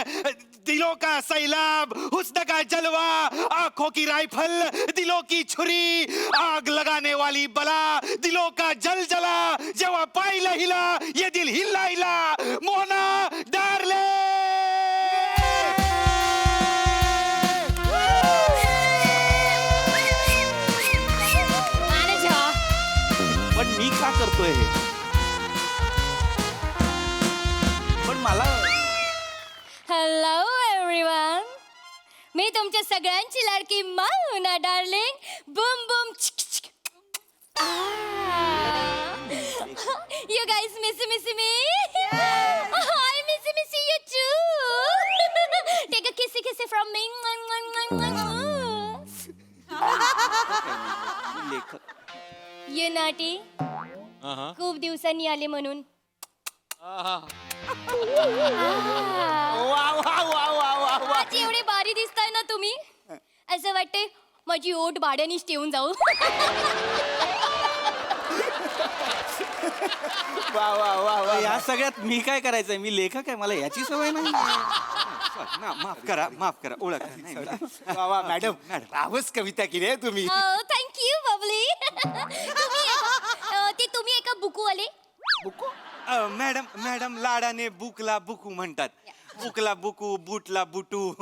दिलों का सैलाब, हुस्न का जलवा, आंखों की राइफल, दिलों की छुरी, आग लगाने वाली बला, दिलों का जल जला, जेव्हा पाहिलं हिला ये दिल हिला हिला, मोना डार्ले. पण मी का करतोय हे? पण मला हॅलो एव्हरीवन, मी तुमच्या सगळ्यांची लाडकी Mauna darling. Boom boom. You guys miss me? I miss you too. Take a kissy from me. लेखक. You naughty. खूप दिवसांनी आले म्हणून. आज एवढे भारी दिसताय ना तुम्ही, असं वाटतंय माझी ओट भाड्यानीच ठेवून जाऊ. वा. या सगळ्यात मी काय करायचंय? मी लेखक आहे, मला याची सवय नाही. माफ करा ओळख नाही. वा मॅडम, रावच कविता केली आहे तुम्ही. थँक्यू बबली. तुम्ही एका बुकू आले. मॅडम लाडाने बुकला बुकू म्हणतात. बुकला बुकू, बूटला बुटू,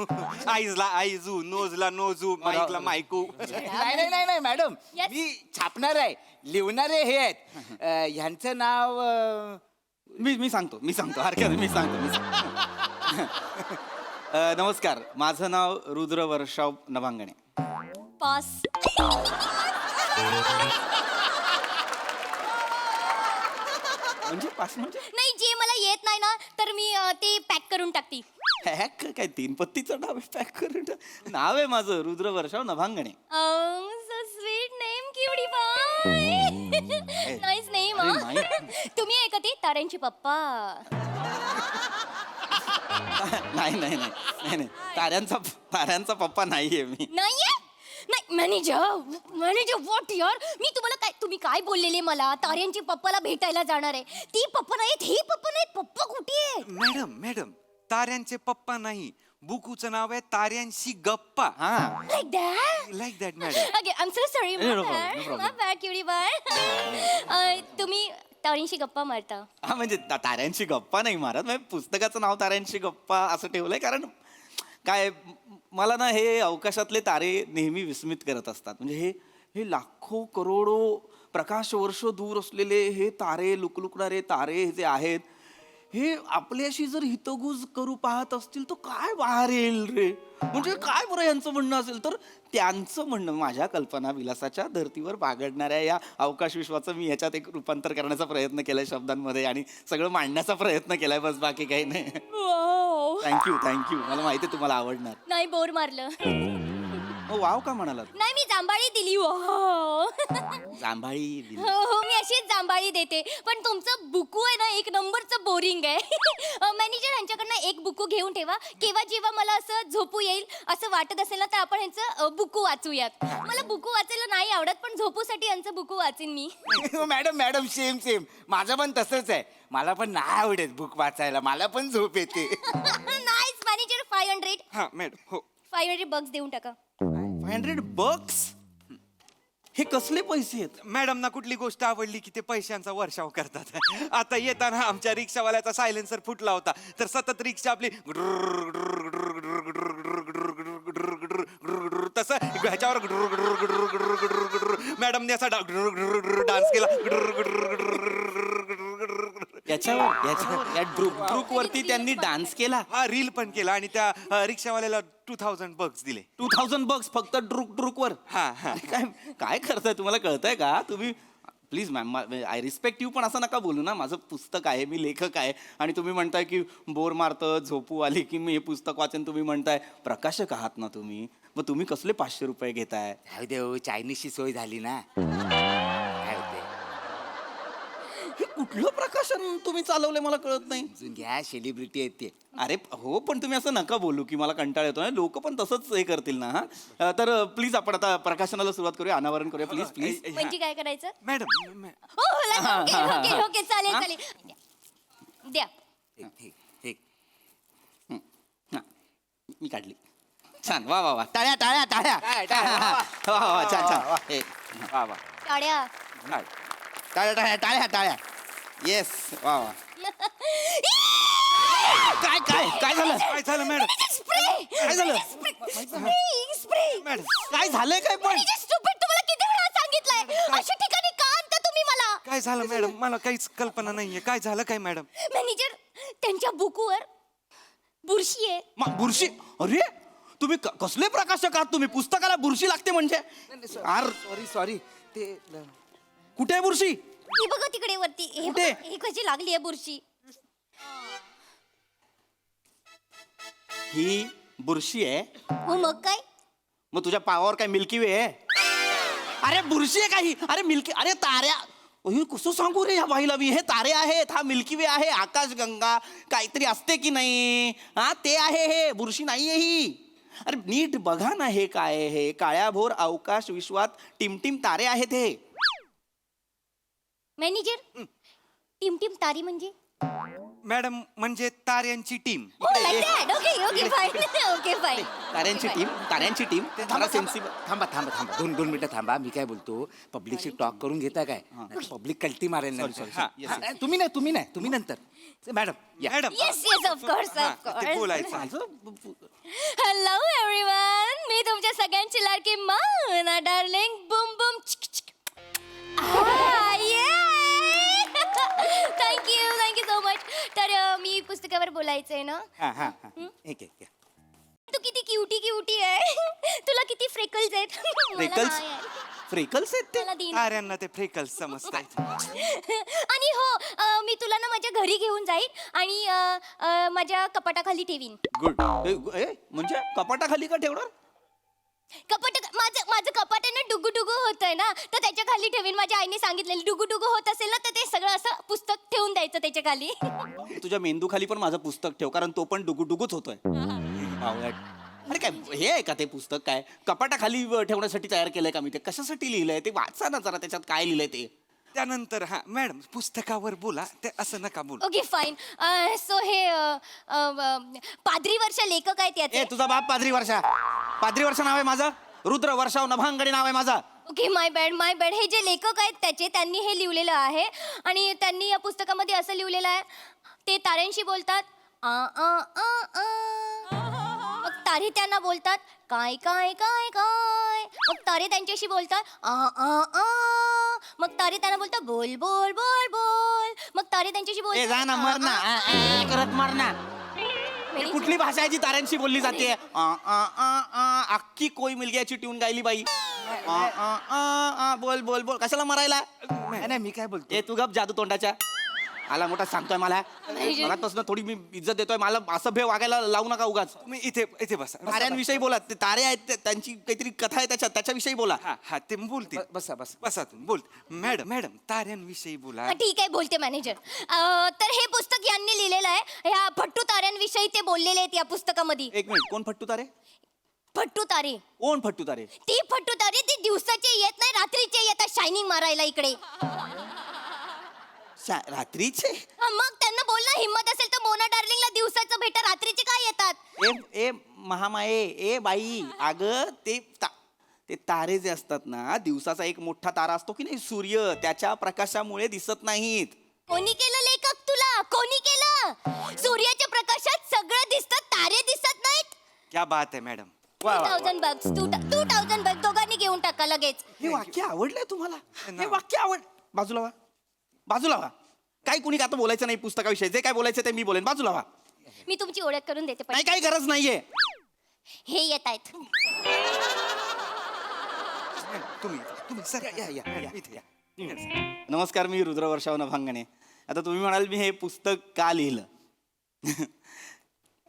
आईजला आईजू, नोजला नोजू, माईकला मायकू. नाही मॅडम, Yes. मी छापणार आहे, लिहणारे हे आहेत. ह्यांचं नाव मी सांगतो हरकत नाही, मी सांगतो. नमस्कार, माझं नाव रुद्र वर्षाव नभांगणे. पास. म्हणजे पास म्हणजे नाही, जे मला येत नाही ना तर मी ते पॅक करून टाकते. हॅक काय 3 पत्तीचं नाव पॅक करून नाव आहे माझं रुद्र वर्षाव नभांगणे. सो स्वीट नेम, क्युटी पाय. Nice name. तुम्ही आहे का ते ताऱ्यांचे पप्पा? नाही ताऱ्यांचा पप्पा नाहीये मी. नाहीये? नाही मॅनेजर व्हॉट यार, मी तुम्ही काय बोललेले मला? ताऱ्यांची पप्पाला भेटायला जाणार आहे. ती पप्पा नाहीत, ही पप्पा नाहीत. पप्पा कुठे आहे? मॅडम ताऱ्यांचे पप्पा नाही, बुकूचं नाव आहे ताऱ्यांशी गप्पा. Like that madam. Okay, I am so sorry. No problem. My bad cutie bye. तुम्ही ताऱ्यांशी गप्पा मारता? हा म्हणजे ताऱ्यांशी गप्पा नाही मारत, म्हणजे पुस्तकाचं नाव ताऱ्यांशी गप्पा असं ठेवलंय कारण काय मला ना हे अवकाशातले तारे नेहमी विस्मित करत असतात. म्हणजे हे हे लाखो करोडो प्रकाश वर्ष दूर असलेले हे तारे, लुकलुकणारे तारे जे आहेत, हे आपल्याशी जर हितगुज करू पाहत असतील तर काय बाहेर येईल रे? म्हणजे काय बरं यांचं म्हणणं असेल तर त्यांचं म्हणणं, माझ्या कल्पना विलासाच्या धर्तीवर बागडणाऱ्या या अवकाश विश्वाचं मी ह्याच्यात एक रूपांतर करण्याचा प्रयत्न केलाय शब्दांमध्ये आणि सगळं मांडण्याचा प्रयत्न केलाय, बस बाकी काही नाही. थँक्यू मला माहिती आहे तुम्हाला आवडणार. नाही बोर मारलं. वाव का म्हणालात? नाही मी जांभाळी दिली हो. जांभाळी दिली. हो मी अशीच जांभाळी देते, पण तुमचं बुकू आहे ना एक नंबरचं बोरिंग आहे. मॅनेजर यांच्याकडनं एक बुकू घेऊन ठेवा, केव्हा जेव्हा मला असं झोपू येईल असं वाटत असेल ना तर आपण यांचं बुकू वाचूयात. मला बुकू वाचायला नाही आवडत, पण झोपूसाठी यांचं बुकू वाचीन मी. मॅडम सेम माझं पण तसंच आहे. मला पण नाही आवडत बुक वाचायला, मला पण झोप येते. Nice manager 500. हा मॅडम हो. 500 बक्स देऊन टाका. 500 bucks? हे कसले पैसे आहेत? मॅडम ना कुठली गोष्ट आवडली की ते पैशांचा वर्षाव करतात. आता येताना आमच्या रिक्षावाल्याचा सायलेन्सर फुटला होता, तर सतत रिक्षा आपली तसं ह्याच्यावर मॅडमने असा डान्स केला. याच्यावर या ड्रुक वरती त्यांनी डान्स केला. हा रील पण केला आणि त्या रिक्षावाल्याला 2000 bucks दिले. 2000 bucks फक्त ड्रुक वर. हा हा. काय काय करताय? तुम्हाला कळतंय का? तुम्ही please ma'am, I respect you, पण असं नका बोलू ना. माझं पुस्तक आहे, मी लेखक आहे, आणि तुम्ही म्हणताय की बोर मारतं, झोपू आली की मी हे पुस्तक वाचेन. तुम्ही म्हणताय प्रकाशक आहात ना तुम्ही, मग तुम्ही कसले 500 रुपये घेताय? देव चायनीजची सोय झाली ना. हे कुठलं प्रकाशन तुम्ही चालवलंय मला कळत नाही. घ्या, सेलिब्रिटी आहेत ते. अरे हो, पण तुम्ही असं नका बोलू की मला कंटाळा येतो ना. लोक पण तसंच हे करतील ना. हा तर प्लीज आपण आता प्रकाशनाला सुरुवात करूया, अनावरण करूया प्लीज प्लीज. म्हणजे काय करायचं? मॅडम ओके चालेल. द्या. ठीक. हा, मी काढली. छान, वा वा वा, टाळ्या टाळ्या टाळ्या. वा वा वा, छान. हे, वा वा, टाळ्या. टाळ्या टाळ्या टाळ्या. येस, वा वा. काय काय काय झालं? काय झालं मॅडम? काय झालं? मॅडम काय झालंय काय पण? तुम्हाला किती वेळा सांगितलंय अशा ठिकाणी का आणता तुम्ही मला? काय झालं मॅडम? मला काहीच कल्पना नाहीये. काय झालं काय मॅडम? मॅनेजर त्यांच्या बुकवर बुरशी आहे. बुरशी? अरे तुम्ही कसले प्रकाशक आहात तुम्ही? पुस्तकाला बुरशी लागते म्हणजे? सॉरी ते कुठे आहे बुरशी? ही बघा तिकडे वरती. कुठे? ही कशी लागली आहे बुरशी? ही बुरशी आहे? हो मग काय? मग तुझ्या पावावर काय मिल्की वे आहे? अरे बुरशी आहे काही? अरे मिल्की, अरे ताऱ्या. अरे कसं सांगू रे ह्या बाईला मी? हे तारे आहेत, हा मिल्की वे आहे, आकाशगंगा काहीतरी असते की नाही. हा ते आहे, हे बुरशी नाहीये ही. अरे नीट बघा ना, हे काय आहे? हे काळ्याभोर अवकाश विश्वात टिमटिम तारे आहेत हे. मॅनेजर टिमटिम तारी म्हणजे? मॅडम म्हणजे ताऱ्यांची टीम. Okay fine. ताऱ्यांची टीम थांबा. 2 मिनिटं थांबा. मी काय बोलतो, पब्लिकशी टॉक करून घेता काय? पब्लिक कल्टी मारेल. तुम्ही नाही नंतर. Madam madam yes of course. ते बोलायचं. हॅलो एव्हरीवन, मी तुमच्या सगळ्यांची लाडकी माना darling boom boom. Thank you so much. तर मी पुस्तकावर बोलायचंय ना. एक तू किती क्युटी आहे. तुला किती फ्रेकल्स आहेत. फ्रेकल्स? फ्रेकल्स आहेत ते? मला दिन. ताऱ्यांना ते फ्रेकल्स समजतायत. आणि हो मी तुला ना माझ्या घरी घेऊन जाईन आणि माझ्या कपाटाखाली ठेवीन. गुड. म्हणजे कपाटाखाली का ठेवणार? माझं कपाट आहे ना डुगू होतंय ना, तर त्याच्या खाली ठेवीन. माझ्या आईने सांगितलेलं डुगू होत असेल ना तर ते सगळं असं पुस्तक ठेवून द्यायचं त्याच्या खाली. तुझ्या मेंदू खाली पण माझं पुस्तक ठेव, कारण तो पण डुगूच होतोय. अरे काय हे आहे का ते पुस्तक? काय कपाटाखाली ठेवण्यासाठी तयार केलंय का मी? ते कशासाठी लिहिलंय ते वाचा ना जरा, त्याच्यात काय लिहिलंय ते. त्यानंतर हा मॅडम पुस्तकावर बोला, ते असं नका बोलू. Okay fine. सो हे पाद्री वर्षा लेखक आहेत याचे. तुझा बाप पाद्री वर्षा नाव आहे माझं. रुद्र वर्षाव नभांगडी नाव आहे माझा. ओके माय बॅड. हे जे लेखक आहेत त्याचे, त्यांनी हे लिहिलेलं आहे आणि त्यांनी या पुस्तकामध्ये असं लिहिलेलं आहे, ते ताऱ्यांशी बोलतात. मग तारे त्यांना बोलतात काय काय काय काय. मग तारे त्यांच्याशी बोलतात आ आ आ. मग तारे त्यांना बोलतात बोल बोल बोल बोल. मग तारे त्यांच्याशी ए जा ना मर ना करत मर ना. ही कुठली भाषा आहे जी ताऱ्यांशी बोलली जाते? अख्खी कोई मिलग्याची ट्यून गायली बाई. बोल बोल बोल कशाला मरायला? नाही मी काय बोलतो ए तू गप जादू तोंडाच्या. आला मोठा सांगतोय मला मनापासून थोडी मी इज्जत देतोय. मला असभ्य वागायला लावू नका उगाच. तुम्ही इथे इथे बसा ताऱ्यांविषयी बोला. ते तारे आहेत त्यांची काहीतरी कथा आहे त्याच्याविषयी बोला. हा हा ते बोलतील बसा बसा बसा तुम्ही बोल. मॅडम ताऱ्यांविषयी बोला. ठीक आहे बोलते मॅनेजर. तर हे पुस्तक यांनी लिहिलेलं आहे. ह्या फट्टू ताऱ्यांविषयी ते बोललेले आहेत या पुस्तकामध्ये. एक मिनिट कोण फट्टू तारे? फट्टू तारे. कोण फट्टू तारे? ती फट्टू तारे ती दिवसाचे येत नाही रात्रीचे येतात शायनिंग मारायला इकडे. रात्रीचे? मग त्यांना बोल ना हिम्मत असेल तर मोना डार्लिंगला दिवसाचं भेटा रात्रीचे काय येतात? ए महामाये ए बाई अगं ते तारे जे असतात ना दिवसाचा एक मोठा तारा असतो की नाही सूर्य त्याच्या प्रकाशामुळे दिसत नाहीत. कोणी केलं लेखक तुला? कोणी केलं? सूर्याच्या प्रकाशात सगळं दिसतं तारे दिसत नाहीत. क्या बात आहे मॅडम. 2000 बग्स 2000 बग्स दोघांनी घेऊन टाका लगेच. हे वाक्य आवडलंय तुम्हाला? हे वाक्य बाजूला व्हा. काही कुणी आता बोलायचं नाही पुस्तकाविषयी. जे काय बोलायचं ते मी बोलेन. बाजूला व्हा. मी तुमची ओळख करून देते पण नाही काही गरज नाहीये. हे येत आहेत. तुम्ही सर या इथे या. नमस्कार मी रुद्रवर्षाव नभांगणे. आता तुम्ही म्हणाल मी हे पुस्तक का लिहिलं?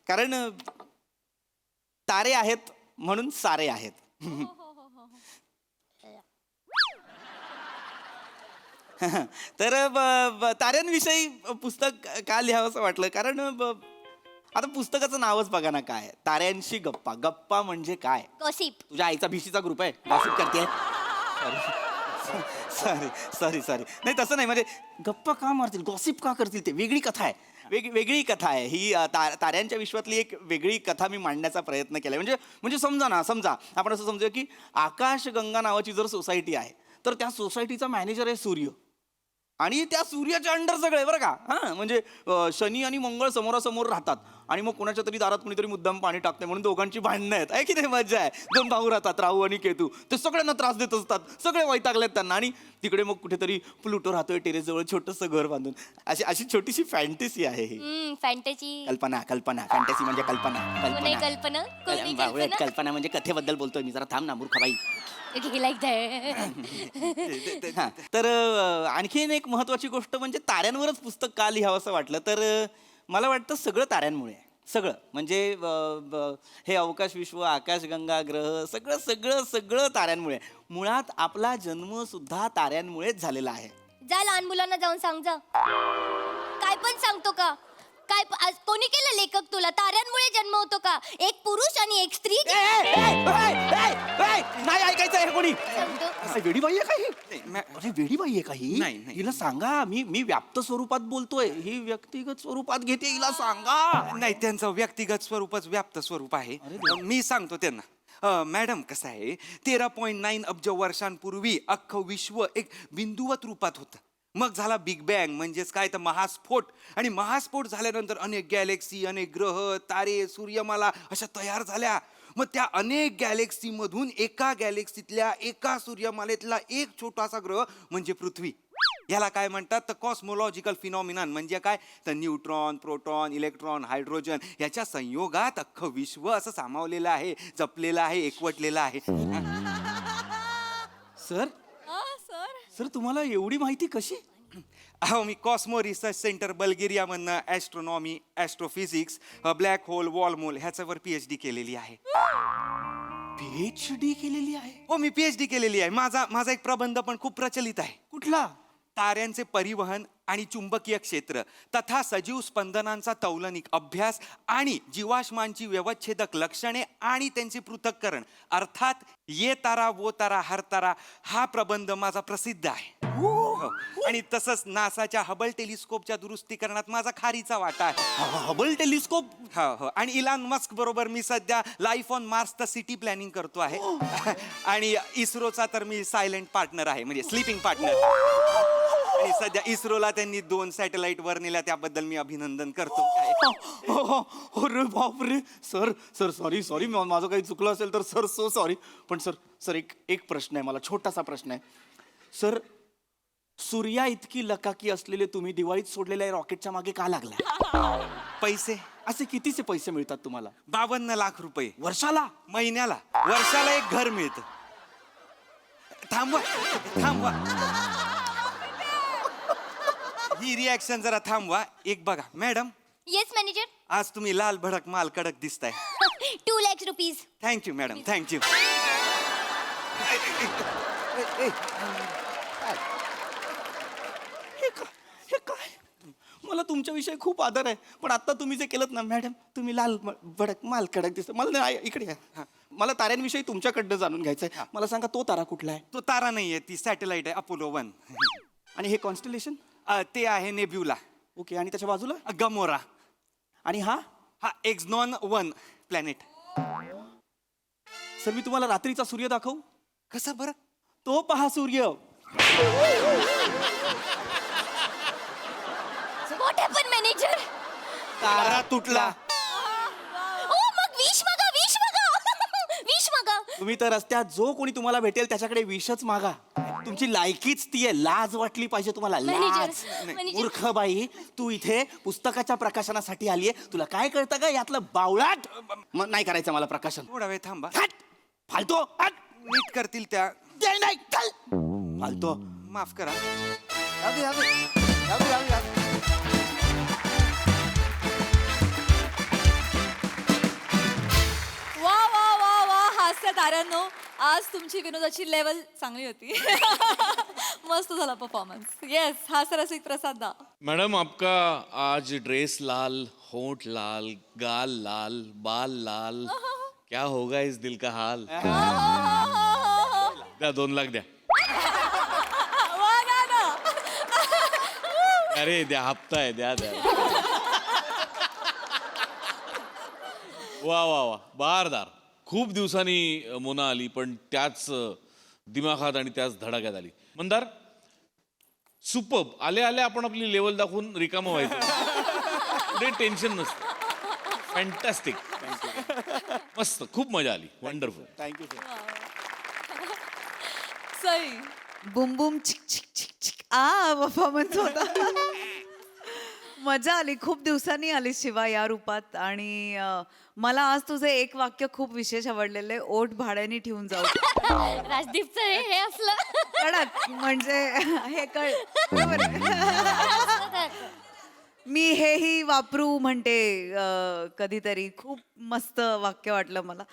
कारण तारे आहेत म्हणून सारे आहेत. तर ताऱ्यांविषयी पुस्तक का लिहावं असं वाटलं कारण आता पुस्तकाचं नावच बघा ना काय ताऱ्यांशी गप्पा. गप्पा म्हणजे काय? गॉसिप. तुझ्या आईचा भिशीचा ग्रुप आहे गॉसिप करते. सॉरी नाही तसं नाही म्हणजे गप्पा का मारतील गॉसिप का करतील ते वेगळी कथा आहे. वेगळी कथा आहे ही. ताऱ्यांच्या विश्वातली एक वेगळी कथा मी मांडण्याचा प्रयत्न केला. म्हणजे समजा आपण असं समजूया की आकाशगंगा नावाची जर सोसायटी आहे तर त्या सोसायटीचा मॅनेजर आहे सूर्य आणि त्या सूर्याच्या अंडर सगळे बरं का. हां म्हणजे शनी आणि मंगळ समोरासमोर राहतात आणि मग कोणाच्या तरी दारात कुणीतरी मुद्दाम पाणी टाकते म्हणून दोघांची भांडणं आहेत. आहे की नाही मज्जा आहे. 2 भाऊ राहतात राहू आणि केतू. ते सगळ्यांना त्रास देत असतात. सगळे वैतागलेत त्यांना आणि तिकडे मग कुठेतरी प्लुटो राहतोय टेरेसजवळ छोटंसं घर बांधून. अशी छोटीशी फॅन्टसी आहे ही. फॅन्टसी. कल्पना फॅन्टसी म्हणजे कल्पना. कल्पना म्हणजे कथेबद्दल बोलतोय मी. जरा थांब ना मूर्खबाई. तर आणखीन एक महत्वाची गोष्ट म्हणजे ताऱ्यांवरच पुस्तक का लिहावं असं वाटलं तर मला वाटतं सगळं ताऱ्यांमुळे आहे. सगळं म्हणजे हे अवकाश विश्व आकाशगंगा ग्रह सगळं ताऱ्यांमुळे. मुळात आपला जन्म सुद्धा ताऱ्यांमुळेच झालेला आहे. जा लहान मुलांना जाऊन सांग जा. काय पण सांगतो का? काय कोणी केलं लेखक तुला? ताऱ्यांमुळे जन्म होतो का? एक पुरुष आणि एक स्त्री. नाही ऐकायचं हे कोणी. सांगतो. वेडीबाई आहे काही? अरे वेडीबाई आहे काही? नाही. हिला सांगा मी व्याप्त स्वरूपात बोलतोय. ही व्यक्तिगत स्वरूपात घेते. हिला सांगा. नाही त्यांचं व्यक्तिगत स्वरूपच व्याप्त स्वरूप आहे. मी सांगतो त्यांना. मॅडम कसं आहे 13.9 अब्ज वर्षांपूर्वी अख्खं विश्व एक बिंदुवत रूपात होतं. मग झाला बिग बँग म्हणजेच काय तर महास्फोट. आणि महास्फोट झाल्यानंतर अनेक गॅलेक्सी अनेक ग्रह तारे सूर्यमाला अशा तयार झाल्या. मग त्या अनेक गॅलेक्सी मधून एका गॅलेक्सीतल्या एका सूर्यमालेतला एक छोटासा ग्रह म्हणजे पृथ्वी. याला काय म्हणतात तर कॉस्मोलॉजिकल फिनॉमिनन. म्हणजे काय तर न्यूट्रॉन प्रोटॉन इलेक्ट्रॉन हायड्रोजन याच्या संयोगात अख्खं विश्व असं सामावलेलं आहे जपलेलं आहे एकवटलेलं आहे. सर तुम्हाला एवढी माहिती कशी? अहो मी कॉस्मो रिसर्च सेंटर बल्गेरियामधनं ॲस्ट्रॉनॉमी ॲस्ट्रोफिजिक्स ब्लॅक होल वॉलमोल ह्याच्यावर PhD केलेली आहे. PhD केलेली आहे? हो मी PhD केलेली आहे. माझा एक प्रबंध पण खूप प्रचलित आहे. कुठला? ताऱ्यांचे परिवहन आणि चुंबकीय क्षेत्र तथा सजीव स्पंदनांचा तौलनिक अभ्यास आणि जीवाश्मांची व्यवच्छेदक लक्षणे आणि त्यांचे पृथक्करण अर्थात ये तारा वो तारा हर तारा हा प्रबंध माझा प्रसिद्ध आहे. हो. आणि तसंच नासाच्या हबल टेलिस्कोपच्या दुरुस्तीकरणात माझा खारीचा वाटा आहे. Hubble telescope? हो आणि इलॉन मस्क बरोबर मी सध्या लाईफ ऑन मार्सचं सिटी प्लॅनिंग करतो आहे. आणि इस्रोचा तर मी सायलेंट पार्टनर आहे म्हणजे स्लीपिंग पार्टनर. आणि सध्या इस्रोला त्यांनी 2 सॅटेलाइट वर नेल्या त्याबद्दल मी अभिनंदन करतो. अरे बापरे सर सर सॉरी सॉरी माझं काही चुकलं असेल तर सर सो सॉरी. पण सर सर एक प्रश्न आहे मला, छोटासा प्रश्न आहे सर. सूर्या इतकी लकाकी असलेले तुम्ही दिवाळीत सोडलेल्या रॉकेटच्या मागे का लागला? पैसे असे कितीचे पैसे मिळतात तुम्हाला? 52 लाख रुपये वर्षाला? महिन्याला. वर्षाला एक घर मिळतं. थांबवा थांबवा, ही रिॲक्शन जरा थांबवा. एक बघा मॅडम, येस मॅनेजर. आज तुम्ही लाल भडक माल कडक दिसताय. 2 lakhs rupees. Thank you madam, thank you. हे काय? मला तुमच्याविषयी खूप आदर आहे, पण आता तुम्ही जे केलं ना मॅडम, तुम्ही लाल भडक माल कडक दिसत. मला नाही, इकडे या. मला ताऱ्यांविषयी तुमच्याकडनं जाणून घ्यायचं आहे. मला सांगा तो तारा कुठला आहे? तो तारा नाहीये, ती सॅटेलाइट आहे, अपोलो 1. आणि हे कॉन्स्टलेशन? ते आहे नेब्युला. ओके. आणि त्याच्या बाजूला? गमोरा. आणि हा? हा एक्झनॉन 1 प्लॅनेट. सर मी तुम्हाला रात्रीचा सूर्य दाखवू? कसा बरं? तो पहा सूर्य. What happen manager? तारा तुटला. ओ मग विश मागा, विश मागा. विश मागा. तुम्ही तर रस्त्यात जो कोणी तुम्हाला भेटेल त्याच्याकडे विषच मागा. तुमची लायकीच ती आहे. लाज वाटली पाहिजे तुम्हाला. मॅनेजर, लाज. मॅनेजर. मूर्ख बाई, तू इथे पुस्तकाच्या प्रकाशनासाठी आलीये. तुला काय कळतं का यातलं बावळाट? नाही करायचं मला प्रकाशन. थोडा वेळ थांबा. हट! फालतो. हट! नीट करतील त्या. ते नाही, चल! फालतो. माफ करा. वा वा वा वा हास्य ताऱ्यांनो, आज तुमची विनोदाची लेवल चांगली होती. मस्त झाला परफॉर्मन्स. येस, हास्य रसिक प्रसाद दा. मैडम आपका आज ड्रेस लाल, होंठ लाल, गाल लाल, बाल लाल, क्या होगा इस दिल का हाल. द्या 2 लाख द्या. वा गा ना. अरे द्या, हप्ता आहे, द्या द्या. वा वा वा, बहारदार. खूप दिवसांनी मोना आली, पण त्याच दिमाखात आणि त्याच धडाक्यात आली. मंदार, सुपर्ब. आले आले आपण आपली लेवल दाखवून रिकामं व्हायचं. पुढे टेन्शन नसतं. फॅन्टॅस्टिक. मस्त, खूप मजा आली. Wonderful. Thank you sir. Sai. Boom boom चिक चिक चिक चिक परफॉर्मन्स होता. मजा आली. खूप दिवसांनी आली शिवा या रूपात. आणि मला आज तुझं एक वाक्य खूप विशेष आवडलेलं आहे, ओठ भाड्याने ठेवून जाऊ. राजदीपचं हे असलं. कडक म्हणजे हे कळ. बरोबर आहे. मी हेही वापरू म्हणते कधीतरी. खूप मस्त वाक्य वाटलं मला.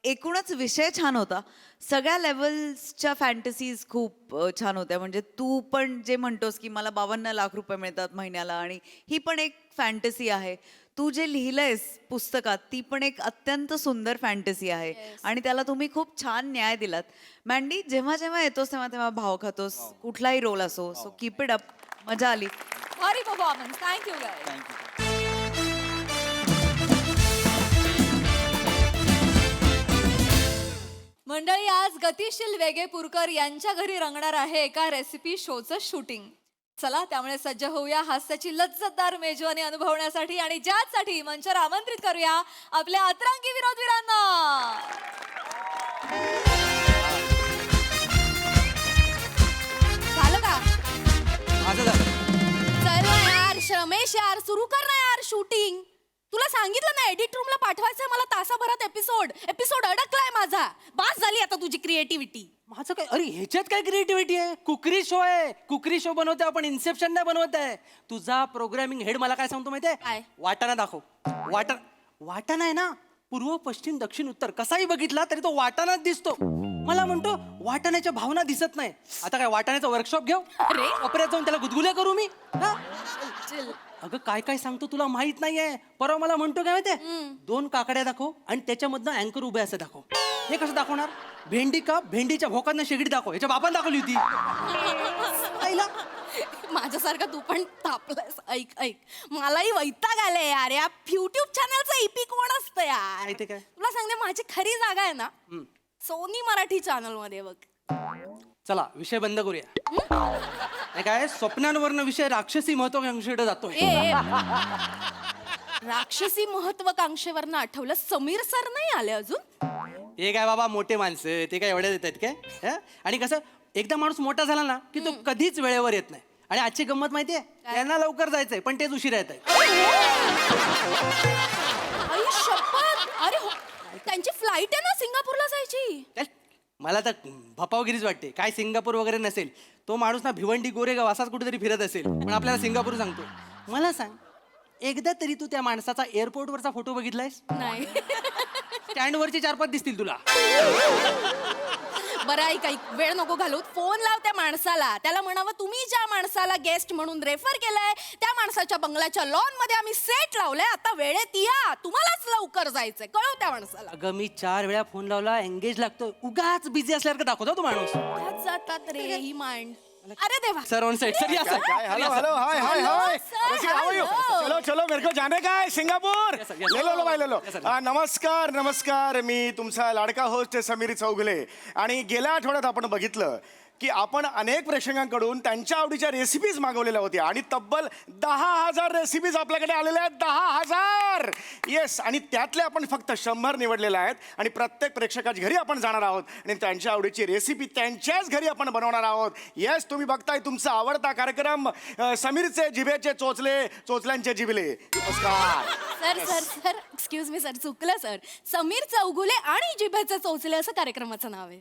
एकूणच विषय छान होता. सगळ्या लेवल्सच्या फॅन्टसीज खूप छान होत्या. म्हणजे तू पण जे म्हणतोस की मला 52 लाख रुपये मिळतात महिन्याला, आणि ही पण एक फॅन्टसी आहे. तू जे लिहिलंयस पुस्तकात ती पण एक अत्यंत सुंदर फॅन्टसी आहे. आणि त्याला तुम्ही खूप छान न्याय दिलात. मॅन्डी, जेव्हा जेव्हा येतोस तेव्हा तेव्हा भाव खातोस, कुठलाही रोल असो. So keep it up. मजा आली. भारी परफॉर्मन्स. Thank you guys. मंडळी, आज गतिशील वेगेपूरकर यांच्या घरी रंगणार आहे एका रेसिपी शोचं शूटिंग. चला त्यामुळे सज्ज होऊया हास्याची लज्जतदार मेजवानी अनुभवण्यासाठी, आणि ज्यासाठी मंचावर आमंत्रित करूया आपल्या अतरंगी विनोदवीरांना. झालं का? माझं झालं. चल ना यार, रमेश यार, सुरू कर ना यार शूटिंग. तुला सांगितलं ना एडिट रूमला पाठवायचंय मला तासाभरात एपिसोड अडकलाय माझा. बास झाली आता तुझी क्रिएटिव्हिटी. माझं काय? अरे ह्याच्यात काय क्रिएटिव्हिटी आहे? कुकरी शो आहे. कुकरी शो बनवतोय आपण, इन्सेप्शन नाही बनवत आहे. तुझा प्रोग्रामिंग हेड मला काय सांगतो माहितीये? काय? वाटाणा दाखव. वाटाणा आहे ना, पूर्व पश्चिम दक्षिण उत्तर कसाही बघितला तरी तो वाटाणाच दिसतो. मला म्हणतो वाटाण्याच्या भावना दिसत नाही. आता काय वाटाण्याचा वर्कशॉप घेऊ? अरे कोपऱ्यात जाऊन त्याला गुदगुल्या करू मी? हा? अगं काय काय सांगतो तुला माहित नाहीये. परवा मला म्हणतो काय माहितीये, 2 काकड्या दाखव आणि त्याच्यामधनं अँकर उभे असं दाखव. हे कसं दाखवणार? भेंडी का भेंडीच्या भोकांना शेगडी दाखव. याच्या बापान दाखवली होती. माझ्यासारखा तू पण तापलायस. ऐक मलाही वैताग आलाय यार. या युट्यूब चॅनलचा ईपी कोण असतं यार? माहिती काय? तुला सांगते माझी खरी जागा आहे ना सोनी मराठी चॅनल मध्ये बघ. चला विषय बंद करूया. काय स्वप्नांवरनं विषय राक्षसी महत्वाकांक्षीकडे जातोय. राक्षसी महत्वाकांक्षेवरनं आठवलं, समीर सर नाही आले अजून. ते काय बाबा मोठे माणसं, ते काय एवढ्या देतात काय हं? आणि कसं एकदा माणूस मोठा झाला ना की तो कधीच वेळेवर येत नाही. आणि आजची गंमत माहितीये, त्यांना लवकर जायचंय पण तेच उशिरा येत आहे. आई शपथ. अरे हो, त्यांची फ्लाईट आहे ना सिंगापूरला जायची. मला तर भपावगिरीच वाटते. काय सिंगापूर वगैरे नसेल, तो माणूस ना भिवंडी गोरेगाव असाच कुठेतरी फिरत असेल, पण आपल्याला सिंगापूर सांगतो. मला सांग, एकदा तरी तू त्या माणसाचा एअरपोर्टवरचा फोटो बघितलायस? नाही. स्टँडवरचे 4-5 दिसतील तुला. बरं आई, काही वेळ नको घालू, फोन लाव त्या माणसाला. त्याला म्हणावं, तुम्ही ज्या माणसाला गेस्ट म्हणून रेफर केलंय त्या माणसाच्या बंगल्याच्या लॉन मध्ये आम्ही सेट लावलंय, आता वेळेत या, तुम्हालाच लवकर जायचंय. कळव त्या माणसाला. अगं मी 4 वेळा फोन लावला, एंगेज लागतो. उगाच बिझी असल्यासारखं दाखवतो तो माणूस. त्यात जातात रे ही मांड. अरे देवा. Sir on side. सर या सर. हेलो हेलो हाय हाय Hello, हाय sir, रसिक, how are you? hello. चलो चलो मेरे को जाने का है Singapore. Yes, sir, yes, sir. ले लो भाई ले लो. Yes, sir. नमस्कार नमस्कार, मी तुमचा लाडका होस्ट समीर चौगुले. आणि गेल्या आठवड्यात आपण बघितलं की आपण अनेक प्रेक्षकांकडून त्यांच्या आवडीच्या रेसिपीज मागवलेल्या होत्या आणि तब्बल 10,000 रेसिपीज आपल्याकडे आलेल्या आहेत. 10,000. येस. आणि त्यातले आपण फक्त 100 निवडलेल्या आहेत आणि प्रत्येक प्रेक्षकाच्या घरी आपण जाणार आहोत आणि त्यांच्या आवडीची रेसिपी त्यांच्याच घरी आपण बनवणार आहोत. येस, तुम्ही बघताय तुमचा आवडता कार्यक्रम समीरचे जिभेचे चोचले, चोचल्यांचे जिबले. नमस्कार. Sir sir sir excuse me sir, चुकलं सर. समीर चौगुले आणि जिभेचे चोचले असं कार्यक्रमाचं नाव आहे.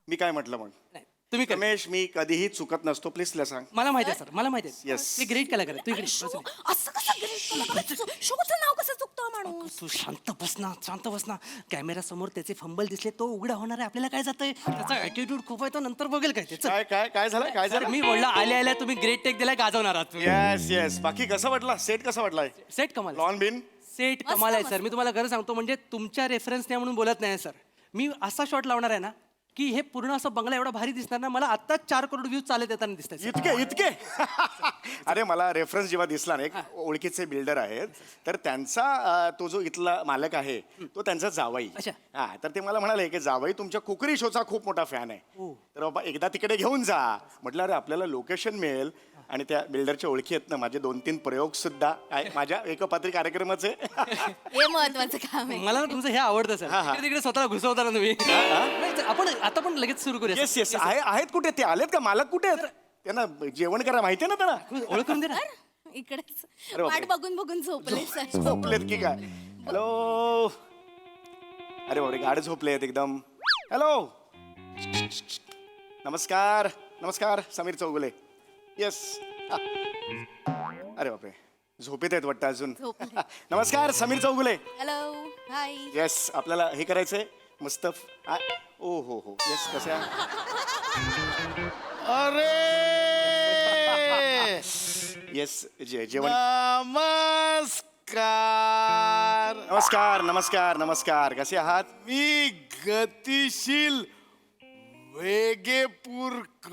मी काय म्हटलं मग? नाही, तुम्ही कर. रमेश, मी कधीही चुकत नसतो. प्लीज सांग. मला माहिती आहे सर, मला माहिती आहे. Yes. ते ग्रेट कलाकार आहे. तू इकडे शो, बस. असं कसं ग्रेट शोचं नाव कसं चुकतो हा माणूस? तू शांत बस ना, शांत बस ना. कॅमेरा समोर त्याचे फंबल दिसले, तो उघडा होणार आहे. आपल्याला काय जातंय, त्याचा ऍटिट्यूड खूप आहे, तो नंतर बघेल काय त्याचं. काय काय काय झालं काय सर झालं? मी बोलला, आल्या आल्या तुम्ही ग्रेट टेक दिलाय, गाजवणार आहात तुम्ही. Yes yes. बाकी कसं वाटलं? सेट कसं वाटलाय? सेट कमाल. लॉन बिन. सेट कमाल आहे सर. मी तुम्हाला खरं सांगतो, म्हणजे तुमच्या रेफरन्स नाही म्हणून बोलत नाही सर. मी असा शॉट लावणार आहे ना की हे पूर्ण असं बंगला एवढा भारी दिसणार ना, मला आत्ताच 4 करोड व्ह्यूज चालत येताना दिसतात. इतके अरे मला रेफरन्स जेव्हा दिसला ना, एक ओळखीचे बिल्डर आहेत, तर त्यांचा तो जो इथला मालक आहे तो त्यांचा जावाई. अच्छा. हा, तर ते मला म्हणाले की जावाई तुमच्या कुकरी शोचा खूप मोठा फॅन आहे, तर बाबा एकदा तिकडे घेऊन जा. म्हटलं अरे आपल्याला लोकेशन मिळेल आणि त्या बिल्डरच्या ओळखी आहेत ना, माझे 2-3 प्रयोग सुद्धा माझ्या एकपात्री कार्यक्रमाचे. हे महत्वाचं काम आहे. मला ना तुमचं हे आवडतं सर. तिकडे तिकडे स्वतःला घुसवता ना तुम्ही. नाही, सर, आपण आता पण लगेच सुरू करूया. Yes yes. आहेत कुठे ते? आलेत का? मालक कुठे आहेत? त्यांना जेवण करा माहिती आहे ना त्यांना. ओळखून दे ना. इकडेच अरे बापरे. वाट बघून बघून झोपले सर. झोपलेत की काय? हॅलो. अरे बापरे, गाड झोपले आहेत एकदम. हॅलो. नमस्कार नमस्कार, समीर चौगुले. येस. अरे बापरे, झोपेत आहेत वाटतं अजून. झोपले. नमस्कार, Sameer Chougule. Hello hi. Yes, आपल्याला हे करायचंय मस्त. ओ हो येस. कसं आहे? अरे येस. जेवण. नमस्कार. नमस्कार नमस्कार नमस्कार. कसे आहात? मी गतिशील वेगेपूरकर.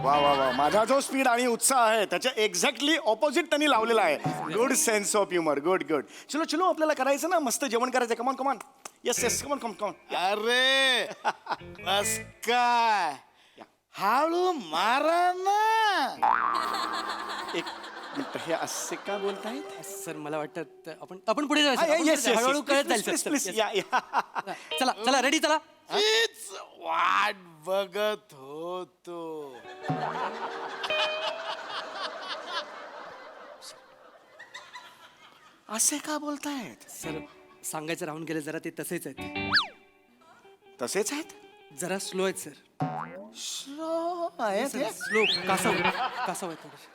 वा वा वा. माझा जो स्पीड आणि उत्साह आहे त्याच्या एक्झॅक्टली ऑपोजिट त्यांनी लावलेला आहे. Good sense of humour. Good good. चलो चलो, आपल्याला करायचं ना, मस्त जेवण करायचं. कमान कमान. Yes yes. कमान कमान कमान. अरे बस काय, हळू मारा ना. एक मिनिट, हे असे का बोलतायत? सर मला वाटतं आपण पुढे जाऊया सर. आपण येस पुढे जाऊया. हळूहळू कळत जाईल प्लीज सर. प्लीज. या या. चला चला, रेडी चला. हीच वाट बघत होतो. असे का बोलतायत? सर सांगायचं राहून गेलं, जरा ते तसेच आहेत. तसेच आहेत? जरा स्लो आहेत सर. स्लो आहेत हे? स्लो कासव कासव आहेत थोडेसे.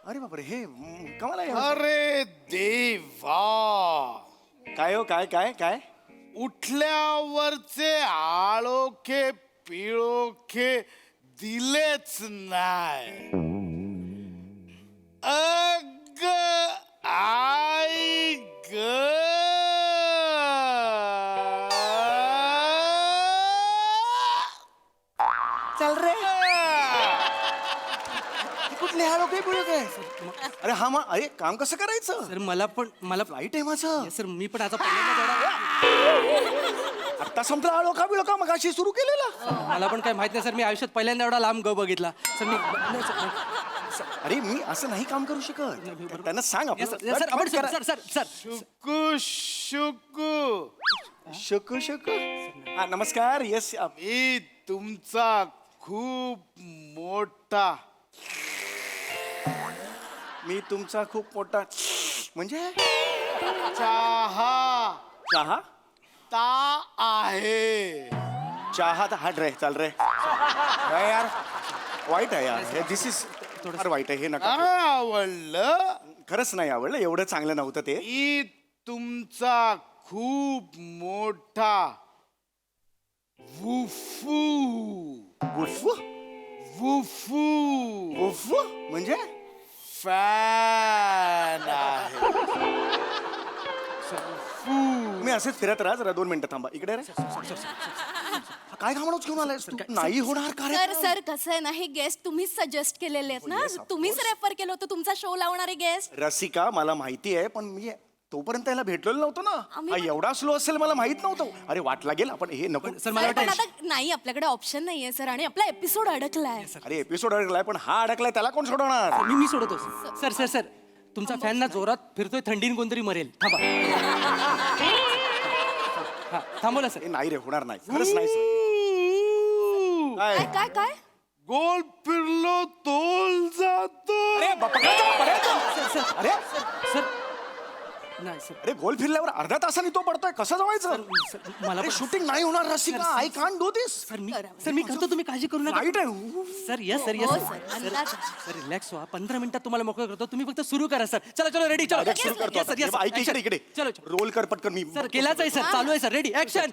अरे बापरे, हे कमाल आहे. अरे देवा, काय हो? काय काय काय? उठल्यावरचे आळोखे पिळोखे दिलेच नाही. अग आई ग. चल रे. कुठले हॅलो काही बोलत आहे? अरे हा मग, अरे काम कसं करायचं? सर मला फ्लाईट आहे माझं. सर मी पण आता पहिल्यांदा आता संपला आलो का बिलो का? मग अशी सुरू केलेला. मला पण काय माहित नाही सर. मी आयुष्यात पहिल्यांदा एवढा लांब ग बघितला सर. मी अरे मी असं नाही काम करू शकत. त्यांना सांग Yes, आपलं. sir, कट करा. सर शुकू शुकू शक शक हा नमस्कार. येस मी तुमचा खूप मोठा मी तुमचा खूप मोठा म्हणजे चहा चहा आहे. चहा तर हाट रे चाल रे काय यार वाईट आहे यार. दिस इज फार वाईट आहे हे नका करू. आवडलं. खरंच नाही आवडलं. एवढं चांगलं नव्हतं ते. मी तुमचा खूप मोठा वुफू उफ वुफू उफ म्हणजे फॅन आहे. मी असेच फिरत राहा जरा 2 मिनिटं थांबा इकडे रे. काय घामणूच घेऊन आलायस तू? नाही होणार सर कार्यक्रम. सर कसं आहे ना हे गेस्ट तुम्हीच सजेस्ट केलेले आहेत ना yes, of तुम्हीच रेफर केलं होतं तुमचा शो लावणारे गेस्ट रसिका मला माहिती आहे पण मी तोपर्यंत याला भेटलेलो नव्हतो ना. आम्ही हा एवढा स्लो असेल मला माहित नव्हतं. अरे वाट लागेल आपण हे नको. सर मला पण वाटतं आता नाही आपल्याकडे ऑप्शन नाहीये सर आणि आपला एपिसोड अडकलाय अरे एपिसोड अडकलाय पण हा अडकलाय त्याला कोण सोडवणार. मी सोडतो सर सर सर तुमचा फॅन ना जोरात फिरतोय थंडीन कोणतरी मरेल थांबा हा, थांबवलं सर हे नाही रे होणार नाही खरंच नाही sir. काय? काय काय काय गोल फिरलो तोल जातो. अरे पकडायचं, पकडायचं. सर सर अरे सर नाही सर अरे गोल फिरल्यावर अर्ध्या तासाने तो पडतोय कसं जमायचं. सर, मला अरे पण- शूटिंग नाही होणार Rasika. I can't do this. Sir मी करतो तुम्ही काळजी करू नका राईट आहे. सर यस सर यस हो, सर सर, अंदाज. सर रिलॅक्स व्हा 15 मिनिटात तुम्हाला मोकळं करतो तुम्ही फक्त सुरू करा सर चला चलो रेडी चलो Direct सुरू करतो Yes, sir, आता. yes, sir. ऐक इकडे इकडे चलो चलो रोल कर पटकन मी सर केलाच आहे सर चालू आहे सर रेडी ऍक्शन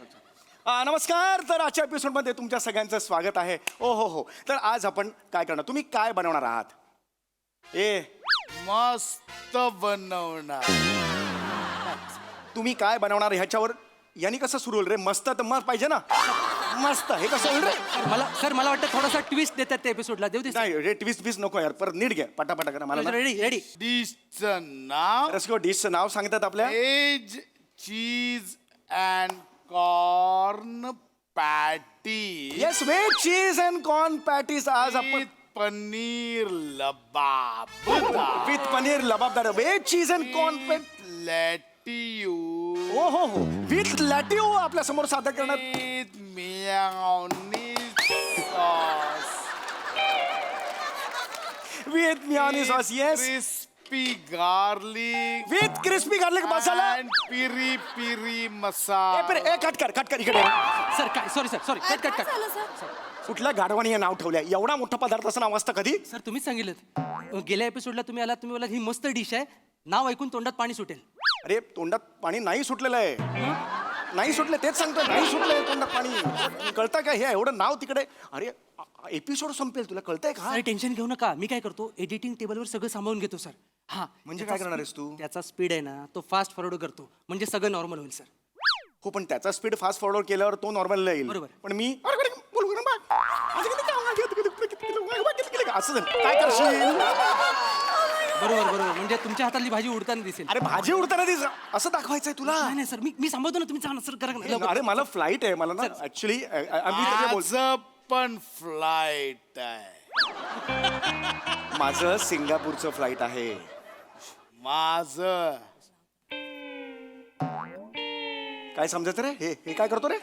नमस्कार. तर आजच्या एपिसोडमध्ये तुमच्या सगळ्यांचं स्वागत आहे. ओ हो हो. तर आज आपण काय करणार तुम्ही काय बनवणार आहात. मस्त बनवणार. तुम्ही काय बनवणार ह्याच्यावर यांनी कसं सुरू होईल रे. मस्त तर मस्त पाहिजे ना. मस्त हे कसं होईल रे. मला वाटतं थोडासा ट्विस्ट देतात त्या एपिसोडला देऊ दे नाही रे ट्विस्ट बिस्ट नको यार. परत नीट घ्या पटापटा करा मला रेडी रेडी डिशचं नाव रसको डिशचं नाव सांगतात आपल्या. एज cheese and corn patty yes veg cheese and corn patties. आज आपण पनीर लबाब with paneer lababdar veg cheese and corn patty. लॅटियू ओ हो हो विथ लॅटिओ आपल्या समोर सादर करण्यात. with mayonnaise sauce with Miani sauce. Yes crispy garlic with crispy garlic masala. and piri piri masala. Cut कर इकडे. सर काय सॉरी सर कट काय झालं सर कुठल्या गाढवाने हे नाव ठेवलंय. एवढा मोठा पदार्थाचं नाव असतं कधी. सर तुम्हीच सांगितलं गेल्या एपिसोडला तुम्ही आलात तुम्ही बोलात ही मस्त डिश आहे नाव ऐकून तोंडात पाणी सुटेल अरे तोंडात पाणी नाही सुटलेलं आहे. नाही सुटले तेच सांगतो. नाही सुटलंय तोंडात पाणी. कळतं का हे एवढं नाव तिकडे. अरे एपिसोड संपेल तुला कळतंय का. सर टेन्शन घेऊ नका मी काय करतो एडिटिंग टेबलवर सगळं सांभाळून घेतो सर हा म्हणजे काय करणार आहेस तू. त्याचा स्पीड आहे ना तो फास्ट फॉरवर्ड करतो म्हणजे सगळं नॉर्मल होईल सर हो पण त्याचा स्पीड फास्ट फॉरवर्ड केल्यावर तो नॉर्मल येईल. बरोबर. पण मी असं झालं. काय करशील. बरोबर म्हणजे तुमच्या हातातली भाजी उडताना दिसेल अरे भाजी उडताना दिस असं दाखवायचंय तुला. नाही सर मी सांभाळतो ना तुम्ही सांगा सर करा ना. अरे मला फ्लाईट आहे मला ना ऍक्च्युली माझं पण फ्लाईट आहे. माझं सिंगापूरचं फ्लाईट आहे. माझं काय समजायचं रे. हे काय करतो रे.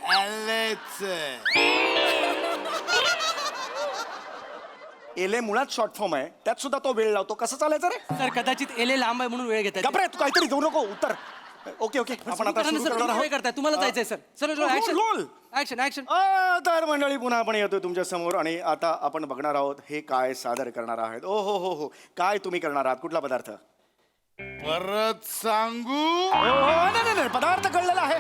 एले मुळात शॉर्ट फॉर्म आहे त्यात सुद्धा तो वेळ लावतो. कसं चालायचं रे. सर कदाचित एले लांब आहे म्हणून वेळ घेतात गप्रे तू काहीतरी जाऊ नको उत्तर. ओके आपण आता सुरू करणार आहोत. करताय तुम्हाला जायचंय sir sir roll. Action action तर मंडळी पुन्हा आपण येतोय तुमच्या समोर आणि आता आपण बघणार आहोत हे काय सादर करणार आहेत. ओ हो हो हो काय तुम्ही करणार आहात. कुठला पदार्थ. परत सांगू. नाही पदार्थ कळलेला आहे.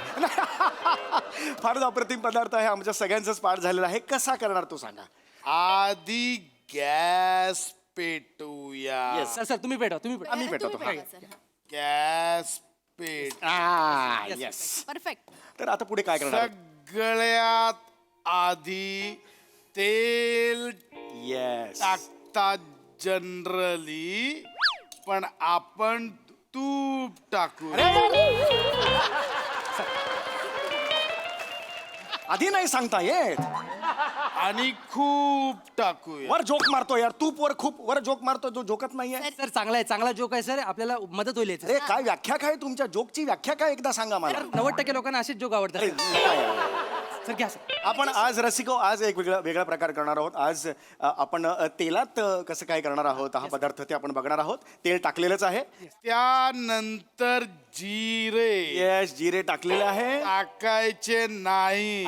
फारच अप्रतिम पदार्थ आहे. आमच्या सगळ्यांचाच पाठ झालेला आहे. कसा करणार तू सांगा. आधी गॅस पेटूया. सर तुम्ही पेटवा तुम्ही आम्ही पेटवतो. गॅस पेट. येस. परफेक्ट तर आता पुढे काय करणार. सगळ्यात आधी तेल येस. टाकतात जनरली पण आपण तूप टाकू. आधी नाही सांगता येत. आणि खूप टाकूया. वर जोक मारतो यार तू खूप वर जोक मारतो जो जोकत नाहीये. सर चांगला आहे, चांगला जोक आहे सर, आपल्याला मदत होईल याची. अरे काय व्याख्या काय तुमच्या जोकची व्याख्या काय एकदा सांगा मला. 90% लोकांना असेच जोक आवडतात. अरे, काय आहे? सर घ्या सर. आपण आज रसिको आज एक वेगळा प्रकार करणार आहोत. आज आपण तेलात कसं काय करणार आहोत हा पदार्थ ते आपण बघणार आहोत. तेल टाकलेलंच आहे. त्यानंतर जिरे येस जिरे टाकलेले आहे. टाकायचे नाही.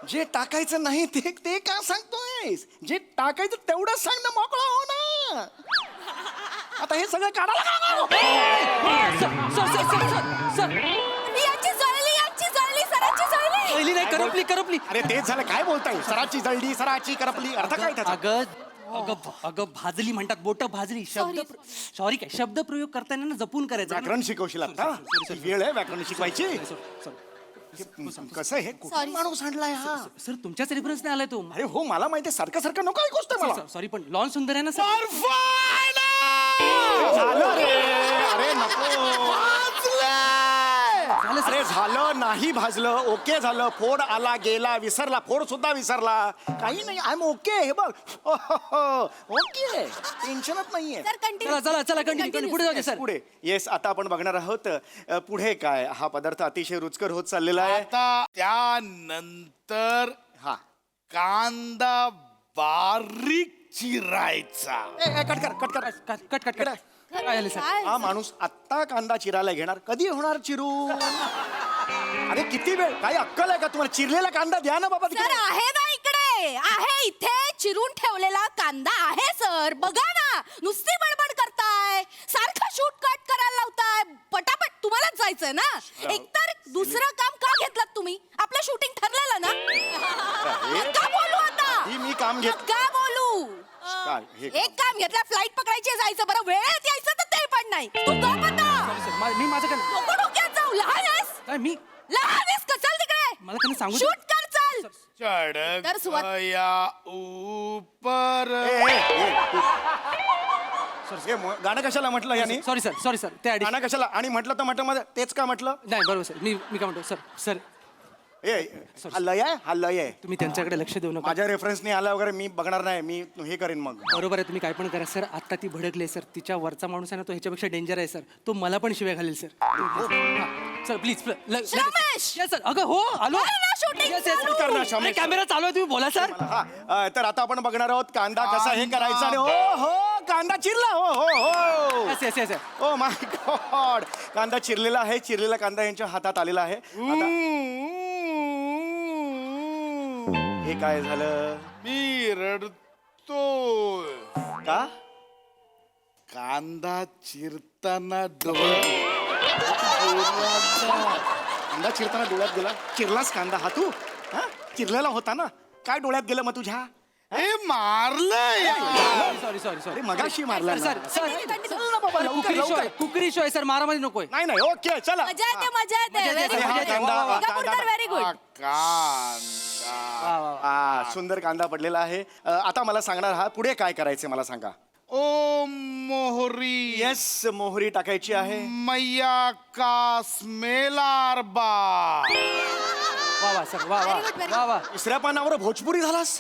जे टाकायचं नाही ते का सांगतोयस. जे टाकायचं तेवढंच सांग ना मोकळा हो ना. आता हे सगळं काढायला पहिली नाही, करपली. अरे तेच झालं काय बोलताय. सराची जळली सराची करपली अर्थ काय त्याचा. अगं भाजली म्हणतात, बोट भाजली. सॉरी काय शब्द प्रयोग करताना ना जपून करायचं. व्याकरण शिकवशील आता. ही वेळ आहे व्याकरण शिकवायची. कसं हे कुठून माणूस आणलाय हा. सर तुमच्याच रेफरन्सने आलाय तो. अरे हो मला माहिती सारखं नको ऐकूच मला. सॉरी पण लॉन सुंदर आहे ना सर. झालं रे. अरे नको. अरे झालं नाही भाजलं. ओके झालं. फोड आला गेला विसरला. फोड सुद्धा विसरला. काही नाही आय एम ओके. हे बघ ओके टेन्शनच नाहीये. चला कंटिन्यू पुढे जाऊ दे सर. पुढे येस आता आपण बघणार आहोत पुढे काय. हा पदार्थ अतिशय रुचकर होत चाललेला आहे. आता त्यानंतर हा कांदा बारीक चिरायचा. कट कर. हा माणूस आत्ता कांदा चिरायला घेणार. कधी होणार चिरू. अरे किती वेळ. काही अक्कल आहे का तुम्हाला. चिरलेला कांदा द्या ना बाबा. सर आहे ना इकडे आहे. इथे चिरून ठेवलेला कांदा आहे सर. बघा ना नुसती बडबड करताय. सारखं शूट कट करायला लावताय. पटापट तुम्हालाच जायचंय ना. एकतर दुसरं काम का घेतलं तुम्ही. आपलं शूटिंग ठरलेलं ना. का बोलू आता. मी काम घेत. का बोलू. काय हे एक काम घेतलं फ्लाईट पकडायची जायचं. बरं वेळेत यायचं तर ते पण नाही. तू गप आता. मी माझं काय नको डोक्यात जाऊ. लहान आहेस. काय मी लहान आहेस का. चल तिकडे मला त्यांनी सांगू शूट कर चल. चढ तर सुरुवात- गया ऊपर. गाणं कशाला म्हटलं याने. सॉरी सर त्या गाणं कशाला आणि म्हटलं तर म्हटलं तेच का म्हटलं. नाही बरोबर सर. मी काय म्हणतो सर हा लय आहे. तुम्ही त्यांच्याकडे लक्ष देऊ नका. माझ्या रेफरन्सने आला वगैरे मी बघणार नाही. मी हे करेन मग. बरोबर आहे तुम्ही काय पण करा सर. आता ती भडकले सर. तिच्या वरचा माणूस आहे ना तो ह्याच्यापेक्षा डेंजर आहे सर. तो मला पण शिवाय घालेल सर. Sir please श्रमेश! सर. अगं हो आलो. कर ना shooting चालू. कॅमेरा चालू आहे तुम्ही बोला सर. हा तर आता आपण बघणार आहोत कांदा कसा हे करायचा. आणि हो कांदा चिरला. हो येस ओ माय गॉड. कांदा चिरलेला आहे. चिरलेला कांदा यांच्या हातात आलेला आहे. आता हे काय झालं. मी रडतो. का कांदा चिरताना कांदा चिरताना डोळ्यात गेला. चिरलाच कांदा हा तू. हा चिरलेला होता ना. काय डोळ्यात गेलं मग तुझ्या. हे मारलंय. सॉरी मगाशी मारला ना. सर कुकरी शो आहे सर. मारामारी नकोय. नाही ओके चला. मजा येते व्हेरी गुड. सुंदर कांदा पडलेला आहे. आता मला सांगणार हा पुढे काय करायचं मला सांगा. ओ मोहरी. येस मोहरी टाकायची आहे. मैया का स्मेलार बा. वा सर वा. तिसऱ्या पानावर भोजपुरी झालास.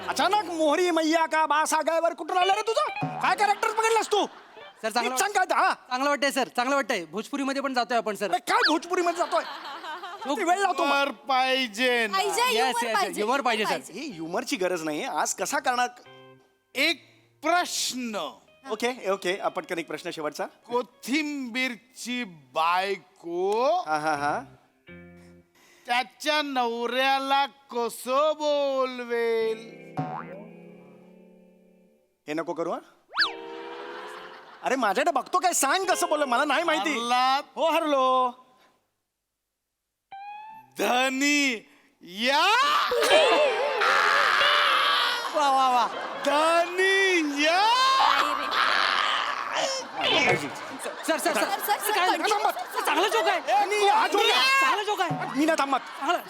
अचानक मोहरी मैया का बास आगायवर कुठून आलं रे तुझं. काय कॅरेक्टर पकडलास तू. सर चांगलं सांग काय हा. चांगलं वाटतंय सर. चांगलं वाटतंय. भोजपुरी मध्ये पण जातोय आपण सर. काय भोजपुरी मध्ये जातोय. वेळ लावतो वर पाहिजे ना. ह्युमर पाहिजे सर. ही ह्युमरची गरज नाही. आज कसा करणार. एक प्रश्न. ओके पटकन एक प्रश्न शेवटचा. कोथिंबीरची बायको हा त्याच्या नवऱ्याला कसं बोलवेल. हे नको करू. अरे माझ्याकडे बघतो काय. सांग कसं बोल. मला नाही माहिती. हो हरलो. धनी या. वा धनी या. सर चांगला जोक आहे. चांगला जोक आहे. मी ना थांबत.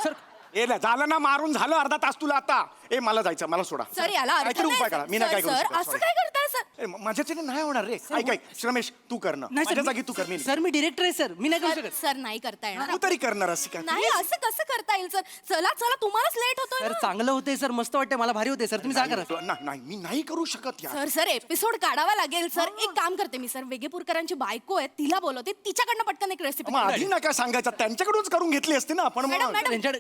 सर ए झालं ना मारून झालं अर्धा तास तुला आता. मला जायचं मला सोडा. सर याला अर्थ काहीतरी उपाय करा. मी ना काय करू सर शकत. असं काय करताय सर. माझ्याच्याने नाही होणार रे. ऐक ऐक श्रमेश, तू कर ना. माझ्या जागी तू कर. मी सर मी डिरेक्टर आहे सर, मी नाही करू शकत. सर नाही करता येणार. तू तरी करणार असं काय? नाही असं कसं करता येईल सर? चला चला तुम्हालाच लेट होतोय सर ना. चांगलं होतंय सर, मस्त वाटतंय मला, भारी होते सर, तुम्ही जा करा. नाही मी नाही करू शकत यार. सर सर एपिसोड काढावा लागेल सर. एक काम करते मी सर, वेगेपूरकरांची बायको आहे तिला बोलवते, तिच्याकडनं पटकन एक रेसिपी. मग आधी ना काय सांगायचं, त्यांच्याकडूनच करून घेतली असते ना आपण. मॅडम मग मॅडम त्यांच्याकडे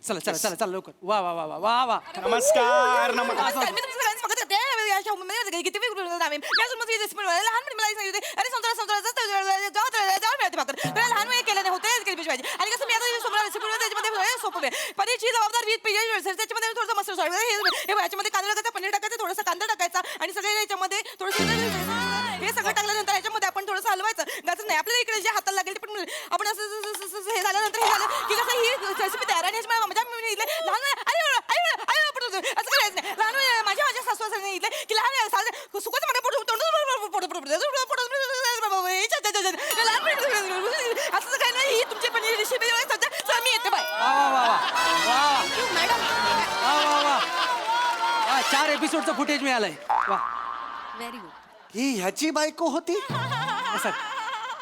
चला चला चला चला लवकर. वा वा वा वा वा वा. नमस्कार नमस्कार, मी तुमचं सगळ्यांचं स्वागत करते. या शोमध्ये किती वेगवेगळे नावे. मी अजून मध्ये रेसिपी लहानपणी मला सांगितले अरे लहानपणी केलं नाही होते पाहिजे. आणि कसं मी आता रेसिपी त्याच्यामध्ये सोपं आहे. पनीरची जबाबदार 20 पेज त्याच्यामध्ये थोडंसं मस्त हे याच्यामध्ये कांदा टाकायचा, पनीर टाकायचं, थोडासा कांदा टाकायचा आणि सगळे याच्यामध्ये थोडंसं हे सगळं टाकल्यानंतर याच्यामध्ये आपण थोडंसं हलवायचं. गाचं नाही आपल्याला इकडे जे हाताला लागेल ते पण आपण असं हे झाल्यानंतर हे झालं की कसं ही रेसिपी तयार. आणि लहान असं करायचं नाही. लहान माझ्या सासू सांगितलं की लहान सुकत मध्ये असं काय नाही. ही तुमची पनीर रेसिपी मी येते बाय. मॅडम. वा 4 एपिसोडचं फुटेज मिळालंय. वा व्हेरी गुड. ही ह्याची बायको होती. सर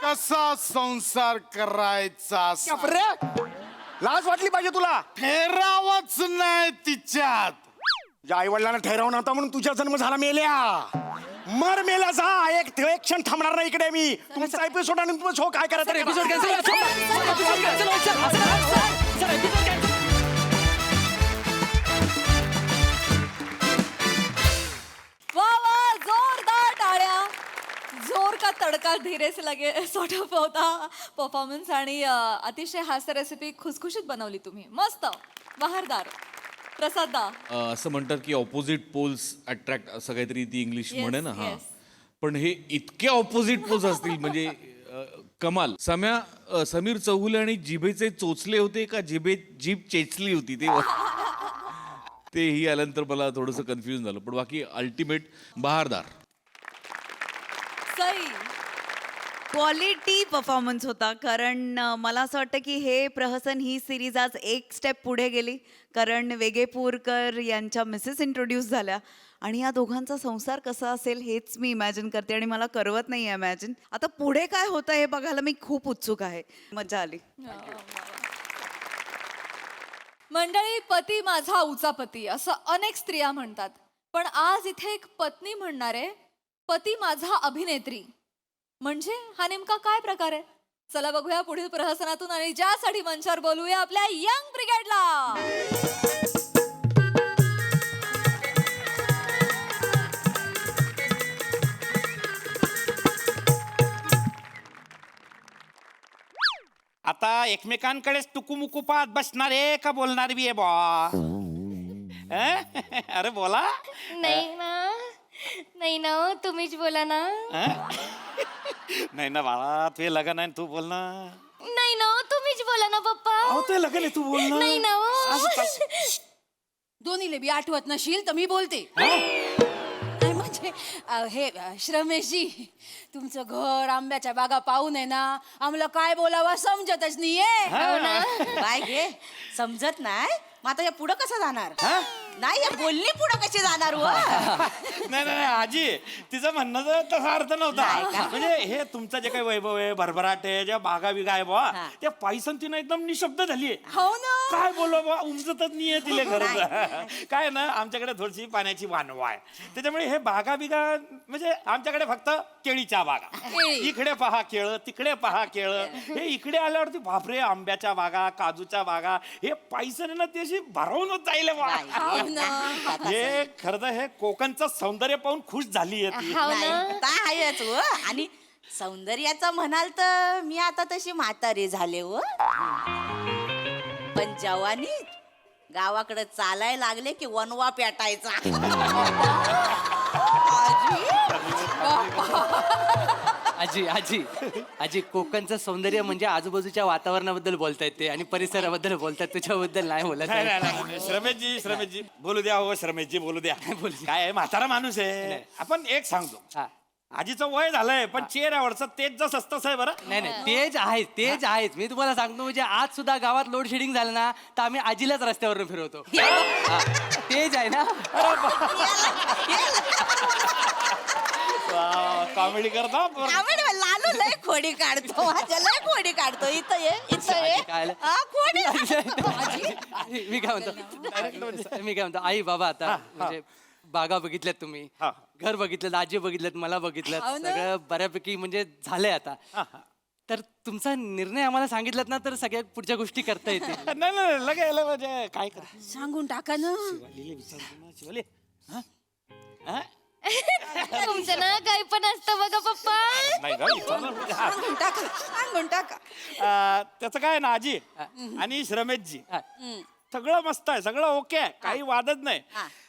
कसा संसार करायचा रे, लाज वाटली पाहिजे तुला. ठेरावच नाही तिच्यात. तुझ्या आई वडिलांना ठरवून होता म्हणून तुझा जन्म झाला. मेल्या मर मेला जा. एक क्षण थांबणार नाही इकडे मी. तुमचा एपिसोड आणि तुमचा शो काय करायचं. Episode cancel. वा वा, जोरदार टाळ्या. जोर का तडका धीरे से लगे सॉर्ट ऑफ होता परफॉर्मन्स. आणि अतिशय हास्य रेसिपी खुसखुशीत बनवली तुम्ही. मस्त, बहारदार. प्रसाद दा. असं म्हणतात की ऑपोजिट पोल्स अट्रॅक्ट, असं काहीतरी ती इंग्लिश Yes, म्हणे ना. हा, yes. पण हे इतके ऑपोजिट पोल्स असतील म्हणजे कमाल. समीर चौगुले आणि जिभेचे चोचले होते का जीभ चेचली होती ते ही आल्यानंतर मला थोडंसं कन्फ्युजन झालं. पण बाकी अल्टिमेट बहारदार. सई. क्वालिटी परफॉर्मन्स होता. कारण मला असं वाटतं की हे प्रहसन ही सिरीज आज एक स्टेप पुढे गेली. कारण वेगेपूरकर यांच्या मिसेस इंट्रोड्यूस झाल्या आणि या दोघांचा संसार कसा असेल हेच मी इमॅजिन करते आणि मला करवत नाही आहे इमॅजिन. आता पुढे काय होतं हे बघायला मी खूप उत्सुक आहे. मजा आली. मंडळी, पती माझा उचापती असं अनेक स्त्रिया म्हणतात, पण आज इथे एक पत्नी म्हणणार आहे पती माझा अभिनेत्री. म्हणजे हा नेमका काय प्रकार आहे? चला बघूया पुढील प्रहसनातून. आणि ज्यासाठी मंचावर बोलूया आपल्या यंग ब्रिगेडला. आता एकमेकांकडेच टुकुमुकू पाहत बसणार आहे का बोलणार बी आहे बा? अरे बोला. नाही ना तुम्हीच बोला ना. नाही ना बाळा, तुझे लग्न आहे तू बोल ना. नाही ना तुम्हीच बोला ना पप्पा. तुझे लग्न आहे तू बोल ना. नाही ना. दोन्हीले बी आठवत नशील तर मी बोलते. म्हणजे हे श्रमेशजी, तुमचं घर आंब्याच्या बागा पाहून आहे ना आम्हाला काय बोलावं समजतच नाहीये. काय घे समजत नाही. मग आता या पुढं कसं जाणार? नाही या बोलणी पुढं कशी जाणार? नाही नाही आजी, तिचं म्हणणं तसा अर्थ नव्हता. म्हणजे हे तुमचं जे काही वैभव आहे, भरभराट आहे, ज्या बागा बिगा आहे बा, त्या पायसन तिनं एकदम निशब्द झालीये. हो ना. काय बोलू बा, उमजतच नाहीये तिला खरंच. काय ना, आमच्याकडे थोडीशी पाण्याची वानवा आहे, त्याच्यामुळे हे बागा बिगा म्हणजे आमच्याकडे फक्त केळीच्या बागा. इकडे पहा केळ, तिकडे पहा केळ. हे इकडे आल्यावरती बापरे, आंब्याच्या बागा, काजूच्या बागा, हे पायसन ना त्याशी भरवूनच जाईल बा. हे खरं हे कोकणचं सौंदर्य पाहून खुश झाली आहेच. आणि सौंदर्याचं म्हणाल तर मी आता तशी म्हातारी झाले पण जवानी गावाकडे चालायला लागले की वनवा पेटायचा. आजी आजी आजी कोकणचं सौंदर्य म्हणजे आजूबाजूच्या वातावरणाबद्दल बोलता येते आणि परिसराबद्दल बोलतात, त्याच्याबद्दल नाही बोलत. श्रमेशजी बोलू द्या. हो श्रमेशजी बोलू द्या. काय आहे, म्हातारा माणूस आहे. आपण एक सांगतो, आजीचं वय झालंय पण चेहऱ्यावरचं तेज जसं तसं आहे. बरं नाही नाही तेज आहेच. मी तुम्हाला सांगतो म्हणजे आज सुद्धा गावात लोड शेडिंग झालं ना तर आम्ही आजीलाच रस्त्यावरून फिरवतो. तेज आहे ना. कॉमेडी करता आवड लालू लय खोडी काढतो माझ्या लय खोडी काढतो इथं ये काय आलं? हा, खोडी मी काय म्हणतो आई बाबा आता म्हणजे बागा बघितल्यात तुम्ही घर बघितलं आजी बघितल्यात मला बघितलं हो ना. सगळं बऱ्यापैकी म्हणजे झालंय आता तर तुमचा निर्णय आम्हाला सांगितलात ना तर सगळ्या पुढच्या गोष्टी करता येतील नाही लगायला म्हणजे काय कर सांगून टाका ना तुमचं ना काही पण असतं बघा पप्पा. नाही का सांगून टाका सांगून टाका त्याचं काय ना आजी आणि रमेशजी सगळं मस्त आहे सगळं ओके आहे काही वादच नाही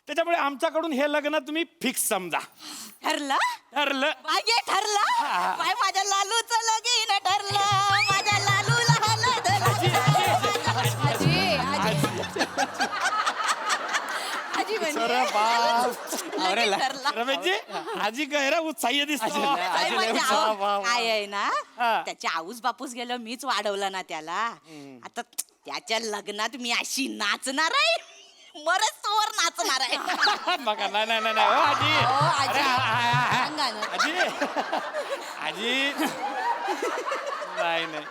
त्याच्यामुळे आमच्याकडून हे लग्न तुम्ही फिक्स समजा ठरला ठरलं मागे ठरला बाय माझ्या लालूचं लगीन ठरलं माझ्या लालूला हलद आजी आजी म्हणजे ठरला रमेशजी आजी गैरा उत्साही दिसतो काय म्हणजे वा, आहो, वा, वा. काय आहे ना हा. त्याच्या आऊस बापूस गेलं मीच वाढवलं ना त्याला आता त्याच्या लग्नात मी अशी नाचणार आहे मरच तोवर नाचणार आहे बघा नाही हो आजी हो, आजी. अरे, सांगा ना. आजी आजी नाही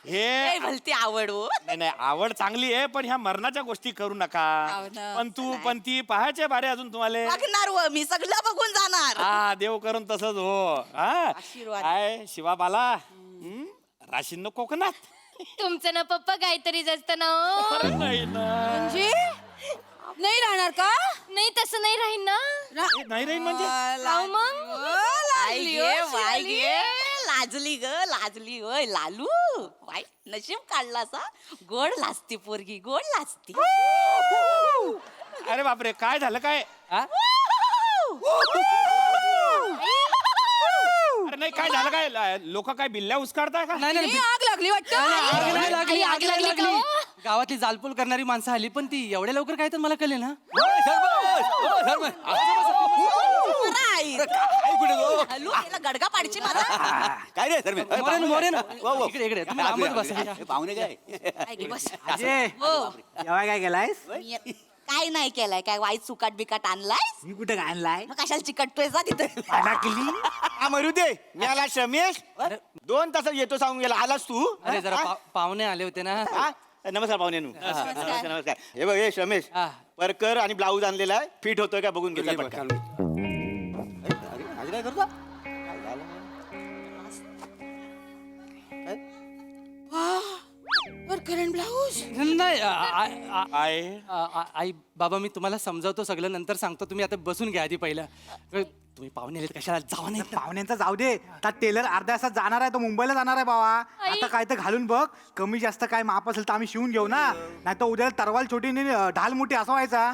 हे भलती आवड हो नाही आवड चांगली आहे पण ह्या मरणाच्या गोष्टी करू नका हो ना. पण तू पण ती पाहायचे बारे अजून तुम्हाला बघणार व मी सगळं बघून जाणार हा देव करून तसंच हो हा आशीर्वाद. काय शिवाबाला राशीन कोकणात तुमचं ना पप्पा काहीतरी जास्त ना हो. अरे नाही ना म्हणजे नाही राहणार का नाही तसं नाही राहील ना. नाही रे म्हणजे अहो मग वाय गे वाय गे लाजली ग लाजली होय लालू वाय नशीब काढला सा गोड लाजती पोरगी गोड लाजती अरे बापरे काय झालं काय अरे नाही काय झालं काय लोक काय बिल्ल्या उचकाडताय का नाही नाही, आग लागली वाटतं आग नाही लागली आग आग नाही लागली का लागली हो? गावातली जालपूल करणारी माणसं आली पण ती एवढ्या लवकर काय तर मला कळले ना आई. हॅलो याला गडगा पाडची मला काय रे सर मोरेन मोरेन इकडे इकडे तुम्ही लांबच बसा पाहुणे काय ऐक बस अजय हो जेव्हा काय केलायस काय नाही केलाय काय वाईट सुकाट बिकाट आणलाय मी कुठे आणलाय मग कशाला चिकटतोय जा तिथे हा मरू दे मी आला रमेश 2 तासात येतो सांगून गेला आलास तू अरे जरा पाहुणे आले होते ना हा? नमस्कार पाहुण्यानू नमस्कार हे बघ हे रमेश हा. परकर आणि ब्लाऊज आणलेला आहे फिट होतोय का बघून घेतला पटकन. आज काय करतो करंट ब्लाऊज नाही आहे आई बाबा मी तुम्हाला समजावतो सगळं नंतर सांगतो तुम्ही आता बसून घ्या आधी पहिलं तुम्ही पाहुणे आलेत कशाला जावा नाही पाहुण्यांचा जाऊ दे आता टेलर अर्ध्या तासात जाणार आहे तो मुंबईला जाणार आहे बाबा आता काय तर घालून बघ कमी जास्त काय माप असेल तर आम्ही शिवून घेऊ ना नाही तर उद्या तरवाल छोटी आणि ढाल मोठी असा व्हायचा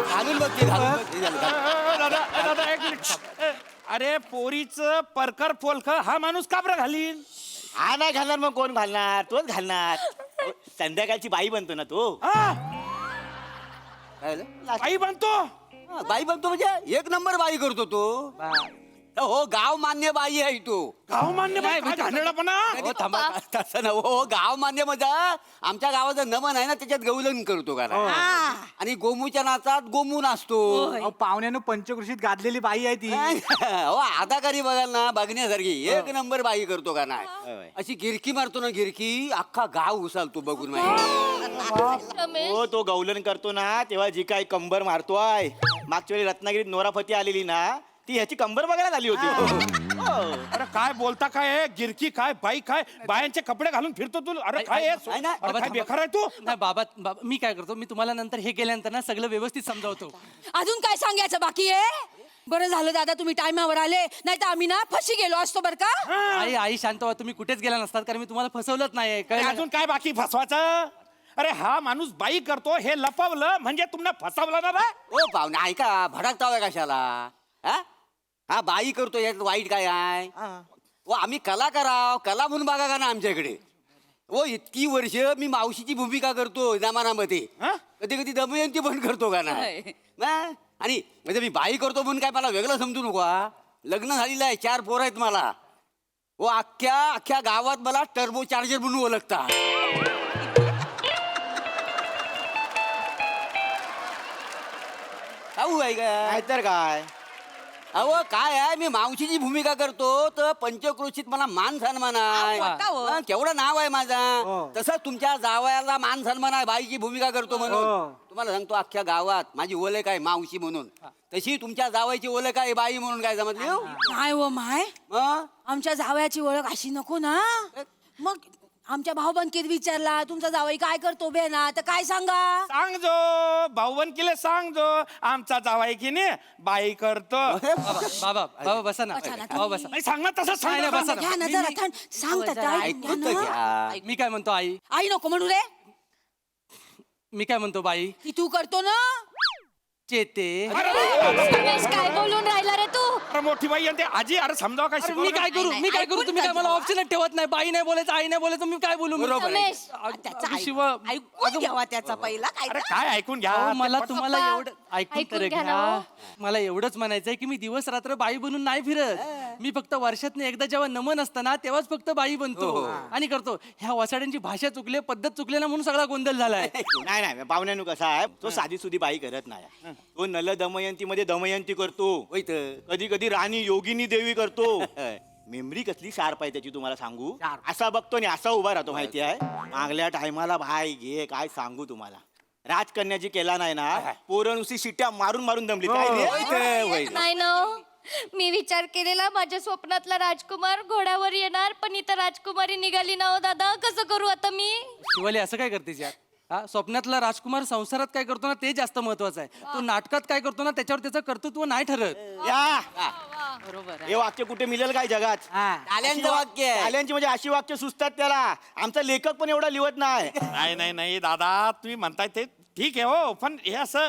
घालून बघ ते घालून बघ. हे झालं का? दादा एक मिनिट अरे पोरीचं परकर पोलख हा माणूस का बरं घालील हा नाही घालणार मग कोण घालणार तोच घालणार संध्याकाळची बाई बनतो ना तो हा, काय झालं? बाई बनतो हा, बाई बघतो म्हणजे 1 नंबर बाई करतो तो हो गाव मान्य बाई आहे तो गाव मान्य बाई काय घाणेरडापणा? हो, थांबा, तसं ना हो गाव मान्य म्हणजे आमच्या गावाचं नमन आहे ना त्याच्यात गौलन करतो का आणि गोमूच्या नाचात गोमू नाचतो अहो, पाहुण्यानं पंचकृषीत गाजलेली बाई आहे ती हो अदाकारी बघाल ना बघण्यासारखी 1 नंबर बाई करतो का नाही अशी गिरकी मारतो ना गिरकी अख्खा गाव उसालतो बघून माहिती रमेश हो तो गौलन करतो ना तेव्हा जी काय कंबर मारतोय मागच्या वेळी रत्नागिरीत नोराफती आलेली ना ती ह्याची कंबर बघायला आली होती अरे काय बोलता काय आहे? गिरकी काय बाई काय बायांचे कपडे घालून फिरतो तू अरे काय आहे? नाही, नाही. अरे काय बेकार आहे तू नाही बाबा मी काय करतो मी तुम्हाला नंतर हे केल्यानंतर ना सगळं व्यवस्थित समजावतो अजून काय सांगायचं बाकी आहे बरं झालं दादा तुम्ही टायमावर आले नाही तर आम्ही ना फशी गेलो असतो बरं का आई आई शांत व्हा तुम्ही कुठेच गेला नसतात कारण मी तुम्हाला फसवलंच नाही अरे कळलं? अजून काय बाकी फसवायचं अरे हा माणूस बाई करतो हे लपवलं म्हणजे तुम्हाला फसवलं ना बा? ओ पाहुणे ऐका भडकताव कशाला हा हा बाई करतो यात वाईट काय आहे ओ आम्ही कला कराव कला म्हणून बघा का ना आमच्याकडे ओ इतकी वर्ष मी मावशीची भूमिका करतो जमानामध्ये हा? कधी कधी दमयंती पण करतो का नाही हा? आणि म्हणजे मी बाई करतो म्हणून काय मला वेगळं समजू नको हा? लग्न झालेलं आहे 4 पोरं आहेत मला ओ अख्ख्या गावात मला टर्बो चार्जर म्हणून ओळखता आहे का नाहीतर काय अहो काय आहे, मी मावशीची भूमिका करतो तर पंचक्रोशीत मला मान सन्मान आहे. मोठा हो. हा, केवढं नाव आहे माझा. तसंच तुमच्या जावयाला मान सन्मान आहे, बाईची भूमिका करतो म्हणून. तुम्हाला सांगतो अख्ख्या गावात माझी ओळख आहे मावशी म्हणून, तशी तुमच्या जावयाची ओळख आहे बाई म्हणून. काय समजली हो? नाही हो माय, मग? आमच्या जावयाची ओळख अशी नको ना. मग आमच्या भाऊबंदकीत विचारला तुमचा जावई काय करतो बे ना, तर काय सांगा. सांगजो भाऊबन केले सांगजो आमचा जावाई की नाही बाई करतो. बाबा बाबा बसा ना. बसा ना बाबा बसा. नाही, सांग ना तसं सांग नाही, ना. नाही, बसा ना. घ्या ना जरा थंड सांगतात ऐकून तर घ्या. मी काय म्हणतो आई, आई नको म्हणू रे, मी काय म्हणतो बाई, की तू करतो ना. चेते. काय बोलून राहिला रे तू? अरे मोठी बाई आणि ते आजी अरे समजाव काय अरे मी काय करू, मी काय करू, तुम्ही काय मला ऑप्शन ठेवत नाही. बाई नाही बोलायचं, आई नाही बोलायचं, मी काय बोलू. रमेश, अगं, शिव ऐकून घ्यावा त्याचा पहिला काय अरे काय ऐकून घ्या अहो, ते मला पट- तुम्हाला एवढं ऐकून तर घ्या ना घ्या. हो. मला एवढंच म्हणायचंय की मी दिवस रात्र बाई बनून नाही फिरत. मी फक्त वर्षातनं एकदा जेव्हा नमन असतं ना तेव्हाच फक्त बाई बनतो आणि करतो. ह्या वसाड्यांची भाषा चुकले, पद्धत चुकले ना म्हणून सगळा गोंधळ झालाय. नाही नाही पाहुण्यानु कसा आहे, तो साधी सुधी बाई करत नाही. तो नल दमयंती मध्ये दमयंती करतो, कधी कधी राणी योगिनी देवी करतो. मेमरी कसली शार्प आहे त्याची तुम्हाला सांगू. असा बघतो आणि असा उभा राहतो माहिती आहे. मागल्या टायमाला भाई घे काय सांगू तुम्हाला. राजकन्याची केला नाही ना, पोरं नुसती शिट्ट्या मारून मारून दमली. काय रे? नाही ना हो. मी विचार केलेला माझ्या स्वप्नातला राजकुमार घोड्यावर येणार, पण इथं राजकुमारी निघाली ना हो दादा. कसं करू आता मी? शिवाली असं काय करतेस यार. हा, स्वप्नातला राजकुमार संसारात काय करतो ना ते जास्त महत्वाचं आहे. तो नाटकात काय करतो ना त्याच्यावर त्याचं कर्तृत्व नाही ठरत. या बरोबर हे वाक्य कुठे मिळेल काय जगात. टाल्यांचं वाक्य आहे. टाल्यांची म्हणजे अशी वाक्य सुचतात त्याला. आमचा लेखक पण एवढा लिहत नाही. नाही नाही नाही दादा तुम्ही म्हणताय ते ठीक आहे हो, पण हे असं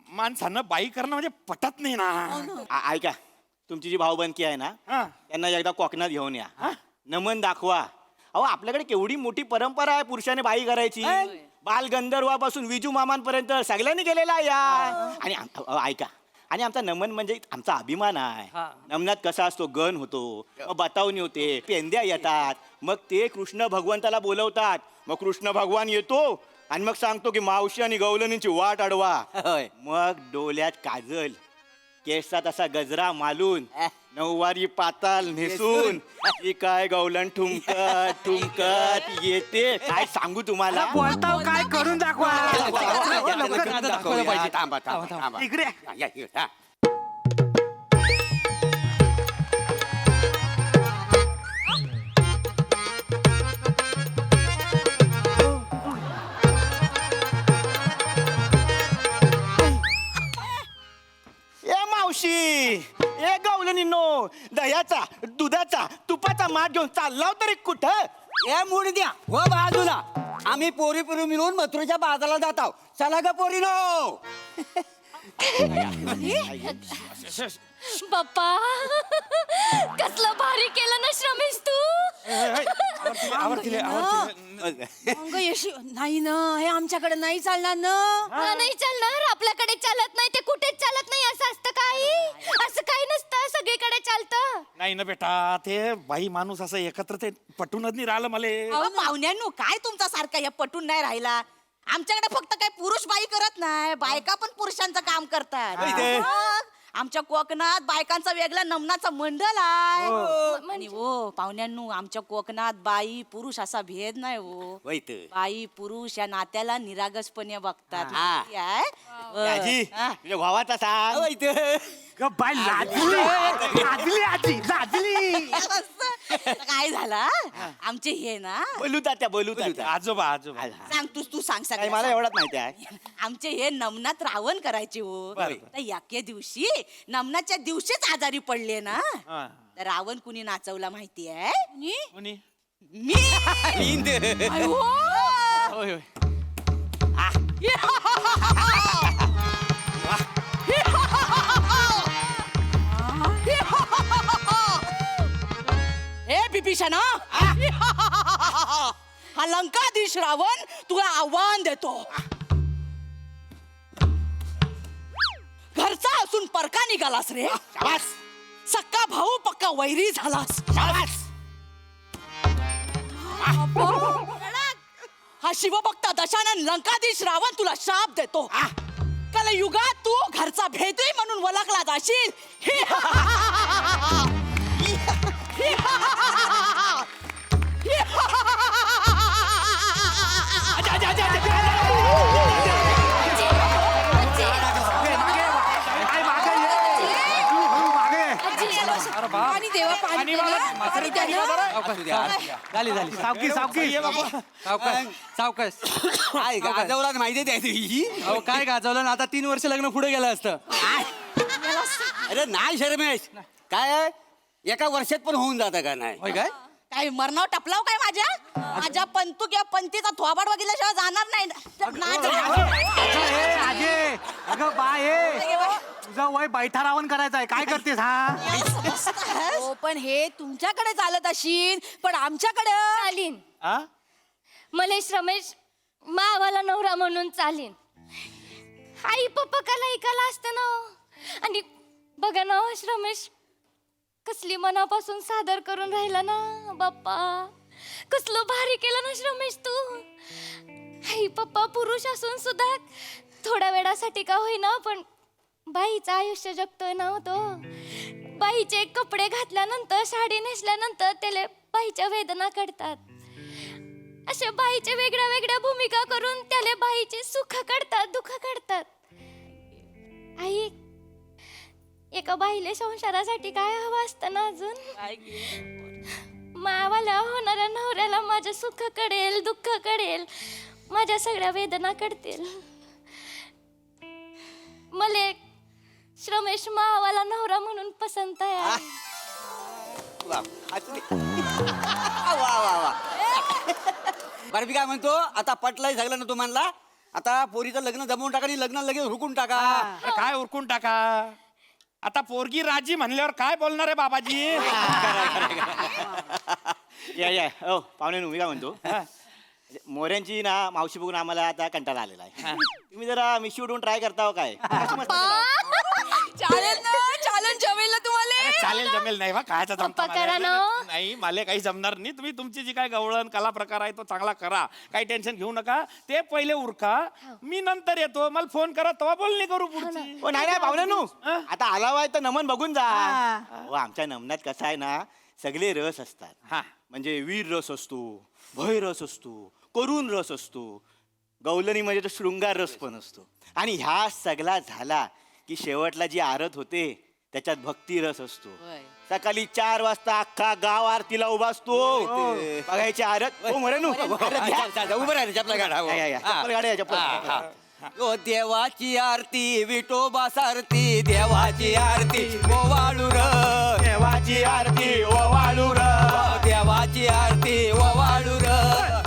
माणसानं बाई करणं म्हणजे पटत नाही ना. ऐका, तुमची जी भाऊबंदकी आहे ना, हा. त्यांना एकदा कोकणात घेऊन या. नमन दाखवा. अहो आपल्याकडे केवढी मोठी परंपरा आहे पुरुषाने बाई करायची. बाल गंधर्वापासून विजू मामांपर्यंत सगळ्यांनी केलेला आहे या. आणि ऐका, आणि आमचा नमन म्हणजे आमचा अभिमान आहे. नमनात कसा असतो, गण होतो, मग बतावणी होते, पेंद्या येतात, मग ते कृष्ण भगवंताला बोलवतात. मग कृष्ण भगवान येतो आणि मग सांगतो की मावशी आणि गवलनींची वाट अडवा. मग डोल्यात काजल, केसात असा गजरा मालून, नऊवारी पाताल नेसून, ही काय गवलन ठुमकत ठुमकत येते. काय सांगू तुम्हाला. काय करून दाखवा. दाखवलं पाहिजे. थांबा थांबा थांबा. इकडे या, या, या. ए मावशी, ए गवलनींनो, दह्याचा दुधाचा तुपाचा माठ घेऊन चाललाव तरी कुठं. ए मूड द्या व बाजूला. आम्ही पोरी पोरी मिळून मथुरेच्या बाजाराला जात आहोत. चला ग पोरीनो. बाप्पा, कसलं भारी केलं ना श्रमेश तू. अंग यशी नाही ना, हे आमच्याकडे नाही चालणार ना. हा, नाही चालणार. आपल्याकडे चालत नाही, ते कुठेच चालत नाही. असं असतं काही? असं काही नसतं, सगळीकडे चालतं. नाही ना बेटा, ते बाई माणूस असं एकत्र ते पटूनच नाही राहिलं मला. अहो, पाहुण्यांनो काय तुमचा सारखा या पटून नाही राहिला. आमच्याकडे फक्त काय पुरुष बाई करत नाही, बायका पण पुरुषांचं काम करतात. मग आमच्या कोकणात बायकांचा वेगळा नमनाचा मंडळ आहे. आणि हो पाहुण्यांनो, आमच्या कोकणात बाई पुरुष असा भेद नाही हो. बाई पुरुष या नात्याला निरागसपणे बघतात. माहिती आहे? आजी तुझ्या भावाचा सांग. बाई लाजली आजी लाजली. काय झाला आमचे हे ना, बोलू तात्या बोलू तात्या. आजोबा आजोबा. सांग तू सांग नाही, सगळं. मला एवढंच माहिती आहे. आमचे हे नमनात रावण करायचे हो. तर याके दिवशी नमनाच्या दिवशीच आजारी पडले ना, तर रावण कुणी नाचवला माहिती आहे? कोणी? मी. होय होय. हे बिभीषणा, हा लंकाधीश रावण तुला आव्हान देतो. घरचा असून परका निघालास रे. सक्का भाऊ पक्का वैरी झालास. हा शिवभक्त दशानन लंकाधीश रावण तुला शाप देतो. युगाला युगात तू घरचा भेदही म्हणून ओळखला जाशील. पाणी देवा पाणी पाणी झाली सावकी सावकी सावकाश काय गाजवला माहिती आहे तुझी? अहो काय गाजवलं ना, आता 3 वर्ष लग्न पुढे गेलं असतं. अरे नाही शर्मेश, काय आहे? एका वर्षात पण होऊन जातं का नाही? होय काय? काय मरणाव टपलाव काय माझ्या पंतू किंवा पंतीचा थोबाड बघितल्याशिवाय जाणार नाही. आजे अगं बाय तुझं वय बैठारावण करायचं काय करतेस हा? हो पण हे तुमच्याकडे चालत अशीन, पण आमच्याकडे चालीन मलेश रमेश मावाला नवरा म्हणून चालीन. आई पप्पा काला ऐकायला असतं ना. आणि बघा ना रमेश कसली मनापासून सादर करून राहिला ना बाप्पा. कसलं भारी केलं ना रमेश तू. आई पप्पा पुरुष असून सुद्धा थोड्या वेळासाठी का होईना पण बाईचं आयुष्य जगतोय ना तो. बाईचे कपडे घातल्यानंतर साडी नेसल्यानंतर त्याला बाईच्या वेदना कळतात. अशा बाईच्या वेगळ्या वेगळ्या भूमिका करून त्याला बाईचे सुख कळतात दुःख कळतात. आई एका बाईले संसारासाठी काय हवं असतं ना अजून. मावाला होणाऱ्या नवऱ्याला माझं सुख कळेल दुःख कळेल माझ्या सगळ्या वेदना कळतील. मला श्रमेश मावाला नवरा म्हणून पसंत आहे. वा वा वा वा. बरं मी काय म्हणतो, आता पटलंय सगळं ना तुम्हाला. आता पोरीचं लग्न जमवून टाका आणि लग्न लगेच हुकून टाका. काय उरकून टाका. आता पोरगी राजी म्हणल्यावर काय बोलणार आहे बाबाजी. या हो पाहुणे मी काय म्हणतो, मोऱ्यांची ना मावशी बघून आम्हाला आता कंटाळा आलेला आहे. तुम्ही जरा मिशी उडवून ट्राय करता हो काय? चालेल ना, चालेल जमेल ना तुम्हाला. चालेल जमेल नाही बा कायचा जमता पप्पा करा मला. ना. नाही मला काही जमणार नाही. तुम्ही तुमची जी काय गवळण कला प्रकार आहे तो चांगला करा. काही टेन्शन घेऊ नका. ते पहिले उरका, मी नंतर येतो. मला फोन करा तेव्हा बोलणी करू पुढची. ओ नाही पाहुण्यांनो, आता आलावाय तर नमन बघून जा. हो आमच्या नमनात कसं आहे ना, सगळे रस असतात. हा म्हणजे वीर रस असतो, भय रस असतो, करुण रस असतो, गवलनी म्हणजे तो शृंगार रस पण असतो. आणि ह्या सगळा झाला की शेवटला जी आरत होते त्याच्यात भक्ती रस असतो. सकाळी 4 वाजता अख्खा गाव आरतीला उभा असतो. बघायची आरत. हो मोरेनू उभं राहा चपला गाडा. गाड्या चप्पल. ओ देवाची आरती विठोबा सारती, देवाची आरती ओवाळू र, देवाची आरती ओवाळू र, देवाची आरती ओवाळू र,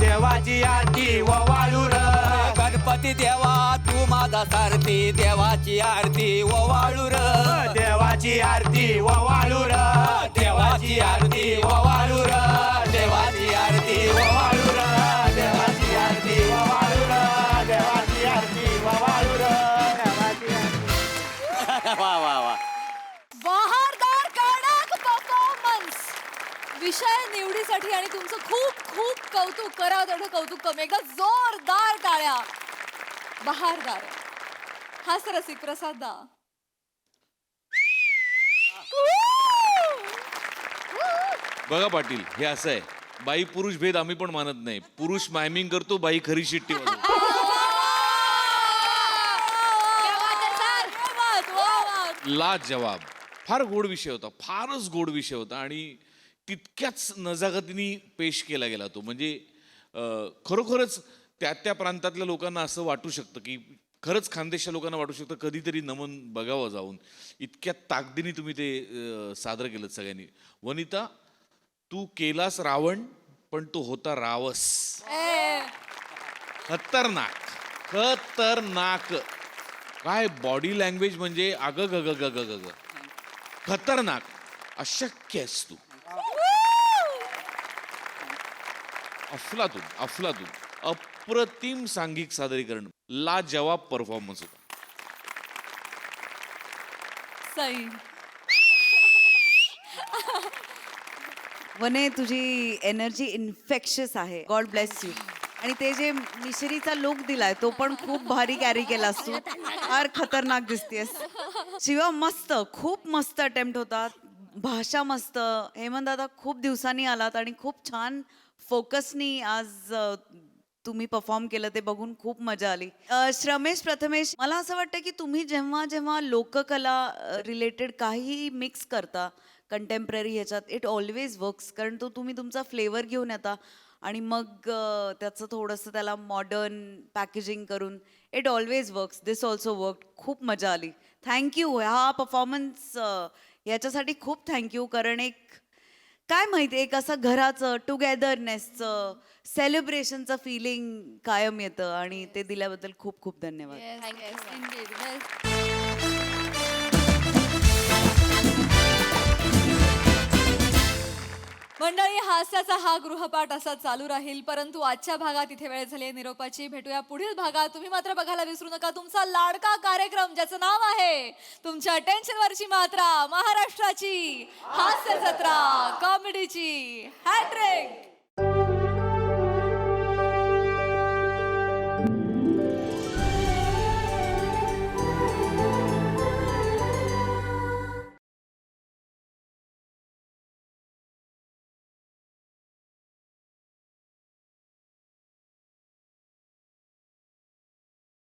देवाची आरती ओवाळू र. गणपती देवा तू माझा सारथी, देवाची आरती ओवाळू र, देवाची आरती ओवाळू र, देवाची आरती ओवाळू र, देवाची आरती ओवाळू र, देवाची आरती ओवाळू र, देवाची आरती ओवाळू र, देवाची आरती. वा वा वा. बहारदार कडक परफॉर्मन्स. विषय निवडीसाठी आणि तुमचं खूप खूप कौतुक. करावं तेवढं कौतुक कमी. एकदा जोरदार टाळ्या. बहारदार. हाच रसिक प्रसाद दा. बघा पाटील हे असं आहे, बाई पुरुष भेद आम्ही पण मानत नाही. पुरुष मायमिंग करतो, बाई खरी शिट्टी वाजवते. ला जवाब. फार गोड विषय होता, फारच गोड विषय होता आणि तितक्याच नजाकतीने पेश केला गेला तो. म्हणजे खरोखरच त्या प्रांतातल्या लोकांना असं वाटू शकतं की खरंच खानदेशच्या लोकांना वाटू शकतं कधीतरी नमन बघावं जाऊन. इतक्या ताकदीने तुम्ही ते सादर केलं सगळ्यांनी. वनिता तू केलास रावण पण तो होता रावस. खतरनाक खतरनाक. काय बॉडी लँग्वेज म्हणजे अग ग ग ग ग ग खतरनाक. अशक्य आहेस तू. अफलातून अफलातून. अप्रतिम सांघिक सादरीकरण. ला जवाब परफॉर्मन्स होता. सई. वने तुझी एनर्जी इन्फेक्शियस आहे. God bless you. आणि ते जे मिश्रीचा लुक दिलाय तो पण खूप भारी कॅरी केलास तू. फार खतरनाक दिसतेस. शिवा मस्त, खूप मस्त अटेम्प्ट होता. भाषा मस्त. हेमंत दादा खूप दिवसांनी आलात आणि खूप छान फोकसनी आज तुम्ही परफॉर्म केलं ते बघून खूप मजा आली. श्रमेश प्रथमेश, मला असं वाटतं की तुम्ही जेव्हा जेव्हा लोककला रिलेटेड काहीही मिक्स करता कंटेम्पररी ह्याच्यात, इट ऑलवेज वर्क्स. कारण तुम्ही तुमचा फ्लेवर घेऊन येता आणि मग त्याचं थोडंसं त्याला मॉडर्न पॅकेजिंग करून it always works. This also work. खूप मजा आली. थँक्यू. हा परफॉर्मन्स याच्यासाठी खूप थँक्यू. कारण एक काय माहिती, एक असं घराचं टुगेदरनेसचं सेलिब्रेशनचं फिलिंग कायम येतं आणि ते दिल्याबद्दल खूप खूप धन्यवाद. मंडळी, हास्याचा हा गृहपाठ असा चालू राहील, परंतु आजच्या भागात इथे वेळ झाली निरोपाची. भेटूया पुढील भागात. तुम्ही मात्र बघायला विसरू नका तुमचा लाडका कार्यक्रम ज्याचं नाव आहे तुमच्या टेन्शनवरची मात्रा, महाराष्ट्राची हास्य जत्रा, कॉमेडीची हॅट्रिक.